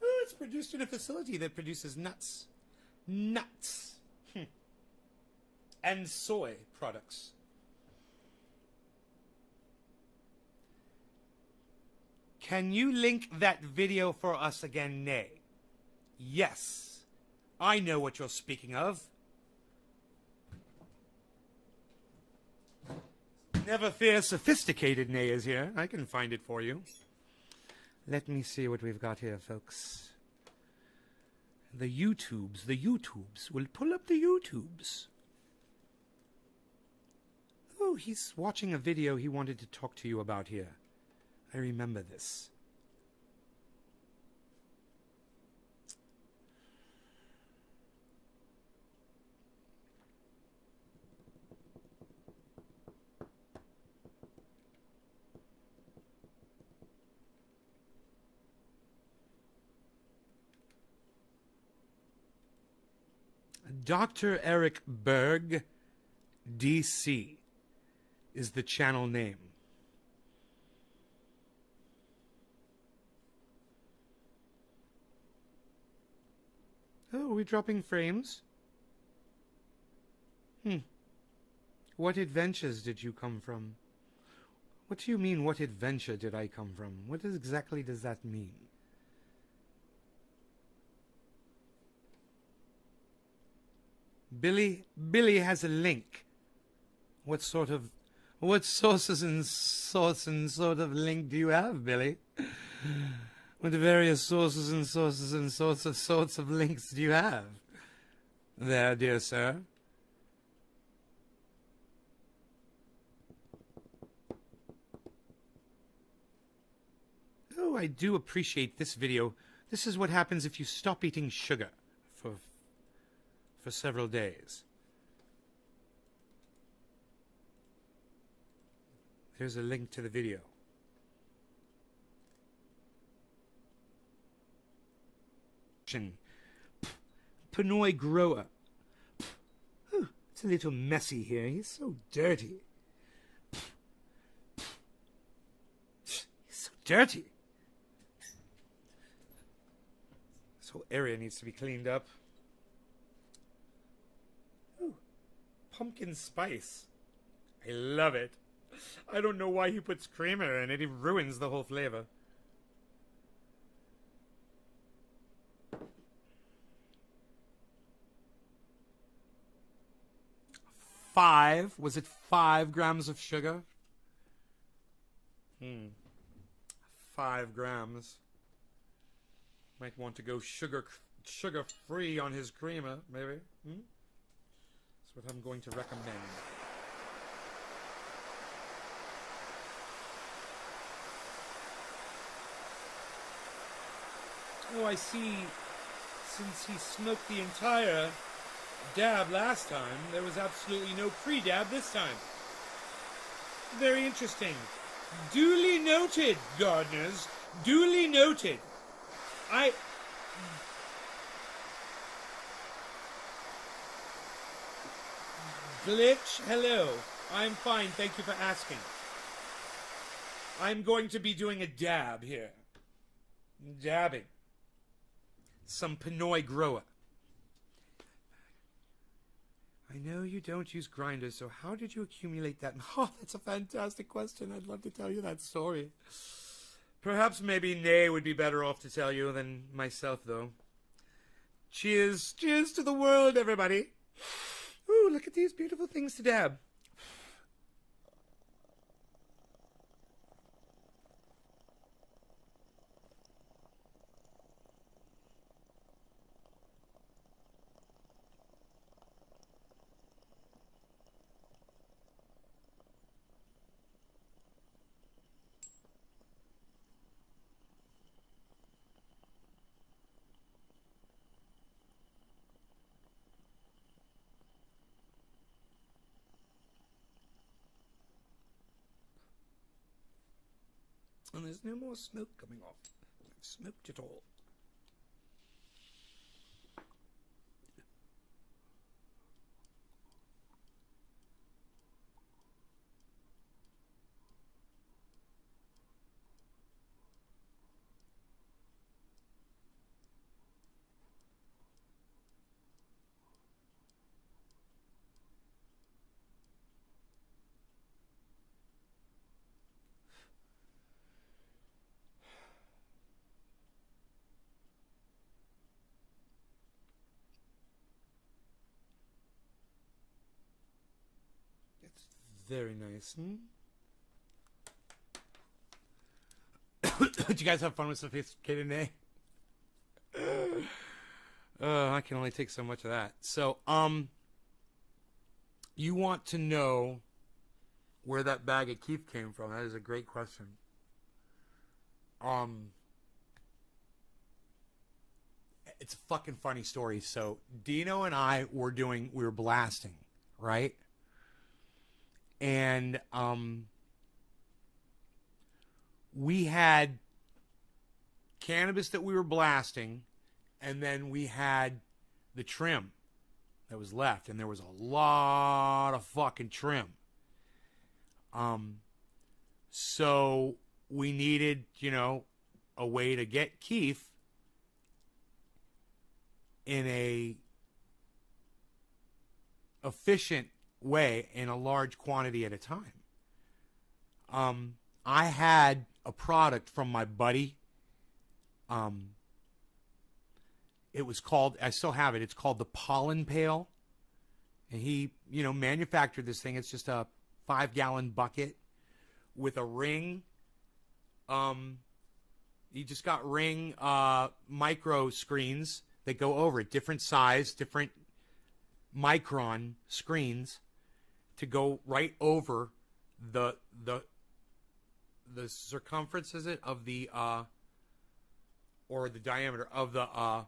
Oh, it's produced in a facility that produces nuts. Nuts. And soy products. Can you link that video for us again, Nay? Yes. I know what you're speaking of. Never fear, sophisticated Nay is here. I can find it for you. Let me see what we've got here, folks. The YouTubes. We'll pull up the YouTubes. Oh, he's watching a video he wanted to talk to you about here. I remember this. Dr. Eric Berg, DC, is the channel name. Oh, are we dropping frames? What adventures did you come from? What do you mean, what adventure did I come from? What exactly does that mean? Billy has a link. What sources and sort of link do you have, Billy? What various sources and sorts of links do you have there, dear sir? Oh, I do appreciate this video. This is what happens if you stop eating sugar for several days. Here's a link to the video. Pinoy grower. It's a little messy here. He's so dirty. He's so dirty. This whole area needs to be cleaned up. Ooh, pumpkin spice. I love it. I don't know why he puts creamer in it. He ruins the whole flavor. Was it 5 grams of sugar? 5 grams. Might want to go sugar free on his creamer, maybe. That's what I'm going to recommend. Oh, I see. Since he smoked the entire dab last time, there was absolutely no pre-dab this time. Very interesting. Duly noted, gardeners. Duly noted. Glitch, hello. I'm fine, thank you for asking. I'm going to be doing a dab here. Dabbing. Some Pinoy grower. I know you don't use grinders, so how did you accumulate that? Oh, that's a fantastic question. I'd love to tell you that story. Perhaps maybe Nay would be better off to tell you than myself, though. Cheers. Cheers to the world, everybody. Ooh, look at these beautiful things to dab. And there's no more smoke coming off. I've smoked it all. Very nice. Did you guys have fun with Sophisticated Nay? I can only take so much of that. So, you want to know where that bag of Keith came from? That is a great question. It's a fucking funny story. So, Dino and I we were blasting, right? And we had cannabis that we were blasting, and then we had the trim that was left, and there was a lot of fucking trim. So we needed, you know, a way to get Keith in a efficient way in a large quantity at a time. I had a product from my buddy. It was called, I still have it, it's called the Pollen Pail. And he, you know, manufactured this thing. It's just a 5-gallon bucket with a ring. You just got ring micro screens that go over it, different size, different micron screens to go right over the circumference, is it, of the or the diameter of the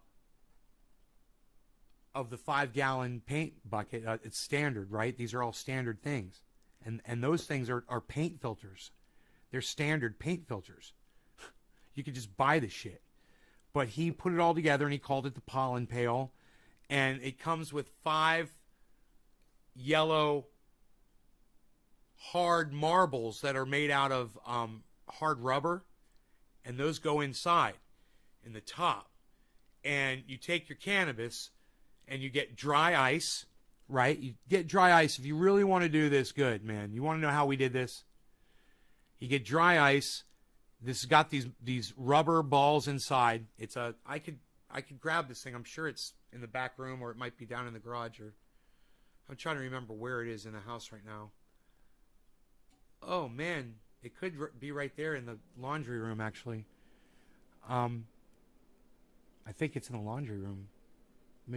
5-gallon paint bucket. It's standard, right? These are all standard things, and those things are paint filters. They're standard paint filters. You could just buy the shit. But he put it all together and he called it the Pollen Pail. And it comes with 5 yellow hard marbles that are made out of hard rubber. And those go inside in the top. And you take your cannabis and you get dry ice, right? You get dry ice if you really want to do this good, man. You want to know how we did this? You get dry ice. This has got these rubber balls inside. It's a I could grab this thing. I'm sure it's in the back room, or it might be down in the garage, or I'm trying to remember where it is in the house right now. Oh man, it could be right there in the laundry room actually. I think it's in the laundry room.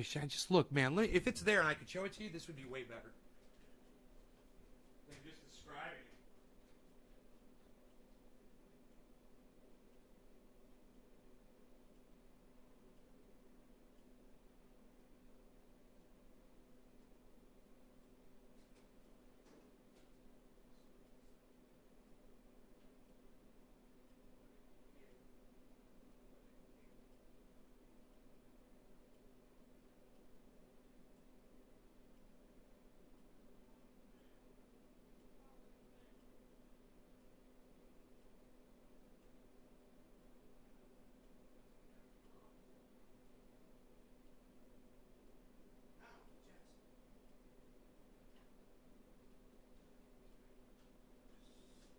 Should I just look, man? If it's there and I could show it to you, this would be way better than just describing it.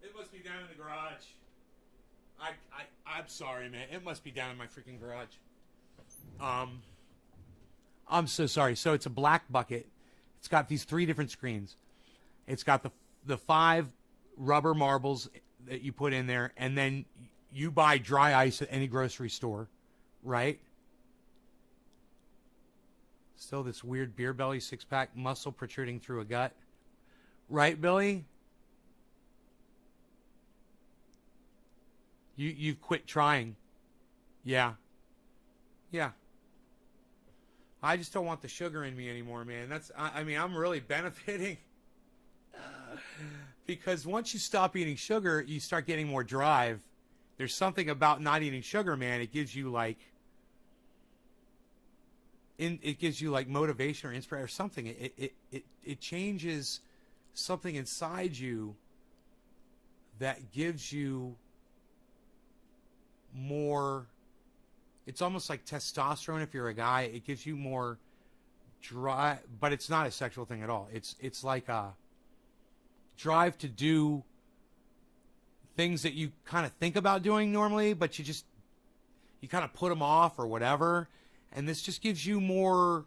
It must be down in the garage. I'm sorry, man. It must be down in my freaking garage. I'm so sorry. So it's a black bucket. It's got these 3 different screens. It's got the 5 rubber marbles that you put in there, and then you buy dry ice at any grocery store, right? Still this weird beer belly 6-pack muscle protruding through a gut. Right, Billy? You've quit trying. Yeah. Yeah. I just don't want the sugar in me anymore, man. I mean, I'm really benefiting. Because once you stop eating sugar, you start getting more drive. There's something about not eating sugar, man. It gives you like motivation or inspiration or something. It changes something inside you that gives you more. It's almost like testosterone if you're a guy. It gives you more drive, but it's not a sexual thing at all. It's like a drive to do things that you kind of think about doing normally, but you kind of put them off or whatever. And this just gives you more.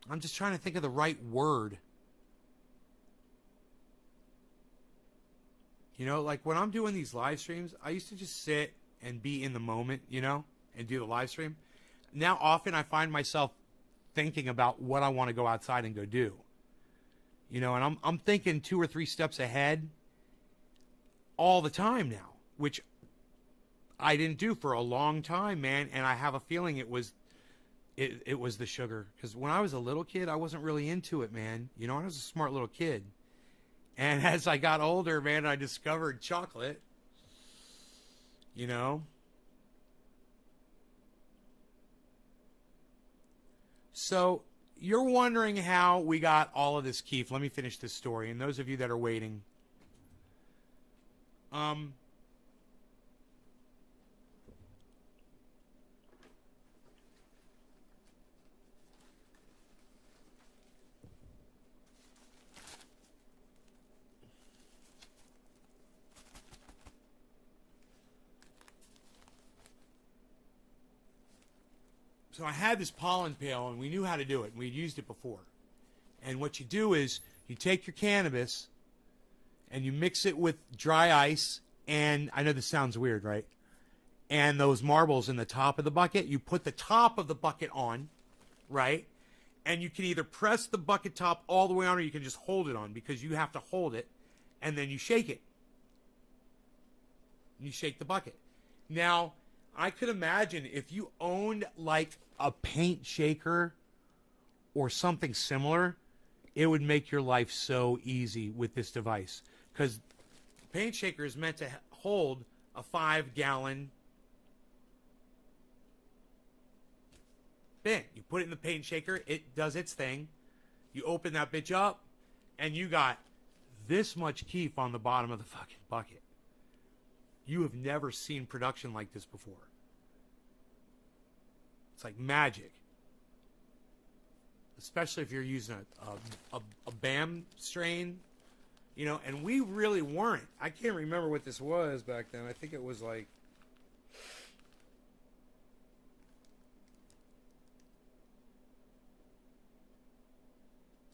I'm just trying to think of the right word. You know, like when I'm doing these live streams, I used to just sit and be in the moment, you know, and do the live stream. Now, often I find myself thinking about what I want to go outside and go do. You know, and I'm thinking 2 or 3 steps ahead all the time now, which I didn't do for a long time, man. And I have a feeling it was the sugar. Because when I was a little kid, I wasn't really into it, man. You know, I was a smart little kid. And as I got older, man, I discovered chocolate, you know. So you're wondering how we got all of this keef. Let me finish this story. And those of you that are waiting, so I had this pollen pail, and we knew how to do it. And we'd used it before. And what you do is you take your cannabis and you mix it with dry ice. And I know this sounds weird, right? And those marbles in the top of the bucket, you put the top of the bucket on, right? And you can either press the bucket top all the way on, or you can just hold it on, because you have to hold it. And then you shake it. You shake the bucket. Now, I could imagine if you owned like a paint shaker or something similar, it would make your life so easy with this device. Because the paint shaker is meant to hold a 5-gallon bin. You put it in the paint shaker, it does its thing. You open that bitch up, and you got this much keef on the bottom of the fucking bucket. You have never seen production like this before. It's like magic. Especially if you're using a BAM strain, you know, and we really weren't. I can't remember what this was back then. I think it was like,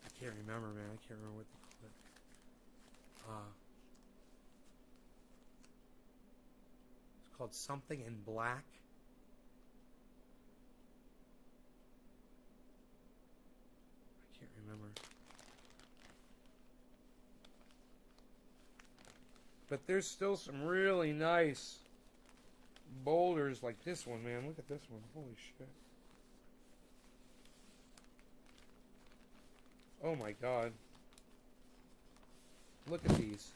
I can't remember, man. I can't remember what they call it. It's called something in black. I can't remember. But there's still some really nice boulders like this one, man. Look at this one. Holy shit. Oh my god. Look at these.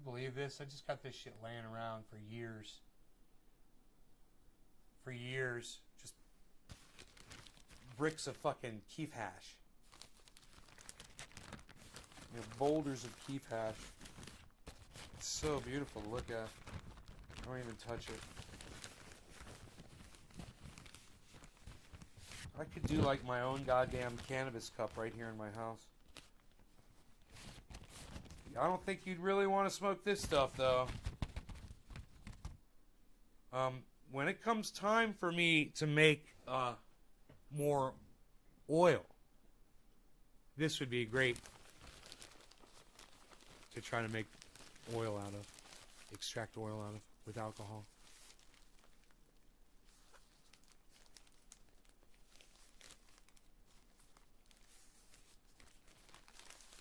Believe this? I just got this shit laying around for years. For years. Just bricks of fucking keef hash. You know, boulders of keef hash. It's so beautiful to look at. I don't even touch it. I could do like my own goddamn cannabis cup right here in my house. I don't think you'd really want to smoke this stuff, though. When it comes time for me to make more oil, this would be great to try to make oil out of, extract oil out of with alcohol.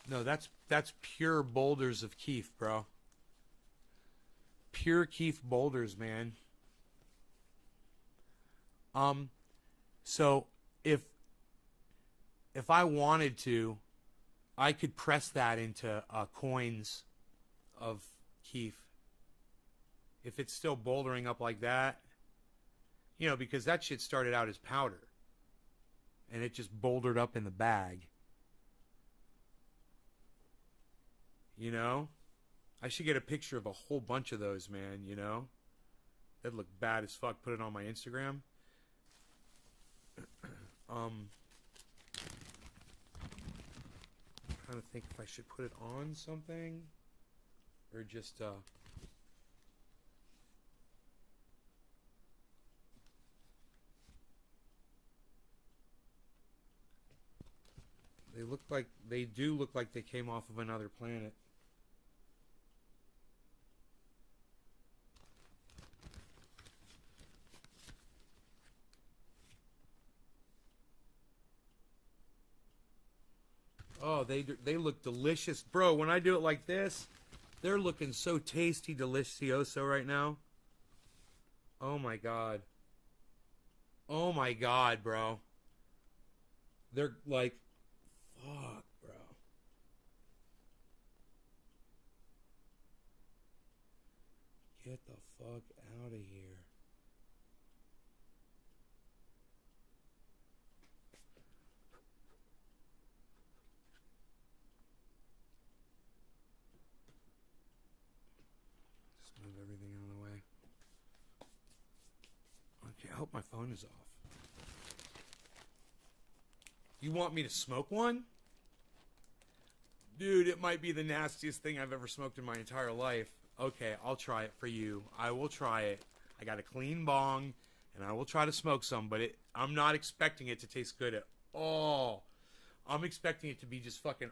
No, that's pure boulders of keef, bro. Pure keef boulders, man. So if I wanted to, I could press that into coins of keef. If it's still bouldering up like that, you know, because that shit started out as powder, and it just bouldered up in the bag. You know? I should get a picture of a whole bunch of those, man, you know? That'd look bad as fuck. Put it on my Instagram. I'm trying to think if I should put it on something. Or just, they do look like they came off of another planet. Oh, they look delicious. Bro, when I do it like this, they're looking so tasty, delicioso right now. Oh my god. Oh my god, bro. They're like, fuck, bro. Get the fuck out of here. Just move everything out of the way. Okay, I hope my phone is off. You want me to smoke one? Dude, it might be the nastiest thing I've ever smoked in my entire life. Okay, I'll try it for you. I will try it. I got a clean bong, and I will try to smoke some, but I'm not expecting it to taste good at all. I'm expecting it to be just fucking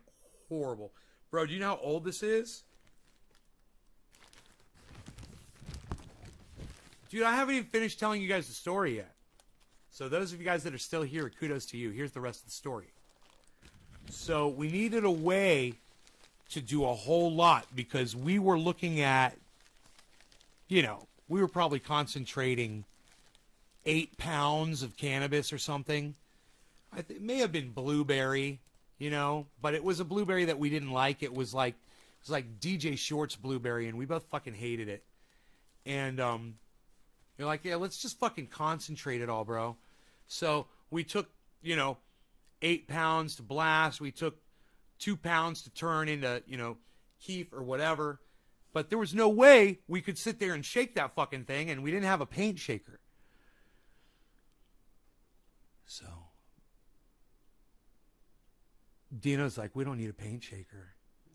horrible. Bro, do you know how old this is? Dude, I haven't even finished telling you guys the story yet. So those of you guys that are still here, kudos to you. Here's the rest of the story. So we needed a way to do a whole lot because we were looking at, we were probably concentrating 8 pounds of cannabis or something. It may have been blueberry, but it was a blueberry that we didn't like. It was like DJ Short's blueberry, and we both fucking hated it. And you're like, yeah, let's just fucking concentrate it all, bro. So we took, 8 pounds to blast. We took 2 pounds to turn into, keef or whatever. But there was no way we could sit there and shake that fucking thing, and we didn't have a paint shaker. So Dino's like, we don't need a paint shaker.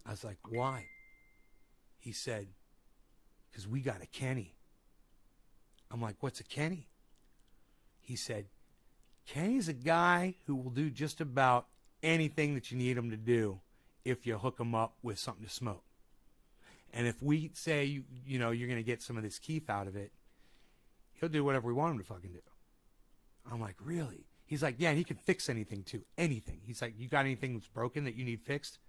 I was like, why? He said, because we got a Kenny. I'm like, what's a Kenny? He said, Kenny's a guy who will do just about anything that you need him to do if you hook him up with something to smoke. And if we say, you're going to get some of this keef out of it, he'll do whatever we want him to fucking do. I'm like, really? He's like, yeah, he can fix anything too. Anything. He's like, you got anything that's broken that you need fixed?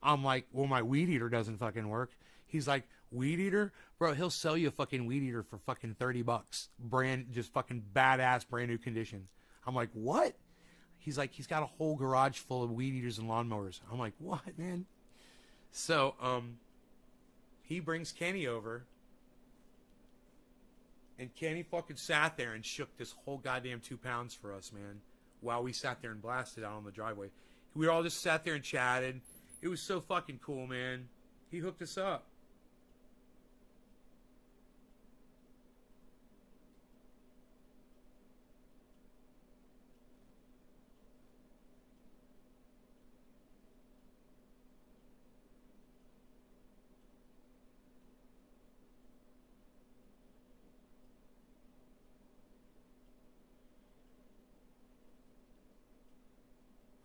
I'm like, well, my weed eater doesn't fucking work. He's like, weed eater? Bro, he'll sell you a fucking weed eater for fucking $30. Just fucking badass, brand new condition. I'm like, what? He's like, he's got a whole garage full of weed eaters and lawnmowers. I'm like, what, man? So, he brings Kenny over. And Kenny fucking sat there and shook this whole goddamn 2 pounds for us, man. While we sat there and blasted out on the driveway. We all just sat there and chatted. It was so fucking cool, man. He hooked us up.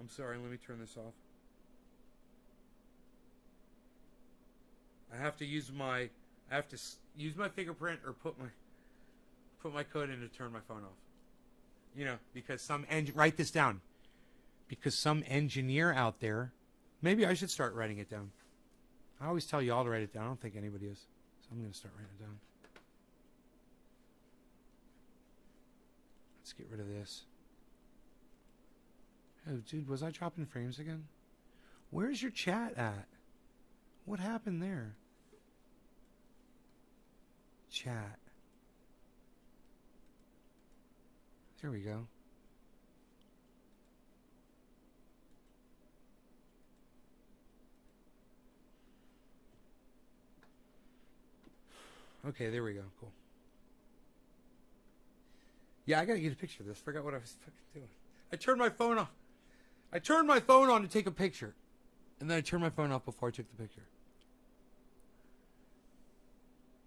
I'm sorry, let me turn this off. I have to use my fingerprint or put my code in to turn my phone off. Because write this down. Because some engineer out there, maybe I should start writing it down. I always tell y'all to write it down. I don't think anybody is. So I'm going to start writing it down. Let's get rid of this. Oh, dude, was I dropping frames again? Where's your chat at? What happened there? Chat. There we go. Okay, there we go. Cool. Yeah, I gotta get a picture of this. Forgot what I was fucking doing. I turned my phone off. I turned my phone on to take a picture. And then I turned my phone off before I took the picture.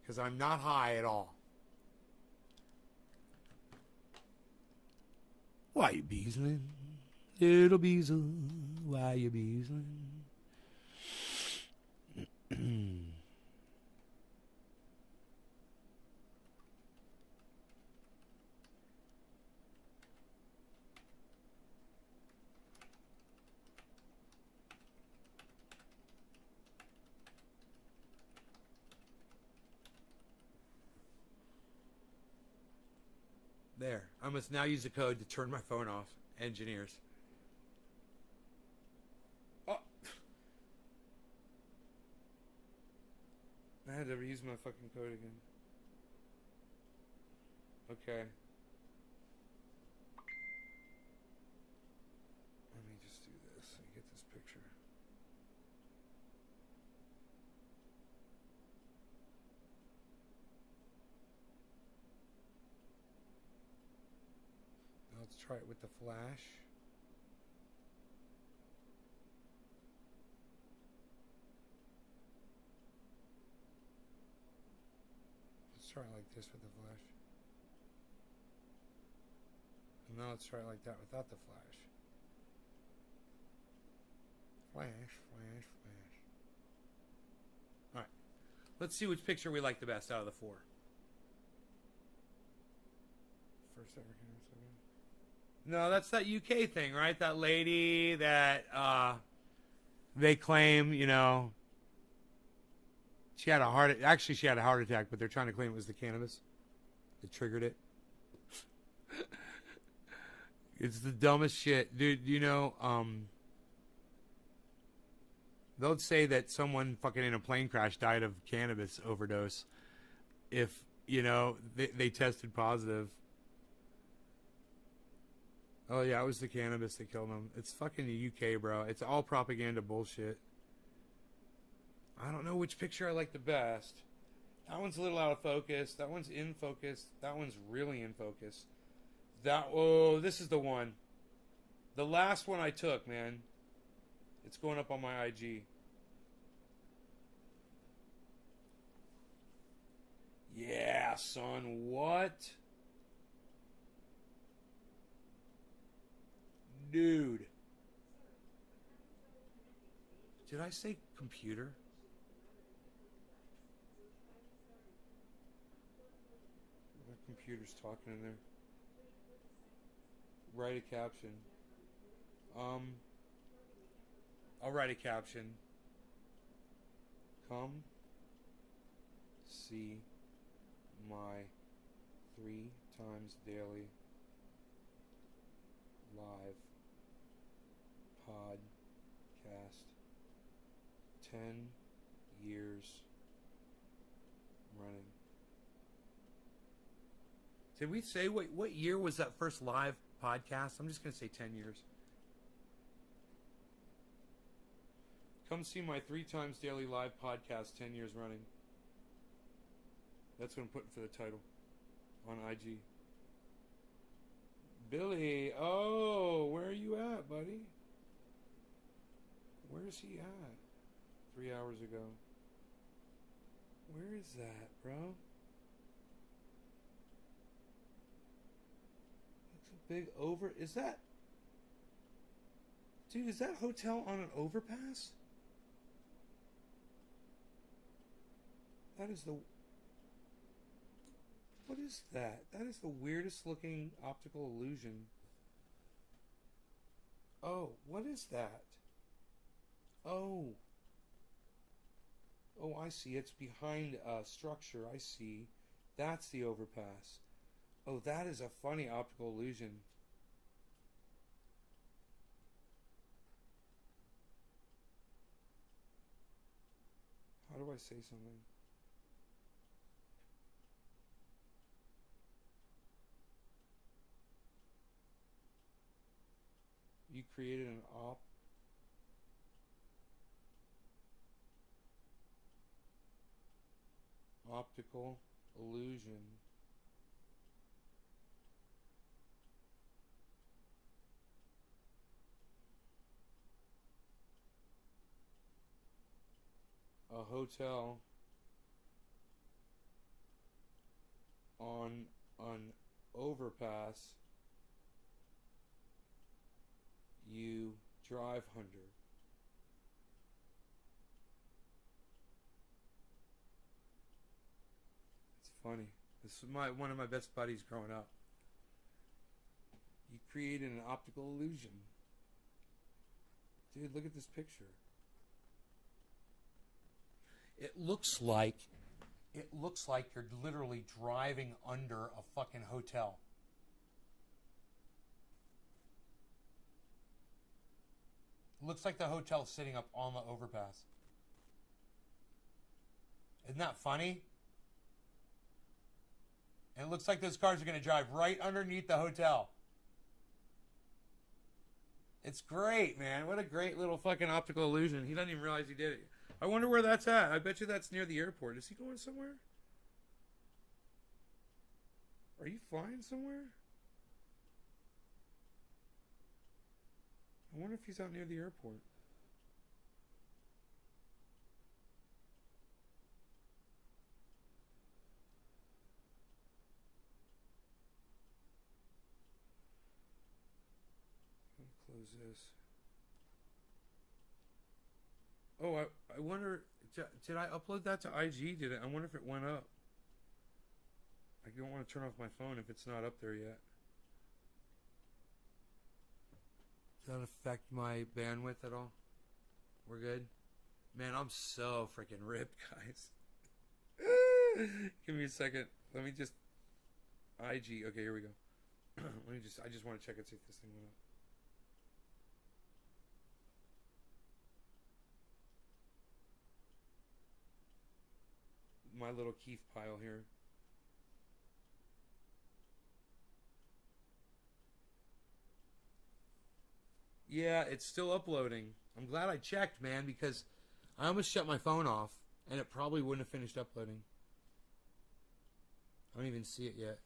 Because I'm not high at all. Why you beasling? Little beazle. Why you beasling? There. I must now use the code to turn my phone off. Engineers. Oh. I had to reuse my fucking code again. Okay. Let me just do this and get this picture. Now let's try it with the flash. Let's try it like this with the flash. And now let's try it like that without the flash. Flash, flash, flash. Alright. Let's see which picture we like the best out of the four. First ever camera. No, that's that UK thing, right? That lady that they claim, you know, she had a heart. Actually, she had a heart attack, but they're trying to claim it was the cannabis that triggered it. It's the dumbest shit, dude. You know, they'll say that someone fucking in a plane crash died of cannabis overdose if, you know, they tested positive. Oh, yeah, it was the cannabis that killed him. It's fucking the UK, bro. It's all propaganda bullshit. I don't know which picture I like the best. That one's a little out of focus. That one's in focus. That one's really in focus. Oh, this is the one. The last one I took, man. It's going up on my IG. Yeah, son, what? Dude. Did I say computer? My computer's talking in there. Write a caption. I'll write a caption. Come see my 3 times daily live podcast 10 years running. Did we say what year was that first live podcast? I'm just going to say 10 years. Come see my 3 times daily live podcast 10 years running. That's what I'm putting for the title on IG. Billy, oh, where are you at, buddy? Where's he at? 3 hours ago. Where is that, bro? Looks a big over. Is that... Dude, is that hotel on an overpass? That is the... What is that? That is the weirdest looking optical illusion. Oh, what is that? Oh. Oh, I see. It's behind a structure. I see. That's the overpass. Oh, that is a funny optical illusion. How do I say something? You created an optical illusion. A hotel on an overpass you drive under. It's funny. This is one of my best buddies growing up. You created an optical illusion. Dude, look at this picture. It looks like you're literally driving under a fucking hotel. Looks like the hotel's sitting up on the overpass. Isn't that funny? And it looks like those cars are going to drive right underneath the hotel. It's great, man. What a great little fucking optical illusion. He doesn't even realize he did it. I wonder where that's at. I bet you that's near the airport. Is he going somewhere? Are you flying somewhere? I wonder if he's out near the airport. Close this. Oh, I wonder, did I upload that to IG? Did it? I wonder if it went up. I don't want to turn off my phone if it's not up there yet. Does that affect my bandwidth at all? We're good? Man, I'm so freaking ripped, guys. Give me a second. Let me just... IG. Okay, here we go. I just want to check and see if this thing went up. My little Keith pile here. Yeah, it's still uploading. I'm glad I checked, man, because I almost shut my phone off, and it probably wouldn't have finished uploading. I don't even see it yet.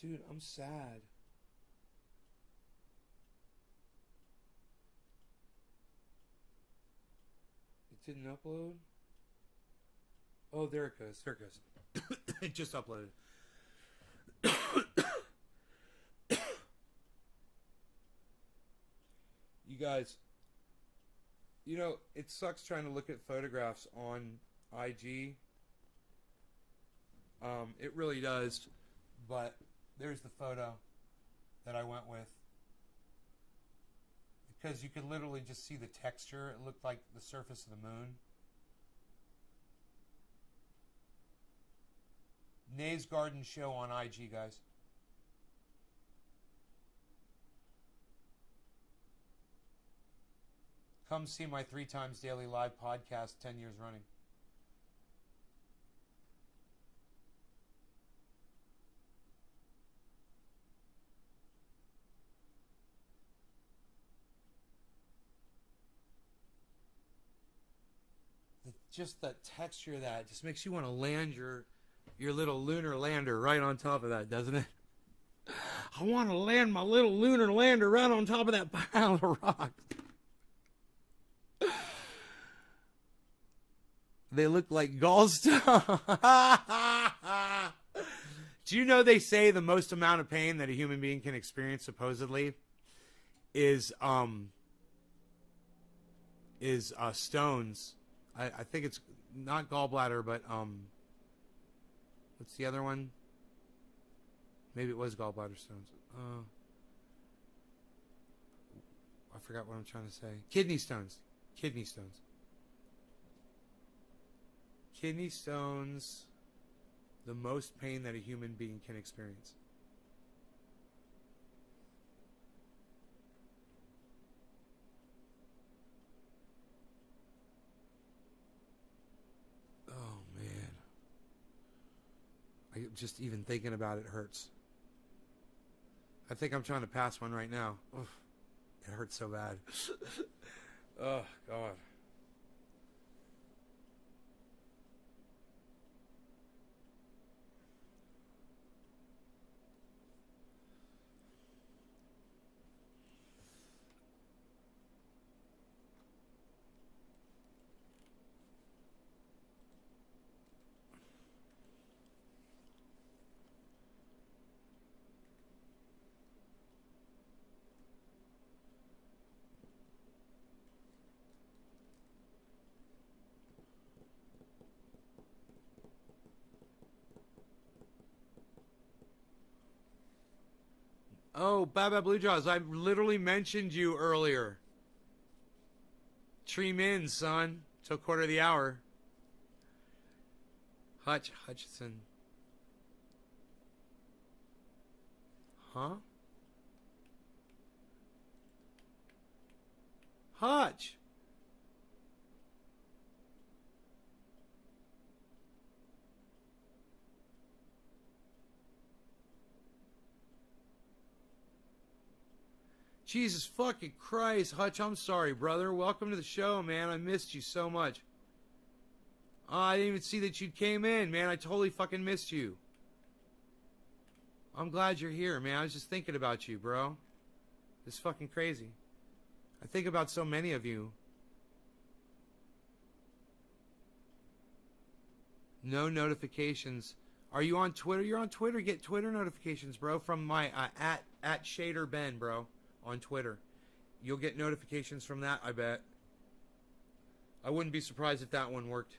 Dude, I'm sad. It didn't upload? Oh, there it goes. There it goes. It just uploaded. You guys, you know, it sucks trying to look at photographs on IG. It really does. But there's the photo that I went with. Because you could literally just see the texture. It looked like the surface of the moon. Nay's Garden Show on IG, guys. Come see my 3 times daily live podcast, 10 years running. Just the texture of that just makes you want to land your little lunar lander right on top of that, doesn't it? I want to land my little lunar lander right on top of that pile of rocks. They look like gallstones. Do you know they say the most amount of pain that a human being can experience, supposedly, is stones. I think it's not gallbladder, but what's the other one? Maybe it was gallbladder stones. I forgot what I'm trying to say. Kidney stones. Kidney stones. Kidney stones, the most pain that a human being can experience. Just even thinking about it hurts. I think I'm trying to pass one right now. Oof, it hurts so bad. Oh, God. Oh, Baba Blue Jaws, I literally mentioned you earlier. Tree Min, son. Till quarter of the hour. Hutchison. Huh? Hutch. Jesus fucking Christ, Hutch, I'm sorry, brother. Welcome to the show, man. I missed you so much. I didn't even see that you came in, man. I totally fucking missed you. I'm glad you're here, man. I was just thinking about you, bro. It's fucking crazy. I think about so many of you. No notifications. Are you on Twitter? You're on Twitter. Get Twitter notifications, bro, from my at Shader Ben, bro, on Twitter. You'll get notifications from that, I bet. I wouldn't be surprised if that one worked.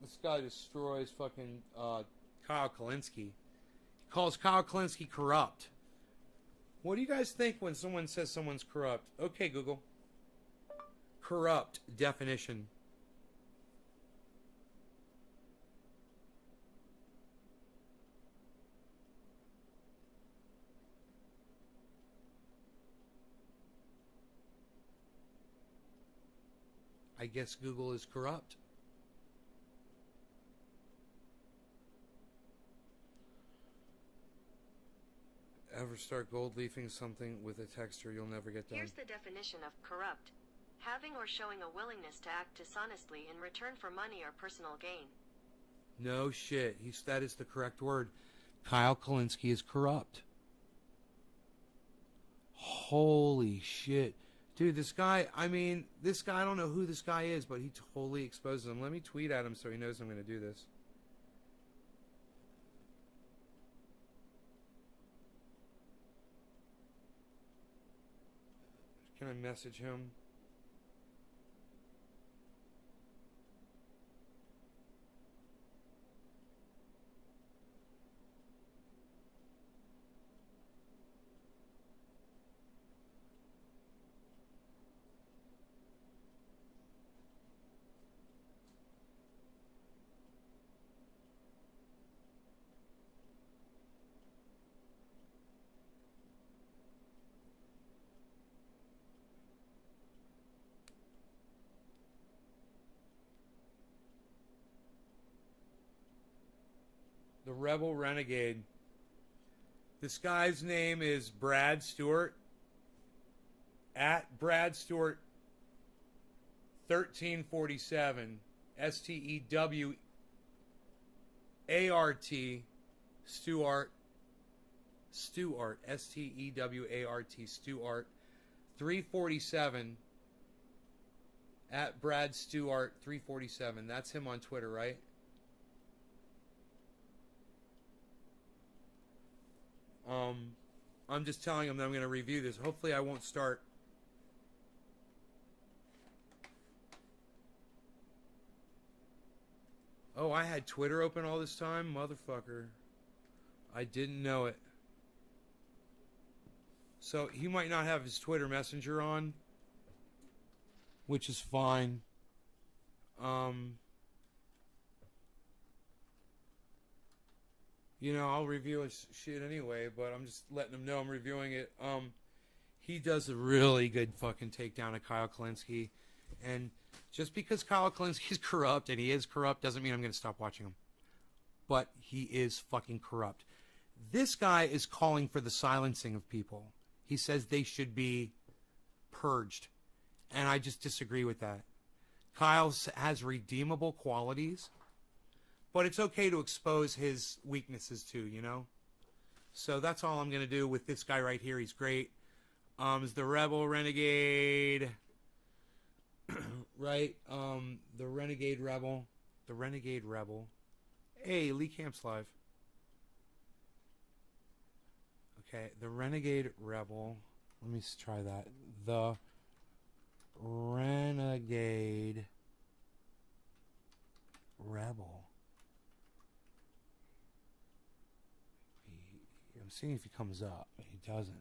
This guy destroys fucking Kyle Kalinske. He calls Kyle Kalinske corrupt. What do you guys think when someone says someone's corrupt? Okay, Google. Corrupt definition. I guess Google is corrupt. Ever start gold leafing something with a texture, you'll never get done. Here's the definition of corrupt. Having or showing a willingness to act dishonestly in return for money or personal gain. No shit. That is the correct word. Kyle Kalinske is corrupt. Holy shit. Dude, this guy, I don't know who this guy is, but he totally exposes him. Let me tweet at him so he knows I'm going to do this. Can I message him? The Rebel Renegade. This guy's name is Brad Stewart. At Brad Stewart 1347. Stewart. Stewart. Stewart. Stewart. Stewart. 347. At Brad Stewart 347. That's him on Twitter, right? I'm just telling him that I'm going to review this. Hopefully I won't start. Oh, I had Twitter open all this time? Motherfucker. I didn't know it. So he might not have his Twitter Messenger on, which is fine. You know, I'll review his shit anyway, but I'm just letting him know I'm reviewing it. He does a really good fucking takedown of Kyle Kalinske. And just because Kyle Kalinske is corrupt, and he is corrupt, doesn't mean I'm going to stop watching him. But he is fucking corrupt. This guy is calling for the silencing of people. He says they should be purged. And I just disagree with that. Kyle has redeemable qualities. But it's okay to expose his weaknesses too, you know? So that's all I'm going to do with this guy right here. He's great. Is the Rebel Renegade, right? The Renegade Rebel. The Renegade Rebel. Hey, Lee Camp's live. Okay, the Renegade Rebel. Let me try that. The Renegade Rebel. I'm seeing if he comes up. He doesn't.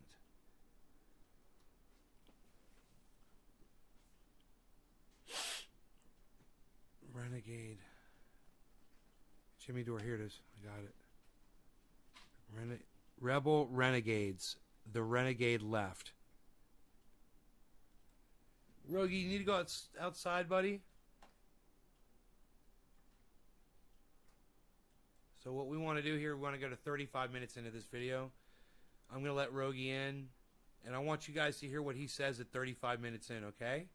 Renegade. Jimmy Dore, here it is. I got it. Rebel Renegades. The Renegade left. Rogie, you need to go outside, buddy. So what we want to do here, we want to go to 35 minutes into this video. I'm going to let Rogie in, and I want you guys to hear what he says at 35 minutes in, okay?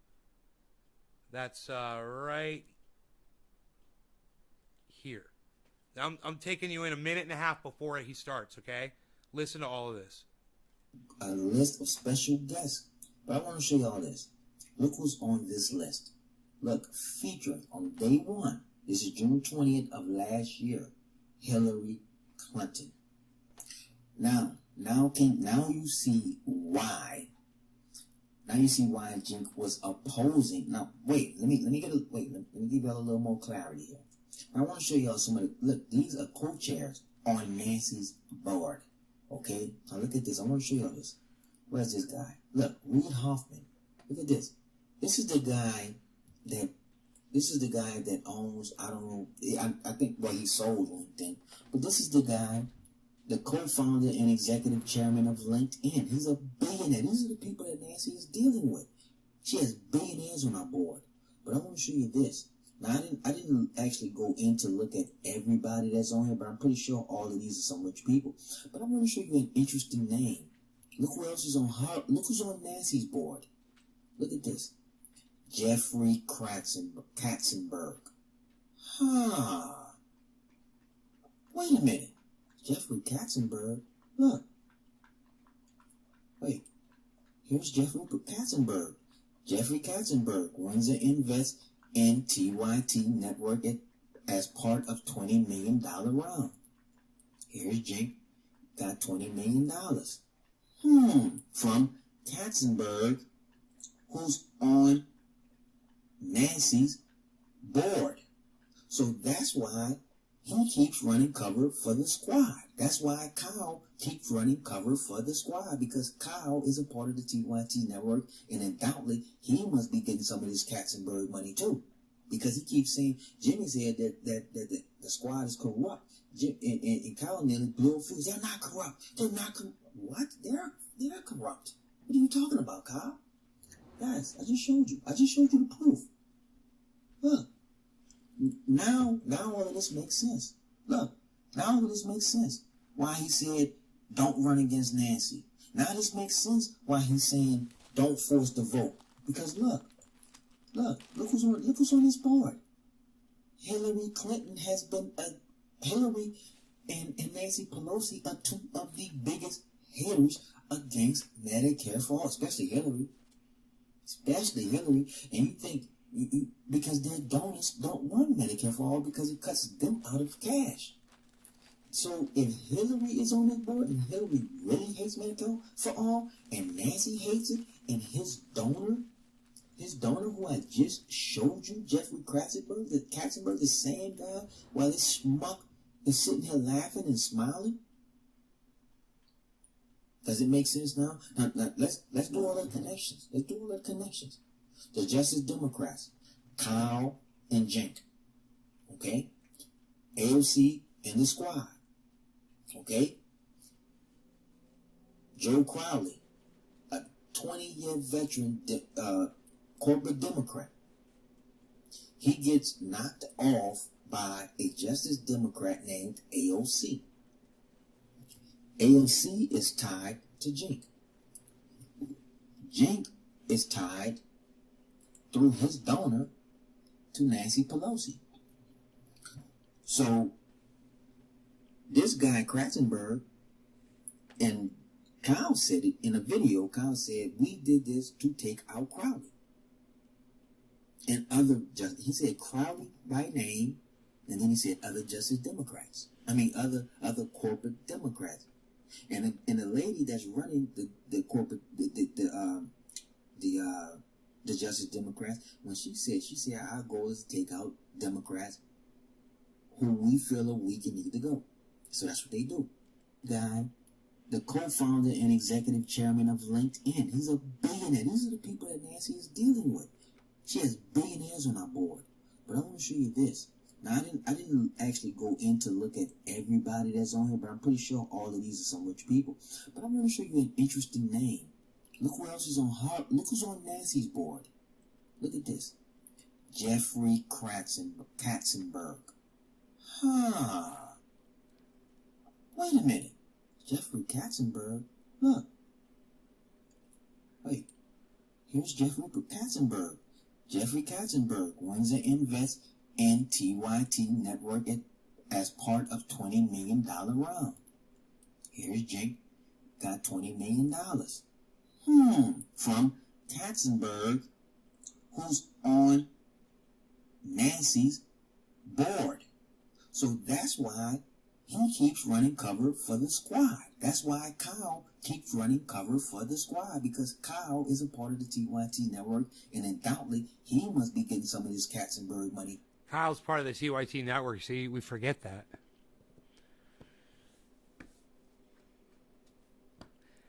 That's right here. I'm taking you in a minute and a half before he starts, okay? Listen to all of this. A list of special guests. But I want to show you all this. Look who's on this list. Look, featuring on day one. This is June 20th of last year. Hillary Clinton. Now you see why. Now you see why Jink was opposing. Now wait, let me give you all a little more clarity here. Now, I want to show y'all some of the, look, these are co-chairs on Nancy's board. Okay? Now look at this. I want to show y'all this. Where's this guy? Look, Reid Hoffman. Look at this. This is the guy that owns, I don't know, I think, well, he sold LinkedIn. But this is the guy, the co-founder and executive chairman of LinkedIn. He's a billionaire. These are the people that Nancy is dealing with. She has billionaires on our board. But I want to show you this. Now, I didn't actually go in to look at everybody that's on here, but I'm pretty sure all of these are some rich people. But I want to show you an interesting name. Look who else is on her. Look who's on Nancy's board. Look at this. Jeffrey Katzenberg. Wait a minute. Jeffrey Katzenberg. Look. Wait. Here's Jeffrey Katzenberg. Jeffrey Katzenberg runs and invests in TYT Network as part of $20 million round. Here's Jake, got $20 million. From Katzenberg, who's on Nancy's board. So that's why he keeps running cover for the squad. That's why Kyle keeps running cover for the squad, because Kyle is a part of the TYT network, and undoubtedly he must be getting some of this Katzenberg money too, because he keeps saying, Jimmy said that the squad is corrupt. And Kyle nearly blew a fuse. They're not corrupt. They're not corrupt. What? They're corrupt. What are you talking about, Kyle? Guys, I just showed you. The proof. Look. Now all of this makes sense. Look, now all of this makes sense. Why he said, don't run against Nancy. Now this makes sense why he's saying, don't force the vote. Because look who's on this board. Hillary Clinton has been, Hillary and Nancy Pelosi are two of the biggest haters against Medicare for all, especially Hillary. And you think, because their donors don't want Medicare for all because it cuts them out of cash. So if Hillary is on this board and Hillary really hates Medicare for all and Nancy hates it, and his donor who I just showed you, Jeffrey Katzenberg, the same guy, while this schmuck is sitting here laughing and smiling. Does it make sense now? Now let's do all the connections. The Justice Democrats, Kyle and Jink. Okay? AOC and the squad. Okay? Joe Crowley, a 20-year veteran corporate Democrat. He gets knocked off by a Justice Democrat named AOC. AOC is tied to Jink. Jink is tied through his donor to Nancy Pelosi. So this guy Kratzenberg, and Kyle said it in a video. Kyle said, we did this to take out Crowley. And he said Crowley by name, and then he said other Justice Democrats. I mean, other corporate Democrats. And the lady that's running the corporate, the Justice Democrats, when she said our goal is to take out Democrats who we feel are weak and need to go. So that's what they do. Guy, the co-founder and executive chairman of LinkedIn, he's a billionaire. These are the people that Nancy is dealing with. She has billionaires on our board. But I want to show you this. Now, I didn't actually go in to look at everybody that's on here, but I'm pretty sure all of these are some rich people. But I'm going to show you an interesting name. Look who else is on her. Look who's on Nancy's board. Look at this. Jeffrey Katzenberg. Huh. Wait a minute. Jeffrey Katzenberg. Look. Wait. Here's Jeffrey Katzenberg. Jeffrey Katzenberg, Windsor Invest and TYT Network as part of $20 million round. Here's Jake, got $20 million. From Katzenberg, who's on Nancy's board. So that's why he keeps running cover for the squad. That's why Kyle keeps running cover for the squad, because Kyle is a part of the TYT network, and undoubtedly he must be getting some of this Katzenberg money. Kyle's part of the TYT network. See, we forget that.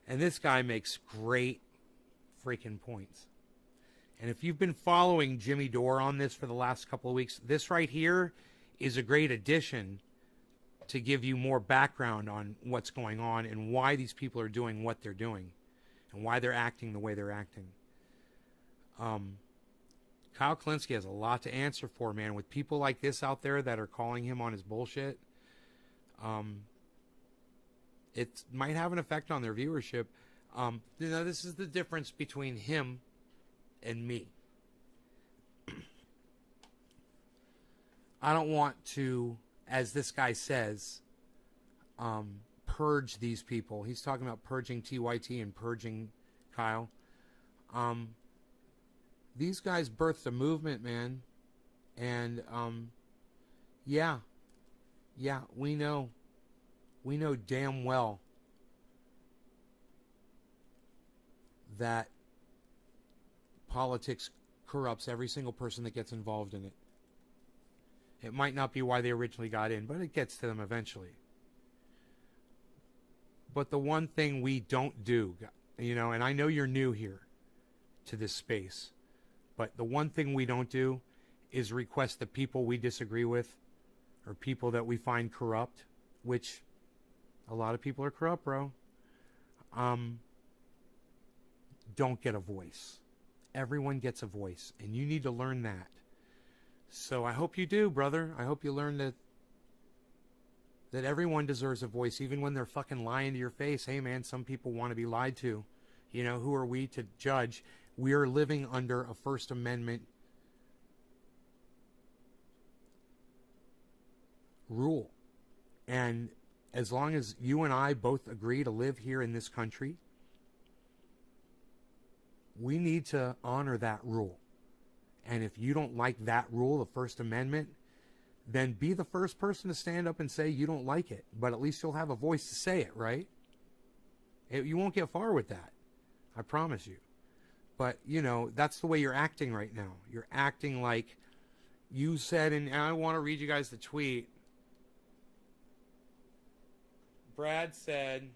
And this guy makes great freaking points. And if you've been following Jimmy Dore on this for the last couple of weeks, this right here is a great addition to give you more background on what's going on and why these people are doing what they're doing and why they're acting the way they're acting. Kyle Klinsky has a lot to answer for, man. With people like this out there that are calling him on his bullshit, it might have an effect on their viewership. This is the difference between him and me. I don't want to, as this guy says, purge these people. He's talking about purging TYT and purging Kyle. These guys birthed a movement, man. And, yeah, we know damn well that politics corrupts every single person that gets involved in it. It might not be why they originally got in, but it gets to them eventually. But the one thing we don't do, and I know you're new here to this space, but the one thing we don't do is request the people we disagree with or people that we find corrupt, which a lot of people are corrupt, bro, don't get a voice. Everyone gets a voice, and you need to learn that. So I hope you do, brother. I hope you learn that everyone deserves a voice, even when they're fucking lying to your face. Hey, man, some people want to be lied to. Who are we to judge? We are living under a First Amendment rule. And as long as you and I both agree to live here in this country, we need to honor that rule. And if you don't like that rule, the First Amendment, then be the first person to stand up and say you don't like it. But at least you'll have a voice to say it, right? You won't get far with that. I promise you. But, that's the way you're acting right now. You're acting like you said, and I want to read you guys the tweet. Brad said,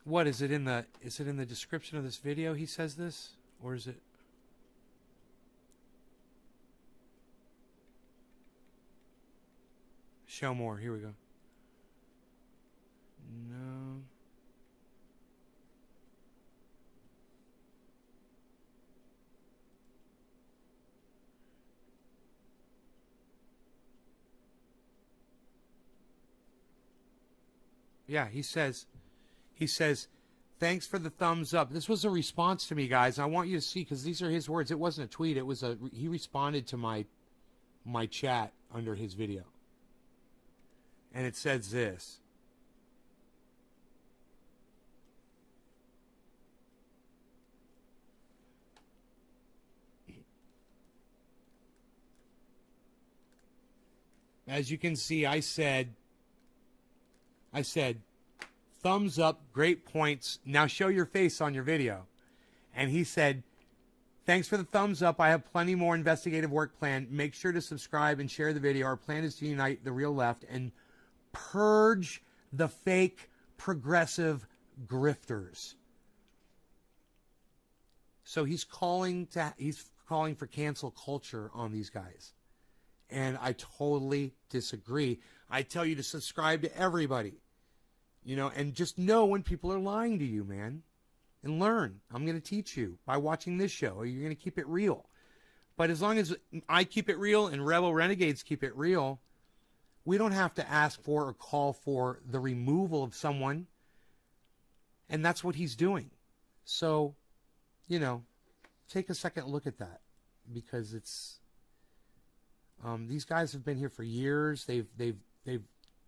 what is it in the description of this video he says this, or is it show more? Here we go. No. Yeah, he says, Thanks for the thumbs up. This was a response to me, guys. I want you to see, because these are his words. It wasn't a tweet. It was he responded to my chat under his video. And it says this. As you can see, I said, thumbs up, great points. Now show your face on your video. And he said, thanks for the thumbs up. I have plenty more investigative work planned. Make sure to subscribe and share the video. Our plan is to unite the real left and purge the fake progressive grifters. So he's calling for cancel culture on these guys. And I totally disagree. I tell you to subscribe to everybody. You know, and just know when people are lying to you, man. And learn. I'm going to teach you by watching this show. Or you're going to keep it real. But as long as I keep it real and Rebel Renegades keep it real, we don't have to ask for or call for the removal of someone. And that's what he's doing. So, you know, take a second look at that. Because it's... these guys have been here for years. They've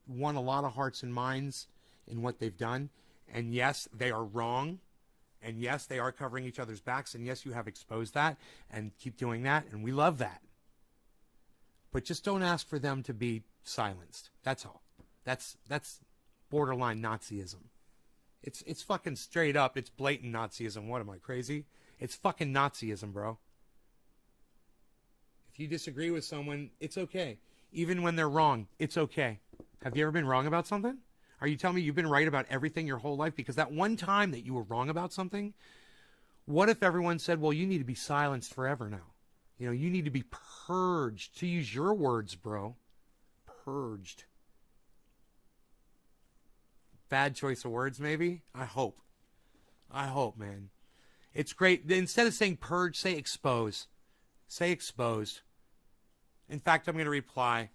won a lot of hearts and minds in what they've done. And yes, they are wrong. And yes, they are covering each other's backs. And yes, you have exposed that and keep doing that. And we love that. But just don't ask for them to be silenced. That's all. That's borderline Nazism. It's fucking straight up. It's blatant Nazism. What am I, crazy? It's fucking Nazism, bro. If you disagree with someone, it's okay. Even when they're wrong, it's okay. Have you ever been wrong about something? Are you telling me you've been right about everything your whole life? Because that one time that you were wrong about something, what if everyone said, well, you need to be silenced forever now? You know, you need to be purged. To use your words, bro. Purged. Bad choice of words, maybe? I hope. I hope, man. It's great. Instead of saying purge, say expose. Say exposed. In fact, I'm going to reply.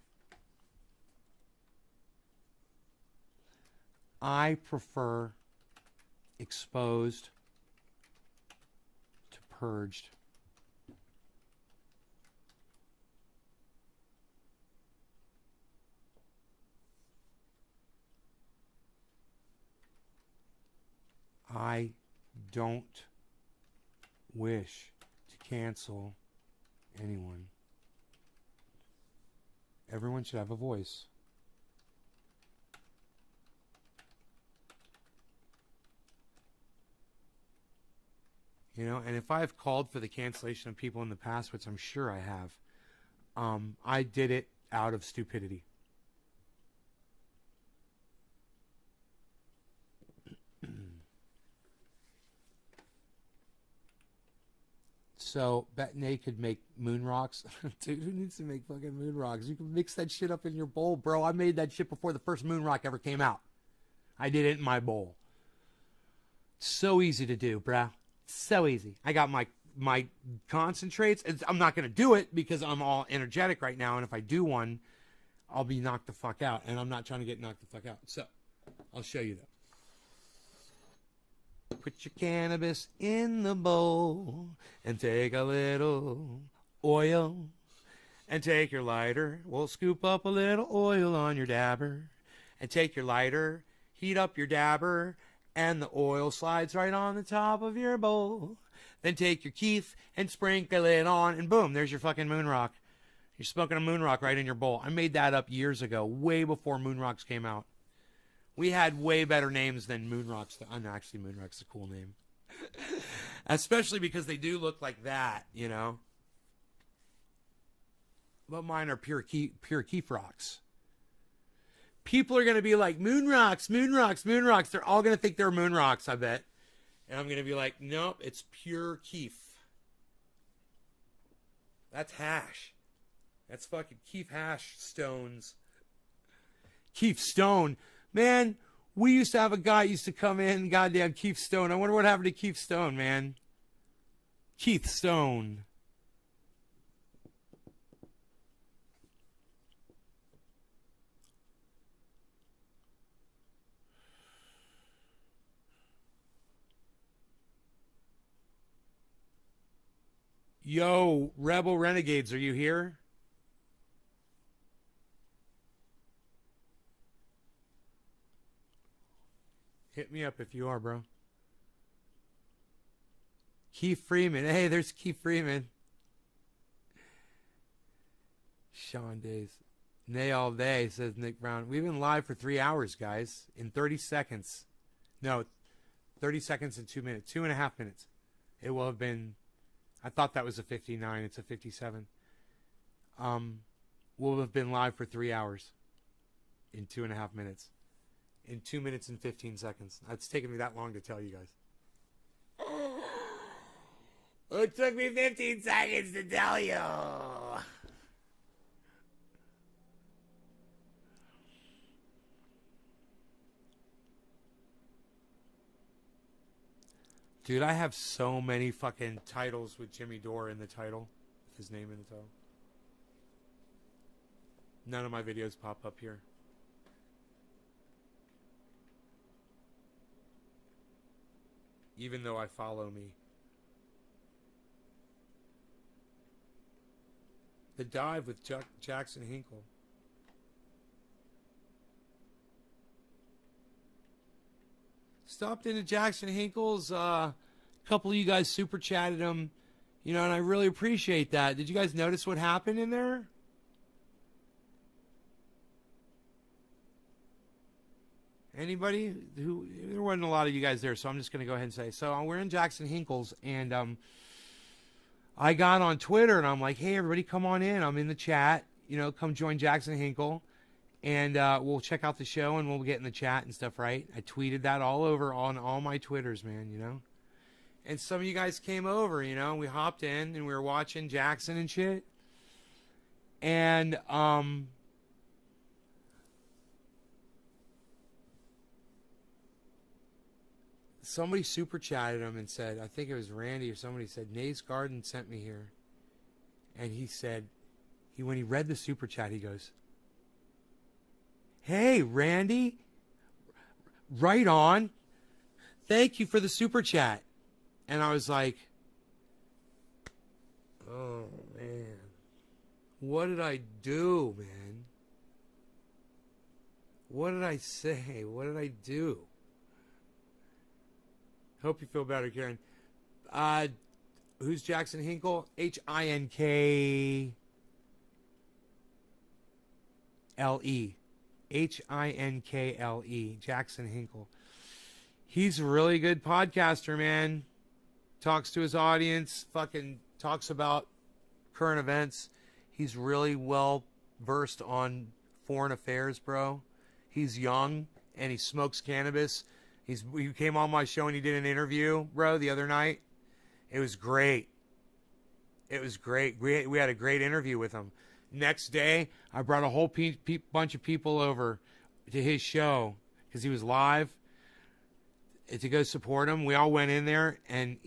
I prefer exposed to purged. I don't wish to cancel anyone. Everyone should have a voice. You know, and if I've called for the cancellation of people in the past, which I'm sure I have, I did it out of stupidity. So, Bettany could make moon rocks. Dude, who needs to make fucking moon rocks? You can mix that shit up in your bowl, bro. I made that shit before the first moon rock ever came out. I did it in my bowl. So easy to do, bro. So easy. I got my concentrates. I'm not going to do it because I'm all energetic right now. And if I do one, I'll be knocked the fuck out. And I'm not trying to get knocked the fuck out. So, I'll show you though. Put your cannabis in the bowl and take a little oil and take your lighter. We'll scoop up a little oil on your dabber and take your lighter, heat up your dabber, and the oil slides right on the top of your bowl. Then take your keef and sprinkle it on, and boom, there's your fucking moon rock. You're smoking a moon rock right in your bowl. I made that up years ago, way before moon rocks came out. We had way better names than moon rocks. Actually, moon rock's a cool name. Especially because they do look like that, you know. But mine are pure keef rocks. People are going to be like, moon rocks, moon rocks, moon rocks. They're all going to think they're moon rocks, I bet. And I'm going to be like, nope, it's pure keef. That's hash. That's fucking keef hash stones. Keef stone. Man, we used to have a guy used to come in, goddamn Keith Stone. I wonder what happened to Keith Stone, man. Keith Stone. Yo, Rebel Renegades, are you here? Hit me up if you are, bro. Keith Freeman. Hey, there's Keith Freeman. Sean Days. Nay all day, says Nick Brown. We've been live for 3 hours, guys. In 30 seconds. No, 30 seconds and 2 minutes. 2.5 minutes. It will have been... I thought that was a 59. It's a 57. We'll have been live for 3 hours. In 2.5 minutes. In 2 minutes and 15 seconds. It's taken me that long to tell you guys. It took me 15 seconds to tell you. Dude, I have so many fucking titles with Jimmy Dore in the title. His name in the title. None of my videos pop up here. Even though I follow me. The Dive with Jackson Hinkle. Stopped into Jackson Hinkle's. A couple of you guys super chatted him. You know, and I really appreciate that. Did you guys notice what happened in there? Anybody? There wasn't a lot of you guys there, so I'm just going to go ahead and say. So we're in Jackson Hinkle's, and I got on Twitter, and I'm like, hey, everybody, come on in. I'm in the chat. You know, come join Jackson Hinkle. And we'll check out the show, and we'll get in the chat and stuff, right? I tweeted that all over on all my Twitters, man, you know? And some of you guys came over, you know? We hopped in, and we were watching Jackson and shit. And somebody super chatted him and said, I think it was Randy or somebody said, Nays Garden sent me here. And he said, when he read the super chat, he goes, hey, Randy, right on. Thank you for the super chat. And I was like, oh, man. What did I do, man? What did I say? What did I do? Hope you feel better, Karen. Who's Jackson Hinkle? Hinkle. Hinkle. Jackson Hinkle. He's a really good podcaster, man. Talks to his audience. Fucking talks about current events. He's really well versed on foreign affairs, bro. He's young and he smokes cannabis. He came on my show and he did an interview, bro, the other night. It was great. It was great. We had a great interview with him. Next day, I brought a whole bunch of people over to his show because he was live to go support him. We all went in there, and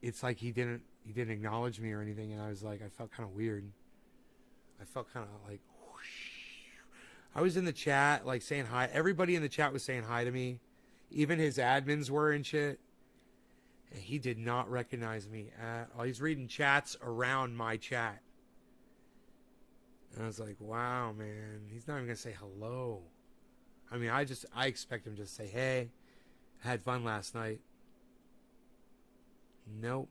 it's like he didn't acknowledge me or anything, and I was like, I felt kind of weird. I felt kind of like, whoosh. I was in the chat, like saying hi. Everybody in the chat was saying hi to me. Even his admins were and shit. And he did not recognize me at all. He's reading chats around my chat. And I was like, wow, man. He's not even going to say hello. I mean, I expect him to say, hey, I had fun last night. Nope.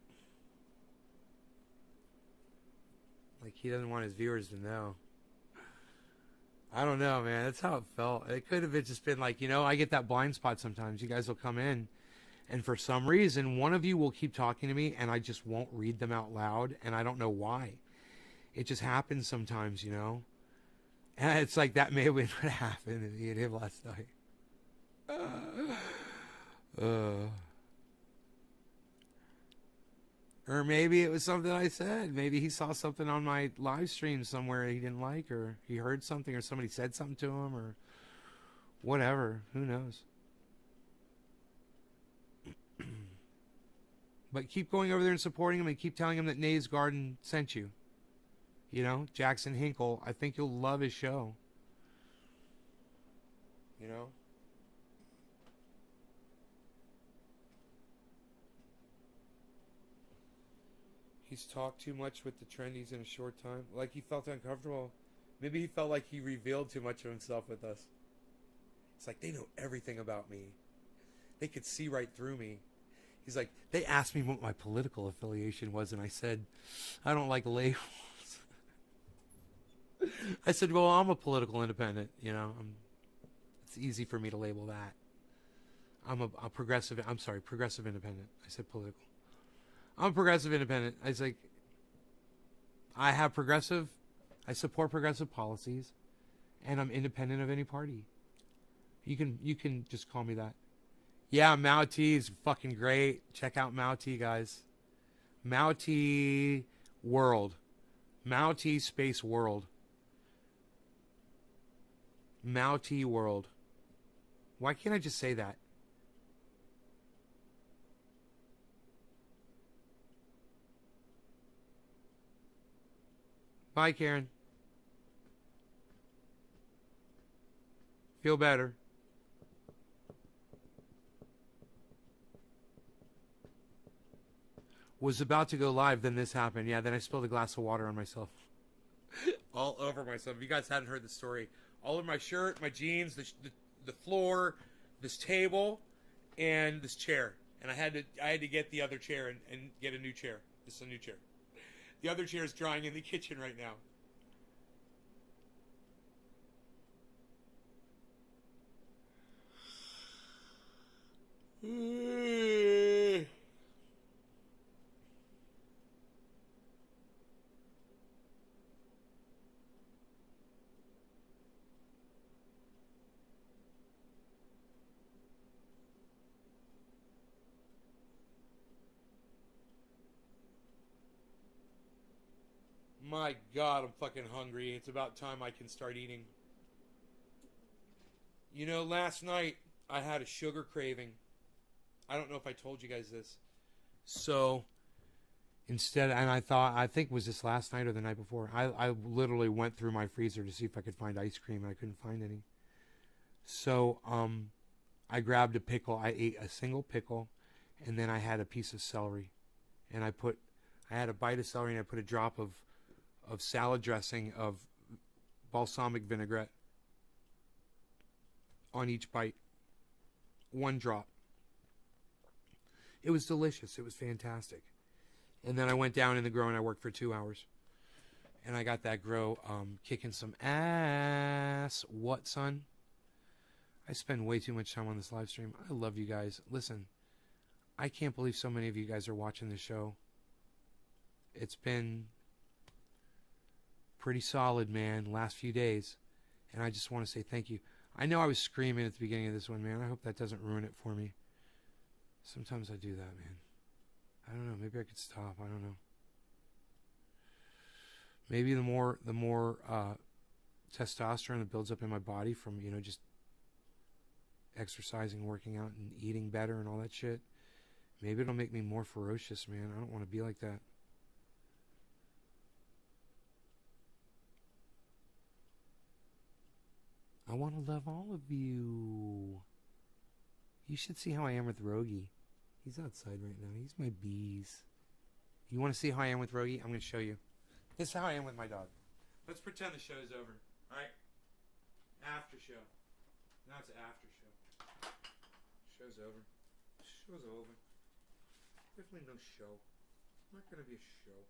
Like, he doesn't want his viewers to know. I don't know, man. That's how it felt. It could have just been like, you know, I get that blind spot sometimes. You guys will come in, and for some reason, one of you will keep talking to me, and I just won't read them out loud, and I don't know why. It just happens sometimes, you know? And it's like that may have been what happened to me and him last night. Or maybe it was something I said. Maybe he saw something on my live stream somewhere he didn't like, or he heard something, or somebody said something to him, or whatever. Who knows? But keep going over there and supporting him, and keep telling him that Nays Garden sent you. You know, Jackson Hinkle. I think you'll love his show. You know? He's talked too much with the trendies in a short time. Like he felt uncomfortable. Maybe he felt like he revealed too much of himself with us. It's like they know everything about me. They could see right through me. He's like, they asked me what my political affiliation was, and I said, I don't like labels. I said, well, I'm a political independent, you know. It's easy for me to label that. I'm a progressive, I'm sorry, progressive independent. I said political. I'm a progressive independent. I was like, I support progressive policies, and I'm independent of any party. You can just call me that. Yeah, Mao T is fucking great. Check out Mao T, guys. Mao T World. Mao T Space World. Mao T World. Why can't I just say that? Bye, Karen. Feel better. Was about to go live, then this happened. Yeah, then I spilled a glass of water on myself. All over myself. If you guys hadn't heard the story, all over my shirt, my jeans, the floor, this table, and this chair. And I had to get the other chair and get a new chair. This is a new chair. The other chair is drying in the kitchen right now. My God, I'm fucking hungry. It's about time I can start eating. You know, last night I had a sugar craving. I don't know if I told you guys this. So instead, and I think it was this last night or the night before, I literally went through my freezer to see if I could find ice cream, and I couldn't find any. So I grabbed a pickle. I ate a single pickle, and then I had a piece of celery, and I had a bite of celery, and I put a drop of salad dressing of balsamic vinaigrette on each bite. One drop. It was delicious. It was fantastic. And then I went down in the grow and I worked for 2 hours. And I got that grow kicking some ass. What, son? I spend way too much time on this live stream. I love you guys. Listen, I can't believe so many of you guys are watching the show. It's been pretty solid, man, last few days. And I just want to say thank you. I know I was screaming at the beginning of this one, man. I hope that doesn't ruin it for me. Sometimes I do that, man. I don't know. Maybe I could stop. I don't know. Maybe the more testosterone that builds up in my body from, you know, just exercising, working out, and eating better and all that shit, maybe it'll make me more ferocious, man. I don't want to be like that. I want to love all of you. You should see how I am with Rogie. He's outside right now. He's my bees. You want to see how I am with Rogie? I'm going to show you. This is how I am with my dog. Let's pretend the show's over. All right? After show. Now it's after show. Show's over. Show's over. Definitely no show. Not going to be a show.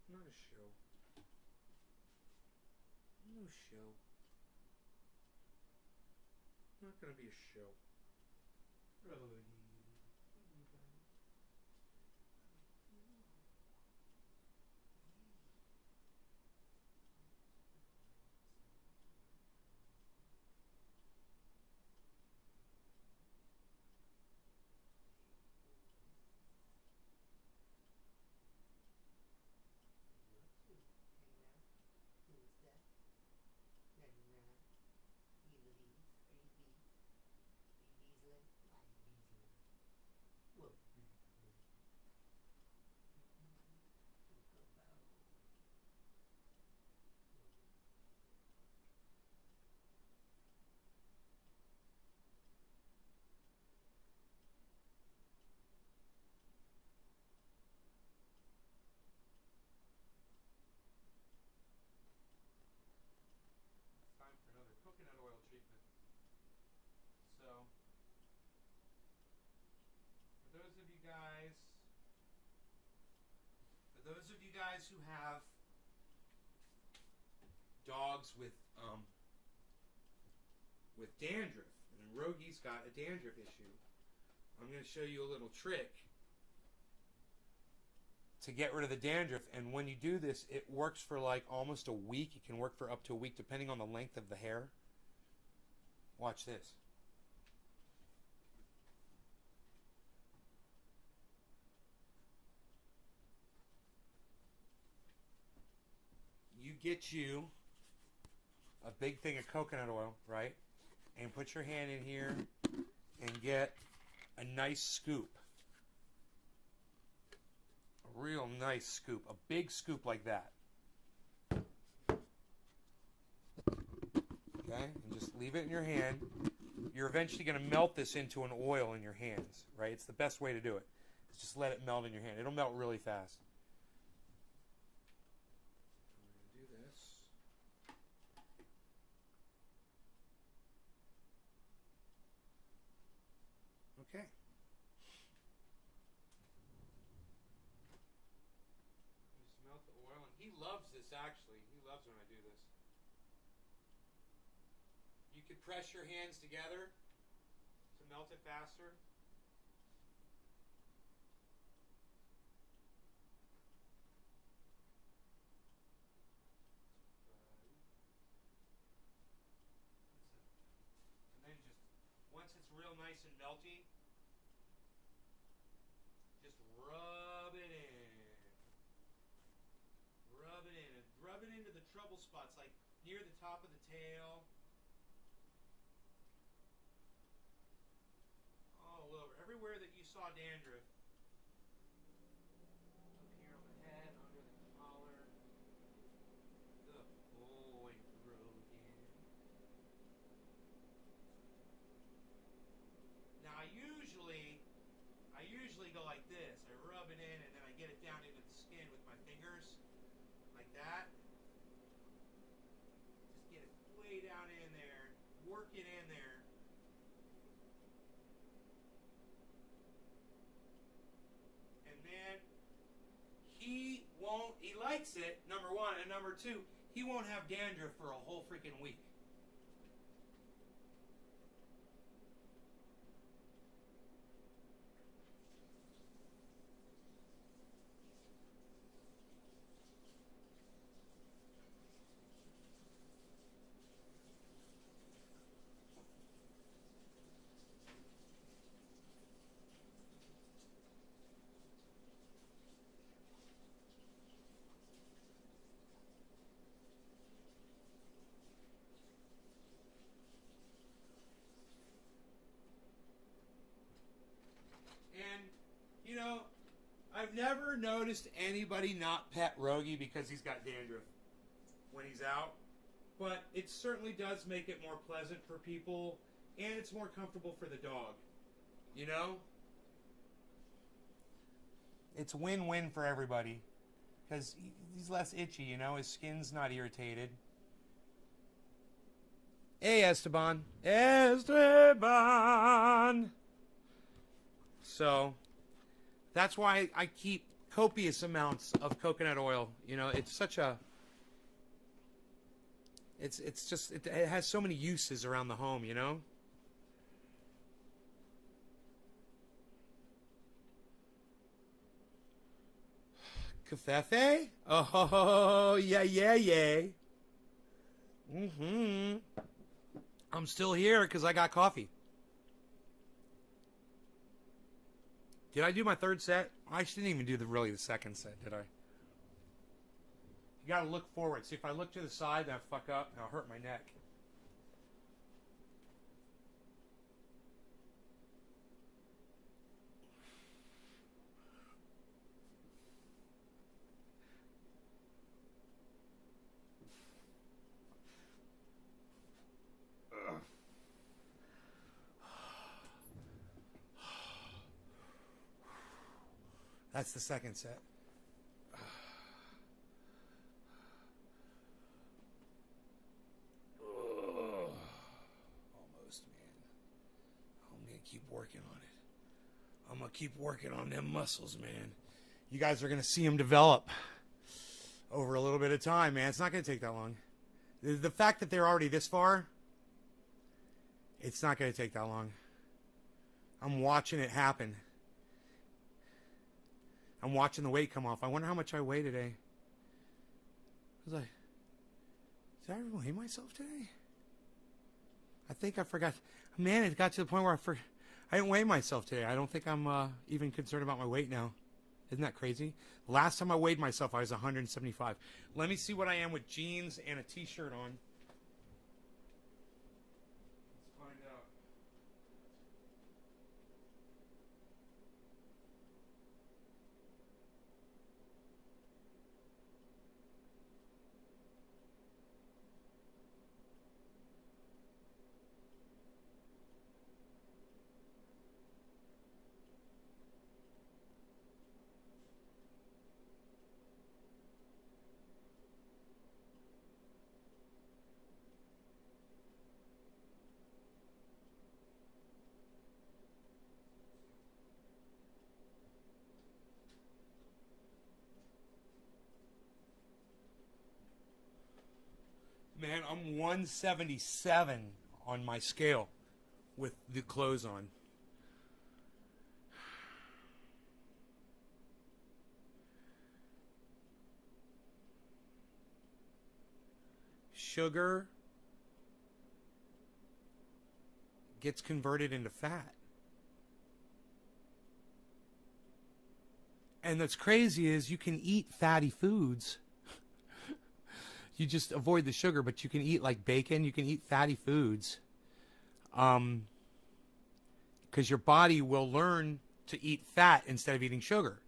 Not a show. No show. Not going to be a show. Rogie. guys who have dogs with dandruff, and Rogi's got a dandruff issue, I'm going to show you a little trick to get rid of the dandruff. And when you do this, it works for like almost a week. It can work for up to a week depending on the length of the hair. Watch this. You get you a big thing of coconut oil, right? And put your hand in here and get a nice scoop. A real nice scoop. A big scoop like that. Okay? And just leave it in your hand. You're eventually going to melt this into an oil in your hands, right? It's the best way to do it. Is just let it melt in your hand. It'll melt really fast. I'm going to do this. Okay. Just melt the oil, and he loves this actually. He loves when I do this. You could press your hands together to melt it faster. And then just, once it's real nice and melty, just rub it in. Rub it in. And rub it into the trouble spots, like near the top of the tail. All over. Everywhere that you saw dandruff. Up here on the head, under the collar. Good boy, Rogan. Now I usually go like this. I rub it in and then I get it down into the skin with my fingers. Like that. Just get it way down in there. Work it in there. And man, he likes it, number one, and number two, he won't have dandruff for a whole freaking week. And, you know, I've never noticed anybody not pet Rogie because he's got dandruff when he's out. But it certainly does make it more pleasant for people, and it's more comfortable for the dog. You know? It's win-win for everybody. Because he's less itchy, you know? His skin's not irritated. Hey, Esteban. Esteban! So, that's why I keep copious amounts of coconut oil. You know, it's such a... It's just... It has so many uses around the home, you know? Cafefe? Oh, yeah. Mm-hmm. I'm still here because I got coffee. Did I do my third set? I didn't even do really the second set, did I? You gotta look forward. See, if I look to the side, then I fuck up, and I'll hurt my neck. That's the second set. Almost, man. I'm going to keep working on it. I'm going to keep working on them muscles, man. You guys are going to see them develop. over a little bit of time, man. It's not going to take that long. The fact that they're already this far, it's not going to take that long. I'm watching it happen. I'm watching the weight come off. I wonder how much I weigh today. I was like, did I weigh myself today? I think I forgot. Man, it got to the point where I didn't weigh myself today. I don't think I'm even concerned about my weight now. Isn't that crazy? Last time I weighed myself, I was 175. Let me see what I am with jeans and a t-shirt on. Let's find out. Man, I'm 177 on my scale with the clothes on. Sugar gets converted into fat. And what's crazy is you can eat fatty foods. You just avoid the sugar, but you can eat like bacon. You can eat fatty foods. Because your body will learn to eat fat instead of eating sugar.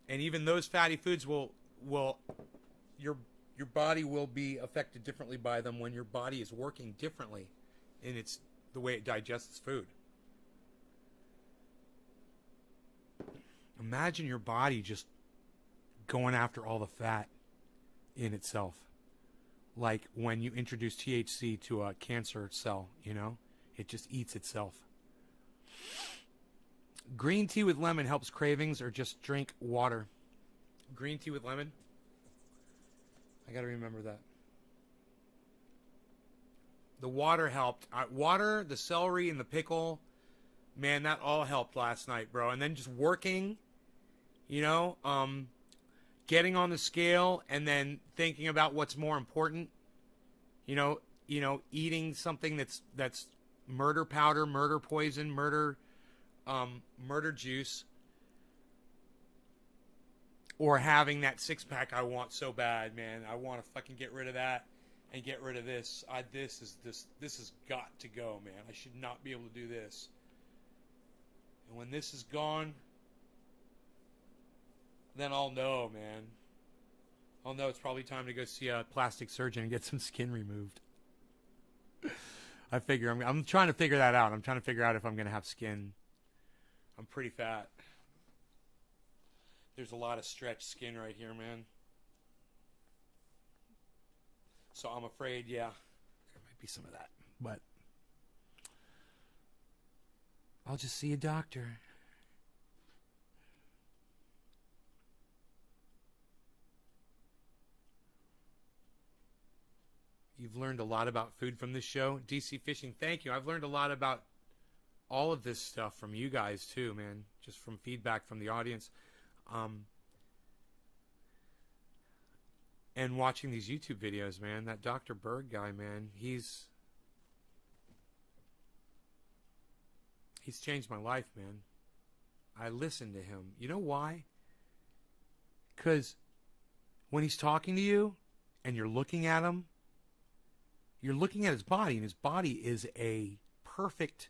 And even those fatty foods your body will be affected differently by them when your body is working differently in the way it digests food. Imagine your body just going after all the fat in itself. Like when you introduce THC to a cancer cell, it just eats itself. Green tea with lemon helps cravings, or just drink water. Green tea with lemon? I gotta remember that. The water helped. Water, the celery, and the pickle, man, that all helped last night, bro. And then just working, getting on the scale and then thinking about what's more important, eating something that's murder powder, murder poison, murder juice, or having that six-pack I want so bad, man. I want to fucking get rid of that and get rid of this. This has got to go, man. I should not be able to do this. And when this is gone, then I'll know, man. I'll know it's probably time to go see a plastic surgeon and get some skin removed. I figure I'm trying to figure that out. I'm trying to figure out if I'm going to have skin. I'm pretty fat. There's a lot of stretched skin right here, man. So I'm afraid, yeah, there might be some of that. But I'll just see a doctor. You've learned a lot about food from this show. DC Fishing, thank you. I've learned a lot about all of this stuff from you guys too, man. Just from feedback from the audience. And watching these YouTube videos, man. That Dr. Berg guy, man, he's changed my life, man. I listen to him. You know why? Because when he's talking to you and you're looking at him, you're looking at his body, and his body is a perfect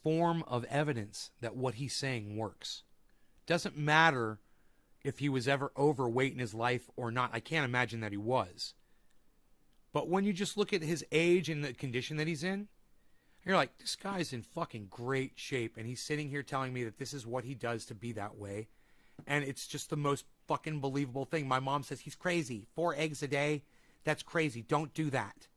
form of evidence that what he's saying works. Doesn't matter if he was ever overweight in his life or not. I can't imagine that he was. But when you just look at his age and the condition that he's in, you're like, this guy's in fucking great shape, and he's sitting here telling me that this is what he does to be that way. And it's just the most fucking believable thing. My mom says he's crazy. 4 eggs a day, that's crazy. Don't do that.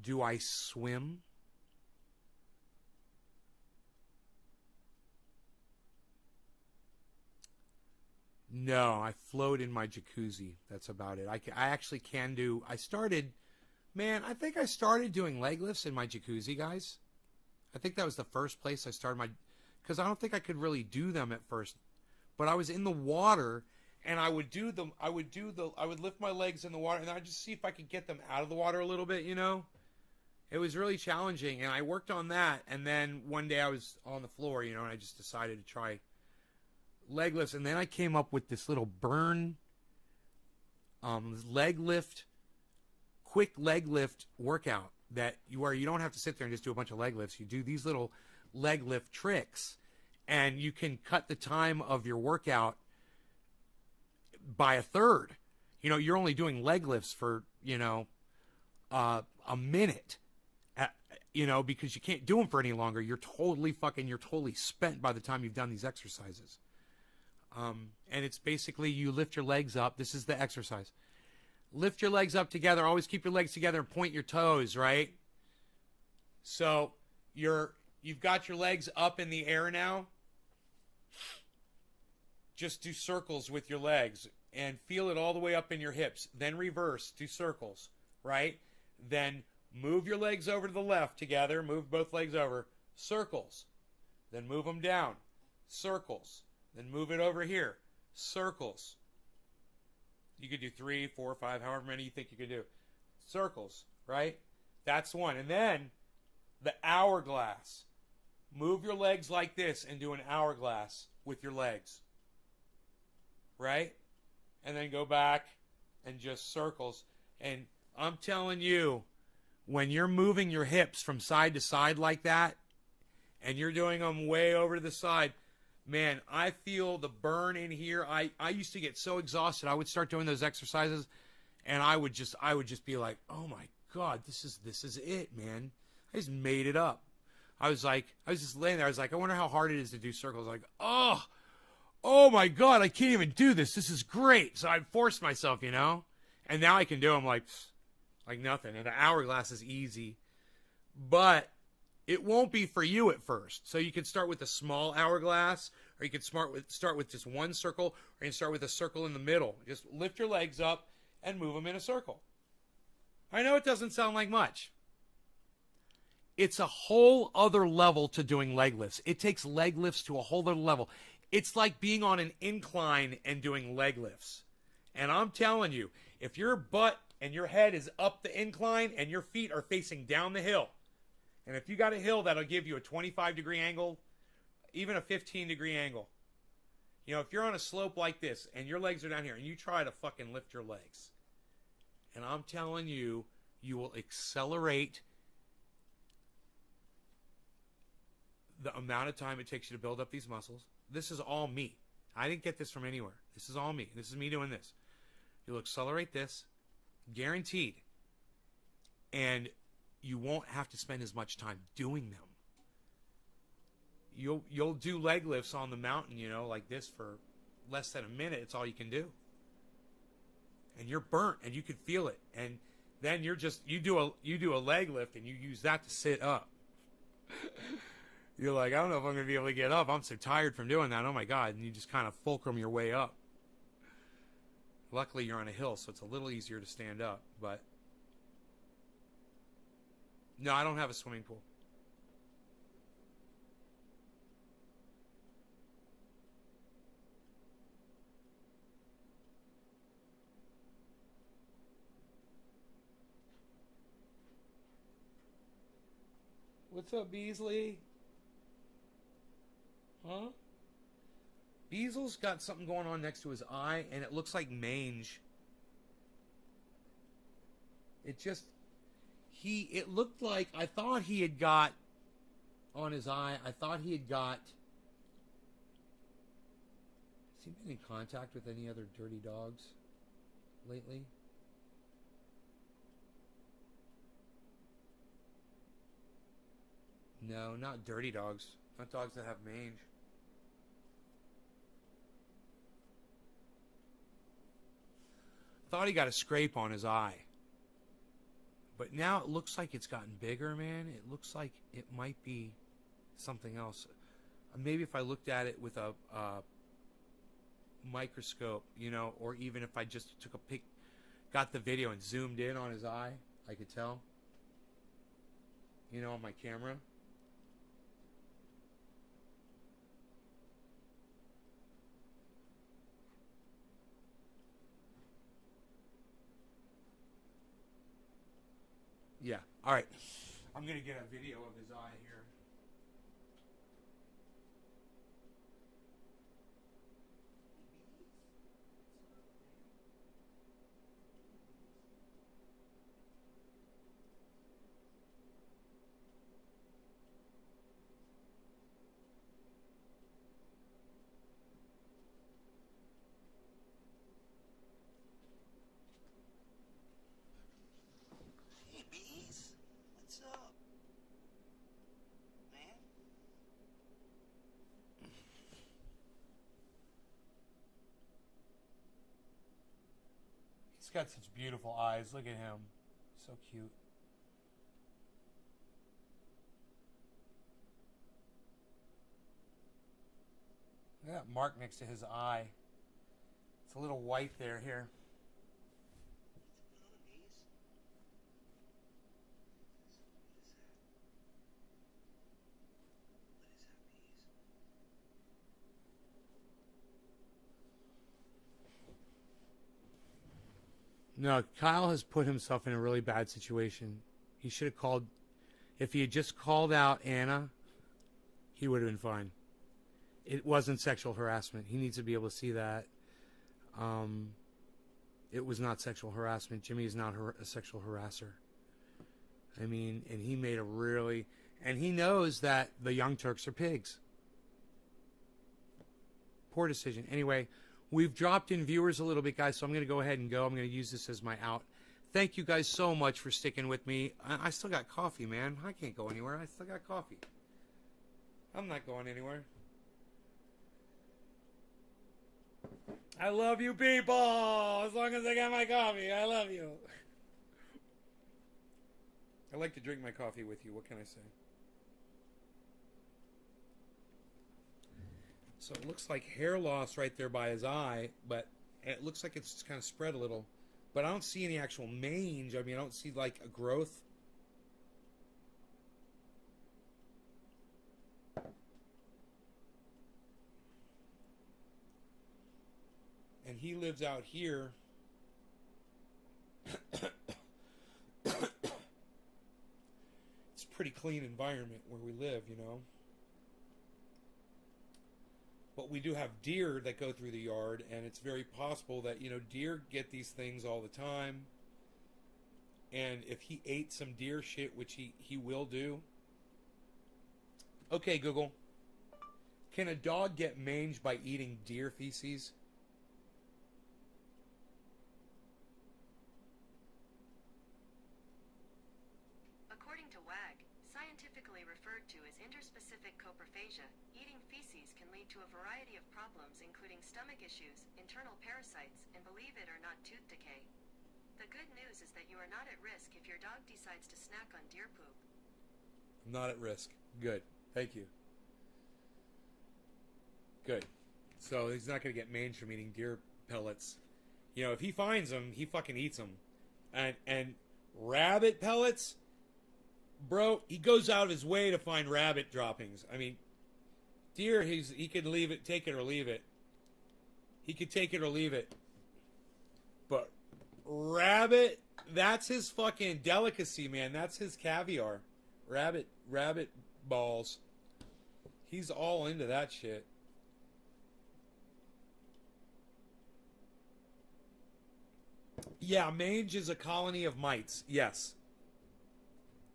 Do I swim? No, I float in my jacuzzi. That's about it. I actually can do... I think I started doing leg lifts in my jacuzzi, guys. I think that was the first place I started my... Because I don't think I could really do them at first. But I was in the water, and I would lift my legs in the water, and I'd just see if I could get them out of the water a little bit, you know? It was really challenging, and I worked on that, and then one day I was on the floor, you know, and I just decided to try leg lifts, and then I came up with this little burn leg lift, quick leg lift workout where you don't have to sit there and just do a bunch of leg lifts. You do these little leg lift tricks, and you can cut the time of your workout by a third. You know, you're only doing leg lifts for, you know, a minute, you know, because you can't do them for any longer. You're totally spent by the time you've done these exercises. And it's basically you lift your legs up. This is the exercise. Lift your legs up together. Always keep your legs together and point your toes, right? So you've got your legs up in the air now. Just do circles with your legs and feel it all the way up in your hips. Then reverse, do circles, right? Then move your legs over to the left together. Move both legs over. Circles. Then move them down. Circles. Then move it over here. Circles. You could do 3, 4, 5, however many you think you could do. Circles, right? That's one. And then the hourglass. Move your legs like this and do an hourglass with your legs. Right? And then go back and just circles. And I'm telling you, when you're moving your hips from side to side like that, and you're doing them way over to the side, man, I feel the burn in here. I used to get so exhausted. I would start doing those exercises, and I would just be like, oh my God, this is it, man. I just made it up. I was just laying there. I was like, I wonder how hard it is to do circles. Like, oh my God, I can't even do this. This is great. So I forced myself, you know, and now I can do them like nothing. And the hourglass is easy, but it won't be for you at first. So you can start with a small hourglass, or you can start with just one circle, or you can start with a circle in the middle. Just lift your legs up and move them in a circle. I know it doesn't sound like much. It's a whole other level to doing leg lifts. It takes leg lifts to a whole other level. It's like being on an incline and doing leg lifts. And I'm telling you, if your butt and your head is up the incline and your feet are facing down the hill, and if you got a hill that'll give you a 25-degree angle, even a 15-degree angle. You know, if you're on a slope like this and your legs are down here and you try to fucking lift your legs, and I'm telling you, you will accelerate the amount of time it takes you to build up these muscles. This is all me. I didn't get this from anywhere. This is all me. This is me doing this. You'll accelerate this, guaranteed. And you won't have to spend as much time doing them. You'll do leg lifts on the mountain, you know, like this for less than a minute. It's all you can do. And you're burnt and you can feel it. And then you do a leg lift and you use that to sit up. You're like, I don't know if I'm going to be able to get up. I'm so tired from doing that. Oh my God. And you just kind of fulcrum your way up. Luckily you're on a hill, so it's a little easier to stand up, but no, I don't have a swimming pool. What's up, Beasley? Huh? Beasel's got something going on next to his eye, and it looks like mange. It looked like, I thought he had got, on his eye, has he been in contact with any other dirty dogs lately? No, not dirty dogs. Not dogs that have mange. Thought he got a scrape on his eye. But now it looks like it's gotten bigger, man. It looks like it might be something else. Maybe if I looked at it with a microscope, you know, or even if I just took a pic, got the video and zoomed in on his eye, I could tell. You know, on my camera. Yeah. All right. I'm going to get a video of his eye here. Hey, bees. What's up? Man? He's got such beautiful eyes. Look at him. So cute. Look at that mark next to his eye. It's a little white there. Here. No, Kyle has put himself in a really bad situation. He should have called. If he had just called out Anna, he would have been fine. It wasn't sexual harassment. He needs to be able to see that. It was not sexual harassment. Jimmy is not a sexual harasser. I mean, and he made a really... And he knows that the Young Turks are pigs. Poor decision. Anyway, we've dropped in viewers a little bit, guys, so I'm going to go ahead and go. I'm going to use this as my out. Thank you guys so much for sticking with me. I still got coffee, man. I can't go anywhere. I still got coffee. I'm not going anywhere. I love you people. As long as I got my coffee, I love you. I like to drink my coffee with you. What can I say? So it looks like hair loss right there by his eye, but it looks like it's kind of spread a little. But I don't see any actual mange. I mean, I don't see like a growth. And he lives out here. It's a pretty clean environment where we live, you know. But we do have deer that go through the yard, and it's very possible that, you know, deer get these things all the time. And if he ate some deer shit, which he will do. Okay, Google. Can a dog get mange by eating deer feces? According to WAG, scientifically referred to as interspecific coprophagia, eating feces can lead to a variety of problems including stomach issues, internal parasites, and believe it or not, tooth decay. The good news is that you are not at risk if your dog decides to snack on deer poop. I'm not at risk. Good. Thank you. Good. So he's not going to get mange from eating deer pellets. You know, if he finds them, he fucking eats them. And rabbit pellets, bro, he goes out of his way to find rabbit droppings. I mean, deer, he could leave it, take it or leave it. He could take it or leave it. But rabbit, that's his fucking delicacy, man. That's his caviar. Rabbit balls. He's all into that shit. Yeah, mange is a colony of mites. Yes.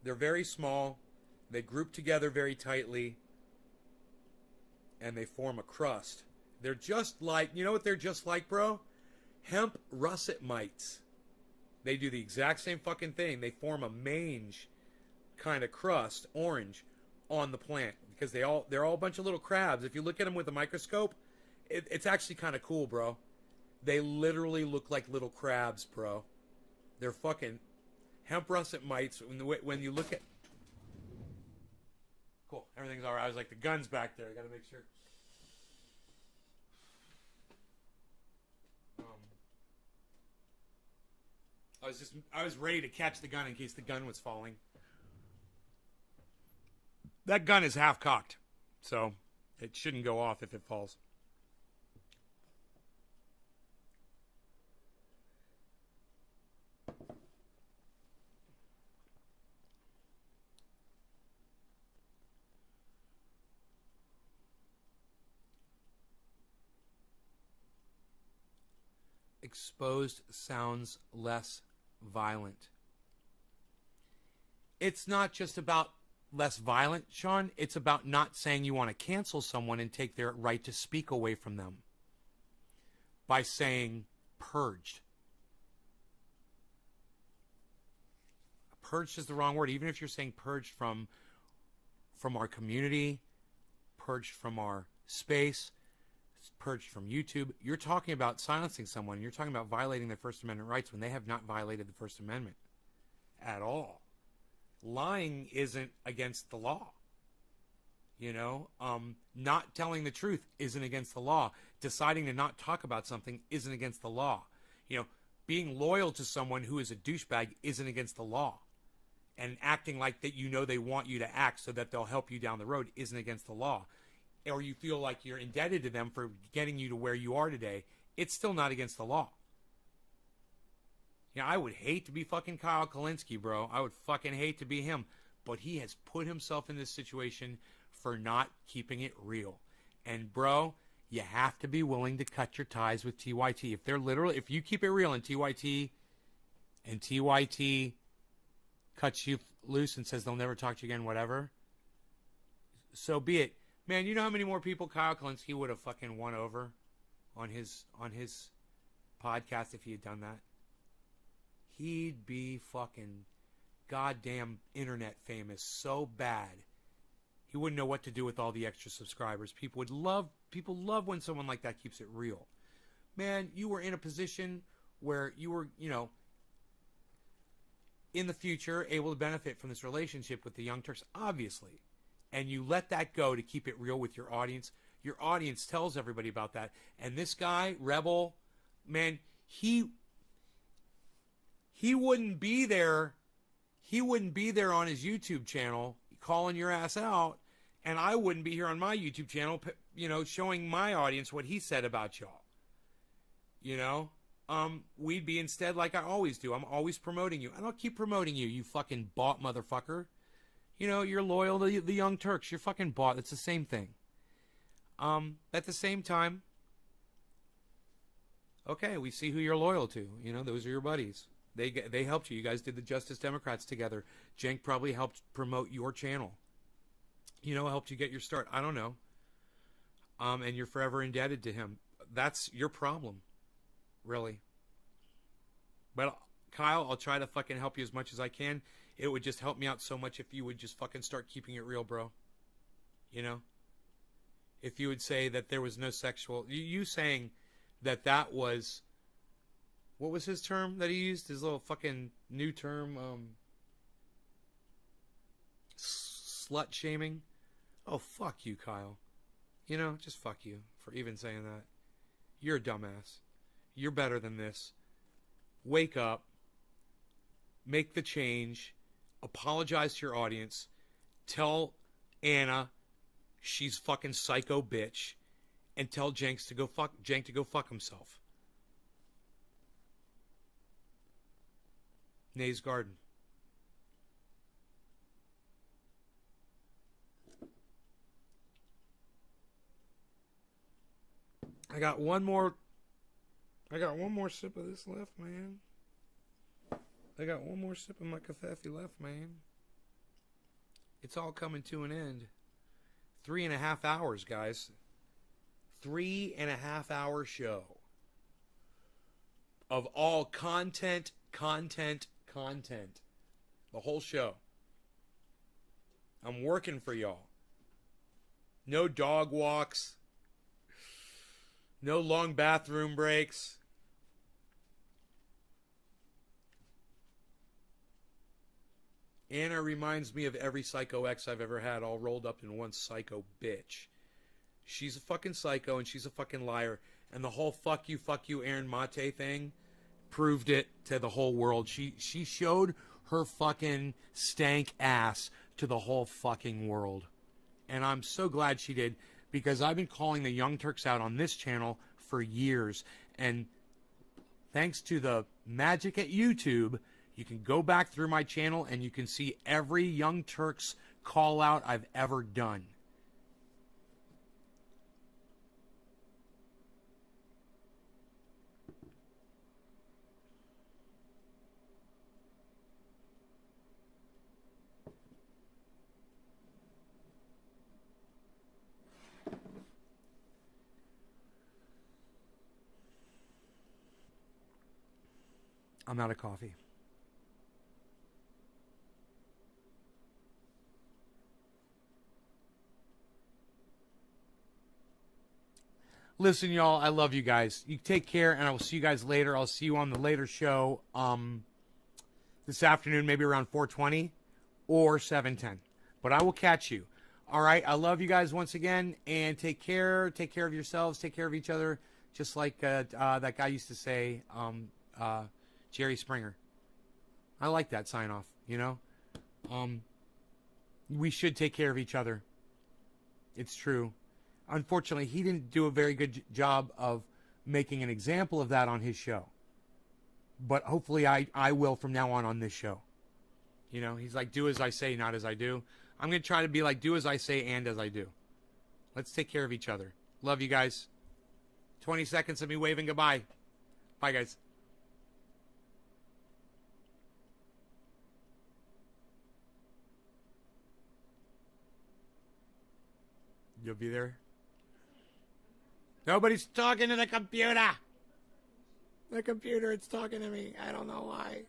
They're very small. They group together very tightly. And they form a crust. They're just like, you know what they're just like, bro? Hemp russet mites. They do the exact same fucking thing. They form a mange kind of crust, orange, on the plant. Because they're all a bunch of little crabs. If you look at them with a microscope, it's actually kind of cool, bro. They literally look like little crabs, bro. They're fucking... hemp russet mites. When you look at, cool, everything's all right. I was like, the gun's back there. I got to make sure. I was ready to catch the gun in case the gun was falling. That gun is half cocked, so it shouldn't go off if it falls. Exposed sounds less violent. It's not just about less violent, Sean. It's about not saying you want to cancel someone and take their right to speak away from them by saying purged. Purged is the wrong word. Even if you're saying purged from our community, purged from our space, purged from YouTube, you're talking about silencing someone. You're talking about violating their First Amendment rights when they have not violated the First Amendment at all. Lying isn't against the law. You know, not telling the truth isn't against the law. Deciding to not talk about something isn't against the law. You know, being loyal to someone who is a douchebag isn't against the law. And acting like that, you know, they want you to act so that they'll help you down the road isn't against the law. Or you feel like you're indebted to them for getting you to where you are today, it's still not against the law. You know, I would hate to be fucking Kyle Kalinske, bro. I would fucking hate to be him. But he has put himself in this situation for not keeping it real. And, bro, you have to be willing to cut your ties with TYT. If you keep it real and TYT cuts you loose and says they'll never talk to you again, whatever, so be it. Man, you know how many more people Kyle Kalinske would have fucking won over on his podcast if he had done that? He'd be fucking goddamn internet famous so bad. He wouldn't know what to do with all the extra subscribers. People love when someone like that keeps it real. Man, you were in a position where you were, you know, in the future able to benefit from this relationship with the Young Turks, obviously. And you let that go to keep it real with your audience. Your audience tells everybody about that. And this guy, Rebel, man, he wouldn't be there. He wouldn't be there on his YouTube channel calling your ass out. And I wouldn't be here on my YouTube channel, you know, showing my audience what he said about y'all. You know? We'd be instead like I always do. I'm always promoting you. And I'll keep promoting you, you fucking bought motherfucker. You know, you're loyal to the Young Turks. You're fucking bought. It's the same thing. At the same time, okay, we see who you're loyal to. You know, those are your buddies. They helped you. You guys did the Justice Democrats together. Cenk probably helped promote your channel. You know, helped you get your start. I don't know. And you're forever indebted to him. That's your problem, really. But Kyle, I'll try to fucking help you as much as I can. It would just help me out so much if you would just fucking start keeping it real, bro. You know? If you would say that there was no sexual... You saying that was... What was his term that he used? His little fucking new term? Slut shaming? Oh, fuck you, Kyle. You know, just fuck you for even saying that. You're a dumbass. You're better than this. Wake up. Make the change. Apologize to your audience. Tell Anna she's fucking psycho bitch, and tell Cenk to go fuck himself. Nay's Garden. I got one more sip of this left, man. I got one more sip of my cafefe left, man. It's all coming to an end. 3.5 hours, guys. 3.5 hour show. Of all content. The whole show. I'm working for y'all. No dog walks. No long bathroom breaks. Anna reminds me of every psycho ex I've ever had, all rolled up in one psycho bitch. She's a fucking psycho and she's a fucking liar. And the whole fuck you, Aaron Mate thing proved it to the whole world. She showed her fucking stank ass to the whole fucking world. And I'm so glad she did, because I've been calling the Young Turks out on this channel for years. And thanks to the magic at YouTube, you can go back through my channel and you can see every Young Turks call out I've ever done. I'm out of coffee. Listen, y'all, I love you guys. You take care, and I will see you guys later. I'll see you on the later show this afternoon, maybe around 4:20 or 7:10. But I will catch you. All right, I love you guys once again, and take care. Take care of yourselves. Take care of each other, just like that guy used to say, Jerry Springer. I like that sign off, you know? We should take care of each other. It's true. Unfortunately, he didn't do a very good job of making an example of that on his show. But hopefully I will from now on this show. You know, he's like, do as I say, not as I do. I'm going to try to be like, do as I say and as I do. Let's take care of each other. Love you guys. 20 seconds of me waving goodbye. Bye, guys. You'll be there? Nobody's talking to the computer. The computer, it's talking to me. I don't know why.